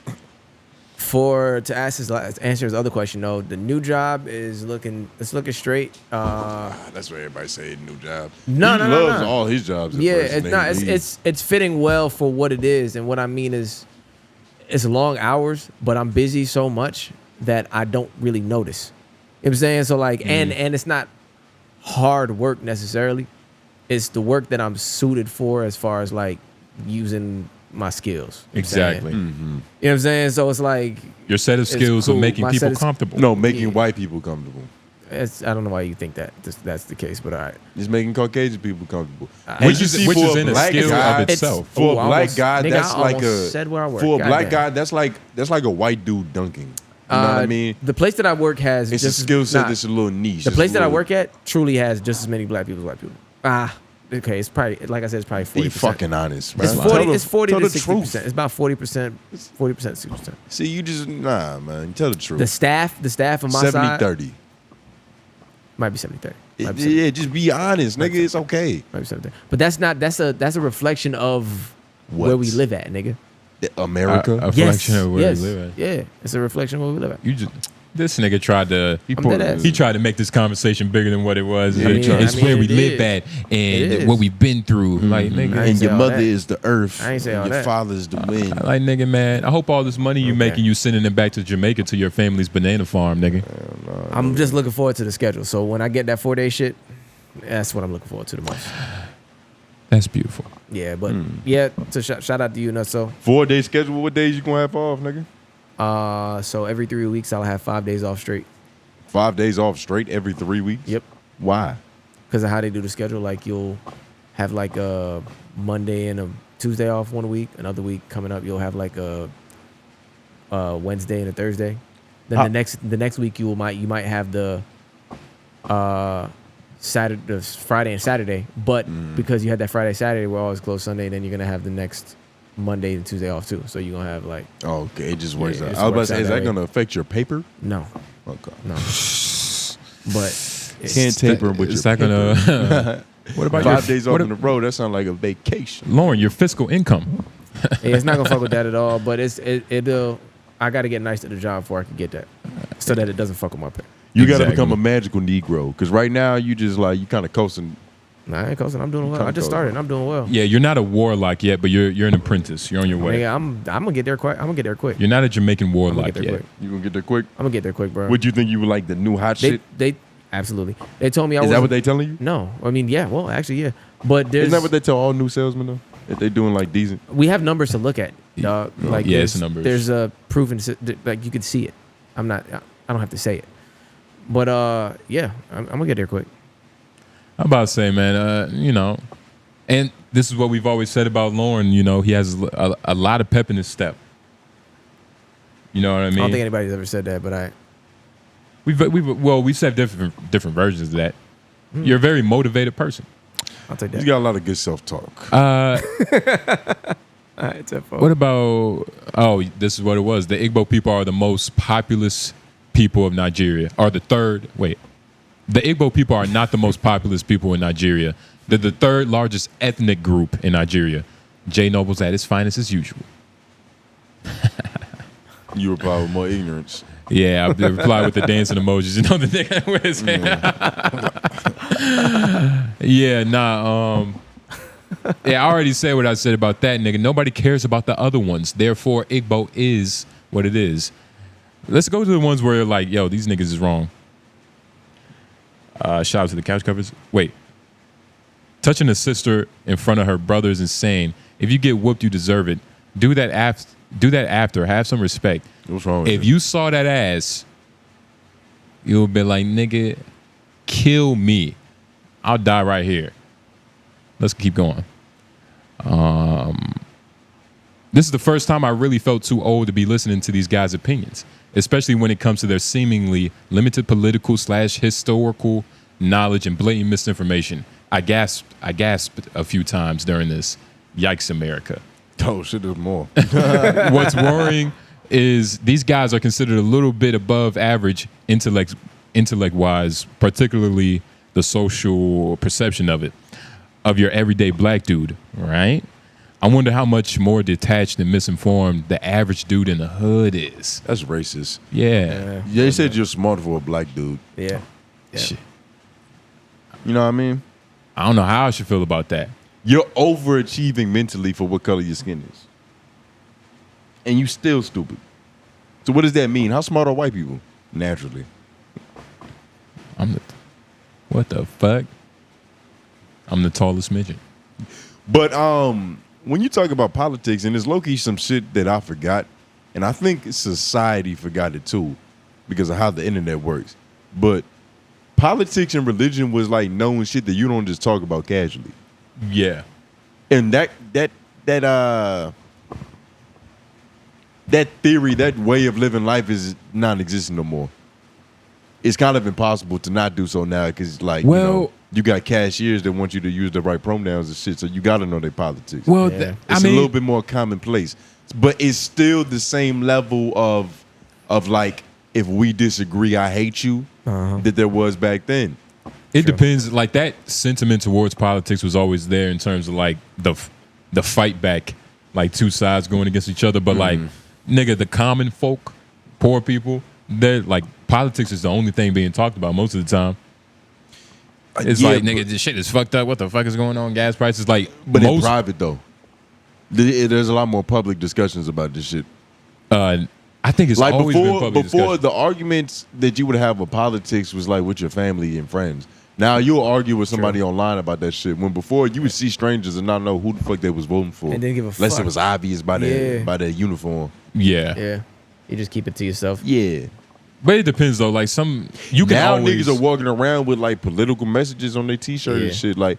[SPEAKER 3] To answer his other question, though, the new job is looking straight.
[SPEAKER 2] That's what everybody say. New job.
[SPEAKER 3] He
[SPEAKER 2] loves all his jobs.
[SPEAKER 3] It's fitting well for what it is, and what I mean is, it's long hours, but I'm busy so much that I don't really notice. You know what I'm saying? So like, and it's not hard work necessarily. It's the work that I'm suited for as far as like using my skills.
[SPEAKER 1] Exactly.
[SPEAKER 3] You know what I'm saying? So it's like
[SPEAKER 1] your set of skills
[SPEAKER 3] cool.
[SPEAKER 1] are making
[SPEAKER 3] My
[SPEAKER 1] people comfortable.
[SPEAKER 2] No, making white people comfortable.
[SPEAKER 3] I don't know why you think that's the case, but all right.
[SPEAKER 2] It's making Caucasian people comfortable.
[SPEAKER 1] Which is in a skill of itself.
[SPEAKER 2] For a black guy, that's like
[SPEAKER 3] said where I work.
[SPEAKER 2] For a black guy, that's like a white dude dunking. You know what I mean?
[SPEAKER 3] The place that I work has
[SPEAKER 2] it's a skill set that's a little niche.
[SPEAKER 3] The place that I work at truly has just as many black people as white people. Okay, it's probably, like I said, it's probably 40%.
[SPEAKER 2] Be fucking honest, man.
[SPEAKER 3] It's 40 to 60%. It's about 40%, 60%.
[SPEAKER 2] See, you just, man. Tell the truth.
[SPEAKER 3] The staff on my side.
[SPEAKER 2] 70-30.
[SPEAKER 3] Might be 70-30.
[SPEAKER 2] Yeah, just be honest, nigga. It's okay.
[SPEAKER 3] Might be 70-30. But that's a reflection of where we live at, nigga.
[SPEAKER 2] America?
[SPEAKER 1] A reflection of where we live at.
[SPEAKER 3] Yeah, it's a reflection of where we live at.
[SPEAKER 1] This nigga tried to he tried to make this conversation bigger than what it was. It's where we live at and what we've been through. Like nigga,
[SPEAKER 2] and your mother is the earth.
[SPEAKER 3] I ain't say all
[SPEAKER 2] and your
[SPEAKER 3] that.
[SPEAKER 2] father's the wind.
[SPEAKER 1] Like nigga, man. I hope all this money you making, you sending it back to Jamaica to your family's banana farm, nigga.
[SPEAKER 3] I'm just looking forward to the schedule. So when I get that 4-day shit, that's what I'm looking forward to the most.
[SPEAKER 1] That's beautiful.
[SPEAKER 3] Yeah, but so shout out to you, Nutso.
[SPEAKER 2] 4-day schedule. What days you gonna have off, nigga?
[SPEAKER 3] So every 3 weeks I'll have 5 days off straight.
[SPEAKER 2] 5 days off straight every 3 weeks?
[SPEAKER 3] Yep.
[SPEAKER 2] Why?
[SPEAKER 3] Because of how they do the schedule. Like you'll have like a Monday and a Tuesday off one week. Another week coming up you'll have like a Wednesday and a Thursday. Then the next week you might have the Friday and Saturday. But because you had that Friday Saturday we're always closed Sunday, then you're gonna have the next Monday and Tuesday off too, so you're gonna have like.
[SPEAKER 2] Oh, okay, it just works out. I was about to say, is that gonna affect your paper?
[SPEAKER 3] No.
[SPEAKER 2] Okay.
[SPEAKER 3] No. But
[SPEAKER 2] can't taper with your paper.
[SPEAKER 1] Gonna. What about
[SPEAKER 2] 5 days off in a row? That sounds like a vacation.
[SPEAKER 1] Lauren, your fiscal income.
[SPEAKER 3] It's not gonna fuck with that at all. But it'll. I gotta get nice to the job before I can get that, so that it doesn't fuck with my pay.
[SPEAKER 2] You gotta become a magical Negro, because right now you just like you kind of coasting.
[SPEAKER 3] Nah, I ain't coasting. I'm doing well. I just started. I'm doing well.
[SPEAKER 1] Yeah, you're not a warlock yet, but you're an apprentice. You're on your way.
[SPEAKER 3] Nigga, I'm gonna get there quick. I'm gonna get there quick.
[SPEAKER 1] You're not a Jamaican warlock yet.
[SPEAKER 2] You gonna get there quick?
[SPEAKER 3] I'm gonna get there quick, bro.
[SPEAKER 2] Would you think you were like the new hot shit?
[SPEAKER 3] They absolutely. They told me I was.
[SPEAKER 2] Is that what they telling you?
[SPEAKER 3] No, I mean yeah. Well, actually yeah. But there's.
[SPEAKER 2] Isn't that what they tell all new salesmen though? If they doing like decent.
[SPEAKER 3] We have numbers to look at, dog. Like
[SPEAKER 1] it's numbers.
[SPEAKER 3] There's a proven like you can see it. I don't have to say it. But yeah, I'm gonna get there quick.
[SPEAKER 1] I'm about to say, man, and this is what we've always said about Lauren. He has a lot of pep in his step. You know what I mean?
[SPEAKER 3] I don't think anybody's ever said that, but
[SPEAKER 1] we've said different versions of that. You're a very motivated person.
[SPEAKER 3] I'll take that.
[SPEAKER 2] He's got a lot of good self-talk.
[SPEAKER 3] All right,
[SPEAKER 1] what about? Oh, this is what it was. The Igbo people are the most populous people of Nigeria. Or the third. Wait. The Igbo people are not the most populous people in Nigeria. They're the third largest ethnic group in Nigeria. J Noble's at his finest as usual.
[SPEAKER 2] You reply with more ignorance.
[SPEAKER 1] Yeah, I reply with the dancing emojis. You know the nigga with his hand. Yeah, nah. Yeah, I already said what I said about that nigga. Nobody cares about the other ones. Therefore, Igbo is what it is. Let's go to the ones where like, yo, these niggas is wrong. Shout out to the couch covers. Wait. Touching a sister in front of her brother is insane. If you get whooped, you deserve it. Do that after. Have some respect.
[SPEAKER 2] What's wrong with
[SPEAKER 1] If you saw that ass, you'll be like, nigga, kill me. I'll die right here. Let's keep going. This is the first time I really felt too old to be listening to these guys' opinions. especially when it comes to their seemingly limited political/historical knowledge and blatant misinformation. I gasped a few times during this. Yikes, America.
[SPEAKER 2] Oh, shit, there's more.
[SPEAKER 1] What's worrying is these guys are considered a little bit above average intellect-wise, particularly the social perception of your everyday black dude, right? I wonder how much more detached and misinformed the average dude in the hood is.
[SPEAKER 2] That's racist.
[SPEAKER 1] Yeah.
[SPEAKER 2] They said you're smart for a black dude.
[SPEAKER 3] Yeah.
[SPEAKER 1] Shit.
[SPEAKER 2] You know what I mean?
[SPEAKER 1] I don't know how I should feel about that.
[SPEAKER 2] You're overachieving mentally for what color your skin is. And you still stupid. So what does that mean? How smart are white people? Naturally.
[SPEAKER 1] What the fuck? I'm the tallest midget.
[SPEAKER 2] But when you talk about politics, and there's low-key some shit that I forgot, and I think society forgot it too because of how the internet works. But politics and religion was like known shit that you don't just talk about casually.
[SPEAKER 1] Yeah.
[SPEAKER 2] And that theory, that way of living life is non-existent no more. It's kind of impossible to not do so now because, like, you got cashiers that want you to use the right pronouns and shit, so you got to know their politics.
[SPEAKER 1] Well,
[SPEAKER 2] it's a little bit more commonplace, but it's still the same level of like, if we disagree, I hate you, that there was back then.
[SPEAKER 1] It depends. Like, that sentiment towards politics was always there in terms of like the fight back, like two sides going against each other. But like, nigga, the common folk, poor people, they're like, politics is the only thing being talked about most of the time. It's like, nigga, this shit is fucked up. What the fuck is going on? Gas prices, like,
[SPEAKER 2] but in private though, there's a lot more public discussions about this shit.
[SPEAKER 1] I think it's like always been public
[SPEAKER 2] before
[SPEAKER 1] discussion.
[SPEAKER 2] The arguments that you would have with politics was like with your family and friends. Now you'll argue with somebody online about that shit. When before you would see strangers and not know who the fuck they was voting for,
[SPEAKER 3] and didn't give a fuck.
[SPEAKER 2] Unless it was obvious by their uniform.
[SPEAKER 1] Yeah.
[SPEAKER 3] You just keep it to yourself.
[SPEAKER 2] Yeah.
[SPEAKER 1] But it depends though. Like, some you can
[SPEAKER 2] now
[SPEAKER 1] always,
[SPEAKER 2] niggas are walking around with like political messages on their t-shirt and shit. Like,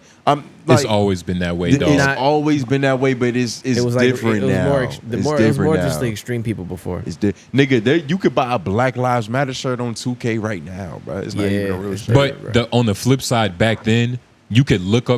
[SPEAKER 1] it's always been that way, though.
[SPEAKER 2] It's always been that way, but it's different now.
[SPEAKER 3] It was more just the extreme people before.
[SPEAKER 2] It's nigga, you could buy a Black Lives Matter shirt on 2K right now, bro. It's not even a real shirt.
[SPEAKER 1] But on the flip side, back then, you could look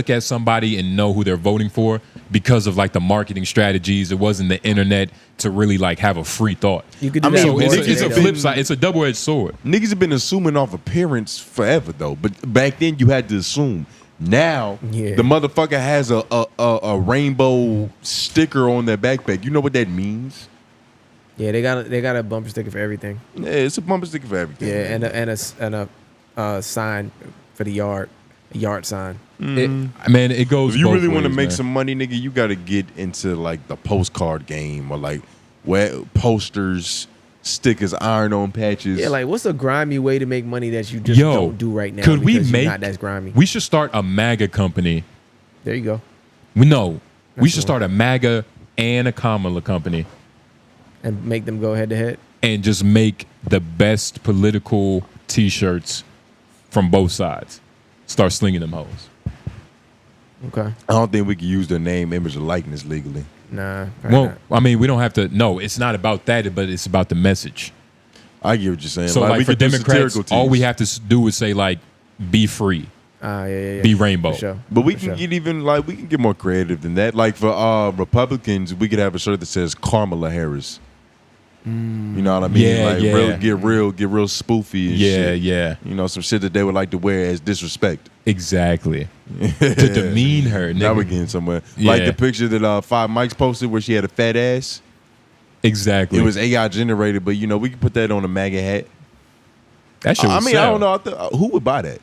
[SPEAKER 1] at somebody and know who they're voting for because of like the marketing strategies. It wasn't the internet to really like have a free thought.
[SPEAKER 3] You could do that.
[SPEAKER 1] So it's a flip side. It's a double-edged sword.
[SPEAKER 2] Niggas have been assuming off appearance forever though, but back then you had to assume. Now the motherfucker has a rainbow sticker on their backpack. You know what that means?
[SPEAKER 3] Yeah, they got a bumper sticker for everything.
[SPEAKER 2] Yeah, it's a bumper sticker for everything.
[SPEAKER 3] Yeah, and a sign for the yard. A yard sign.
[SPEAKER 1] It goes.
[SPEAKER 2] If you really want to
[SPEAKER 1] ways,
[SPEAKER 2] make
[SPEAKER 1] man.
[SPEAKER 2] some money, nigga, you got to get into like the postcard game or like where posters, stickers, iron-on patches.
[SPEAKER 3] Yeah, like what's a grimy way to make money that you just don't do right now?
[SPEAKER 1] Could we
[SPEAKER 3] make not that's grimy?
[SPEAKER 1] We should start a MAGA company.
[SPEAKER 3] There you go.
[SPEAKER 1] We should start a MAGA and a Kamala company,
[SPEAKER 3] and make them go head to head,
[SPEAKER 1] and just make the best political T-shirts from both sides. Start slinging them hoes.
[SPEAKER 3] Okay.
[SPEAKER 2] I don't think we can use their name, image, or likeness legally.
[SPEAKER 3] Nah.
[SPEAKER 1] Well,
[SPEAKER 3] not.
[SPEAKER 1] I mean, we don't have to. No, it's not about that, but it's about the message.
[SPEAKER 2] I get what you're saying.
[SPEAKER 1] So, like
[SPEAKER 2] we
[SPEAKER 1] for
[SPEAKER 2] could do
[SPEAKER 1] Democrats,
[SPEAKER 2] satirical
[SPEAKER 1] all we
[SPEAKER 2] teams.
[SPEAKER 1] have to do is say like, "Be free." Be rainbow.
[SPEAKER 3] For sure.
[SPEAKER 2] But we can get even like we can get more creative than that. Like for Republicans, we could have a shirt that says Kamala Harris. You know what I mean?
[SPEAKER 1] Yeah,
[SPEAKER 2] like
[SPEAKER 1] yeah.
[SPEAKER 2] get real spoofy and shit.
[SPEAKER 1] Yeah.
[SPEAKER 2] You know, some shit that they would like to wear as disrespect.
[SPEAKER 1] Exactly. To demean her, nigga.
[SPEAKER 2] Now we're getting somewhere.
[SPEAKER 1] Yeah.
[SPEAKER 2] Like the picture that Five Mike's posted where she had a fat ass.
[SPEAKER 1] Exactly.
[SPEAKER 2] It was AI generated, but you know, we can put that on a MAGA hat.
[SPEAKER 1] That shit was
[SPEAKER 2] I
[SPEAKER 1] sell.
[SPEAKER 2] don't know. Who would buy that?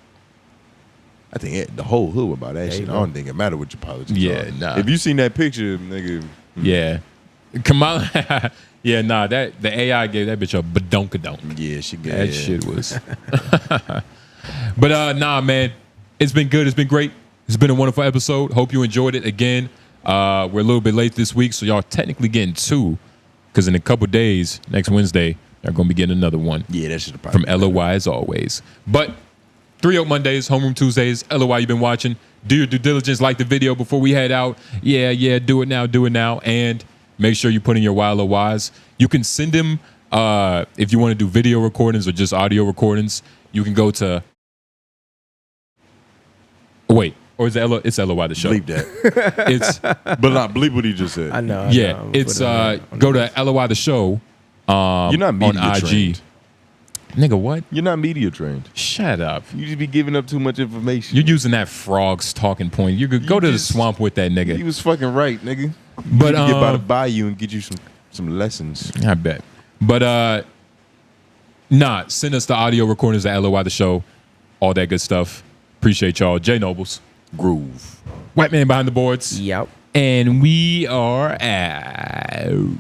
[SPEAKER 2] I think the whole hood would buy that shit. I don't think it matter what your politics are.
[SPEAKER 1] Nah.
[SPEAKER 2] If you seen that picture, nigga.
[SPEAKER 1] Yeah. Kamala. Yeah, nah. The AI gave that bitch a badonkadonk.
[SPEAKER 2] Yeah, she gave
[SPEAKER 1] that shit was. But nah, man. It's been good. It's been great. It's been a wonderful episode. Hope you enjoyed it. Again, we're a little bit late this week, so y'all technically getting two, because in a couple days, next Wednesday, you're gonna be getting another one.
[SPEAKER 2] Yeah, that should probably
[SPEAKER 1] from LOI as always. But 3 Oak Mondays, Homeroom Tuesdays, LOI you've been watching. Do your due diligence, like the video before we head out. Yeah, do it now, and make sure you put in your wild LOIs. You can send them If you want to do video recordings or just audio recordings, you can go to. Wait, or is it it's LOI The Show?
[SPEAKER 2] Bleep that.
[SPEAKER 1] It's
[SPEAKER 2] but not bleep what he just said.
[SPEAKER 3] I know.
[SPEAKER 1] Yeah, it's go to LOI The Show.
[SPEAKER 2] You're not media
[SPEAKER 1] on IG.
[SPEAKER 2] trained.
[SPEAKER 1] Nigga, what?
[SPEAKER 2] You're not media trained.
[SPEAKER 1] Shut up.
[SPEAKER 2] You just be giving up too much information.
[SPEAKER 1] You're using that frog's talking point. You could go to the swamp with that nigga.
[SPEAKER 2] He was fucking right, nigga.
[SPEAKER 1] But
[SPEAKER 2] get by the bayou and get you some lessons.
[SPEAKER 1] I bet. But nah, send us the audio recordings at LOI The Show, all that good stuff. Appreciate y'all. J Nobles,
[SPEAKER 2] Groove,
[SPEAKER 1] White Man Behind the Boards.
[SPEAKER 3] Yep.
[SPEAKER 1] And we are out.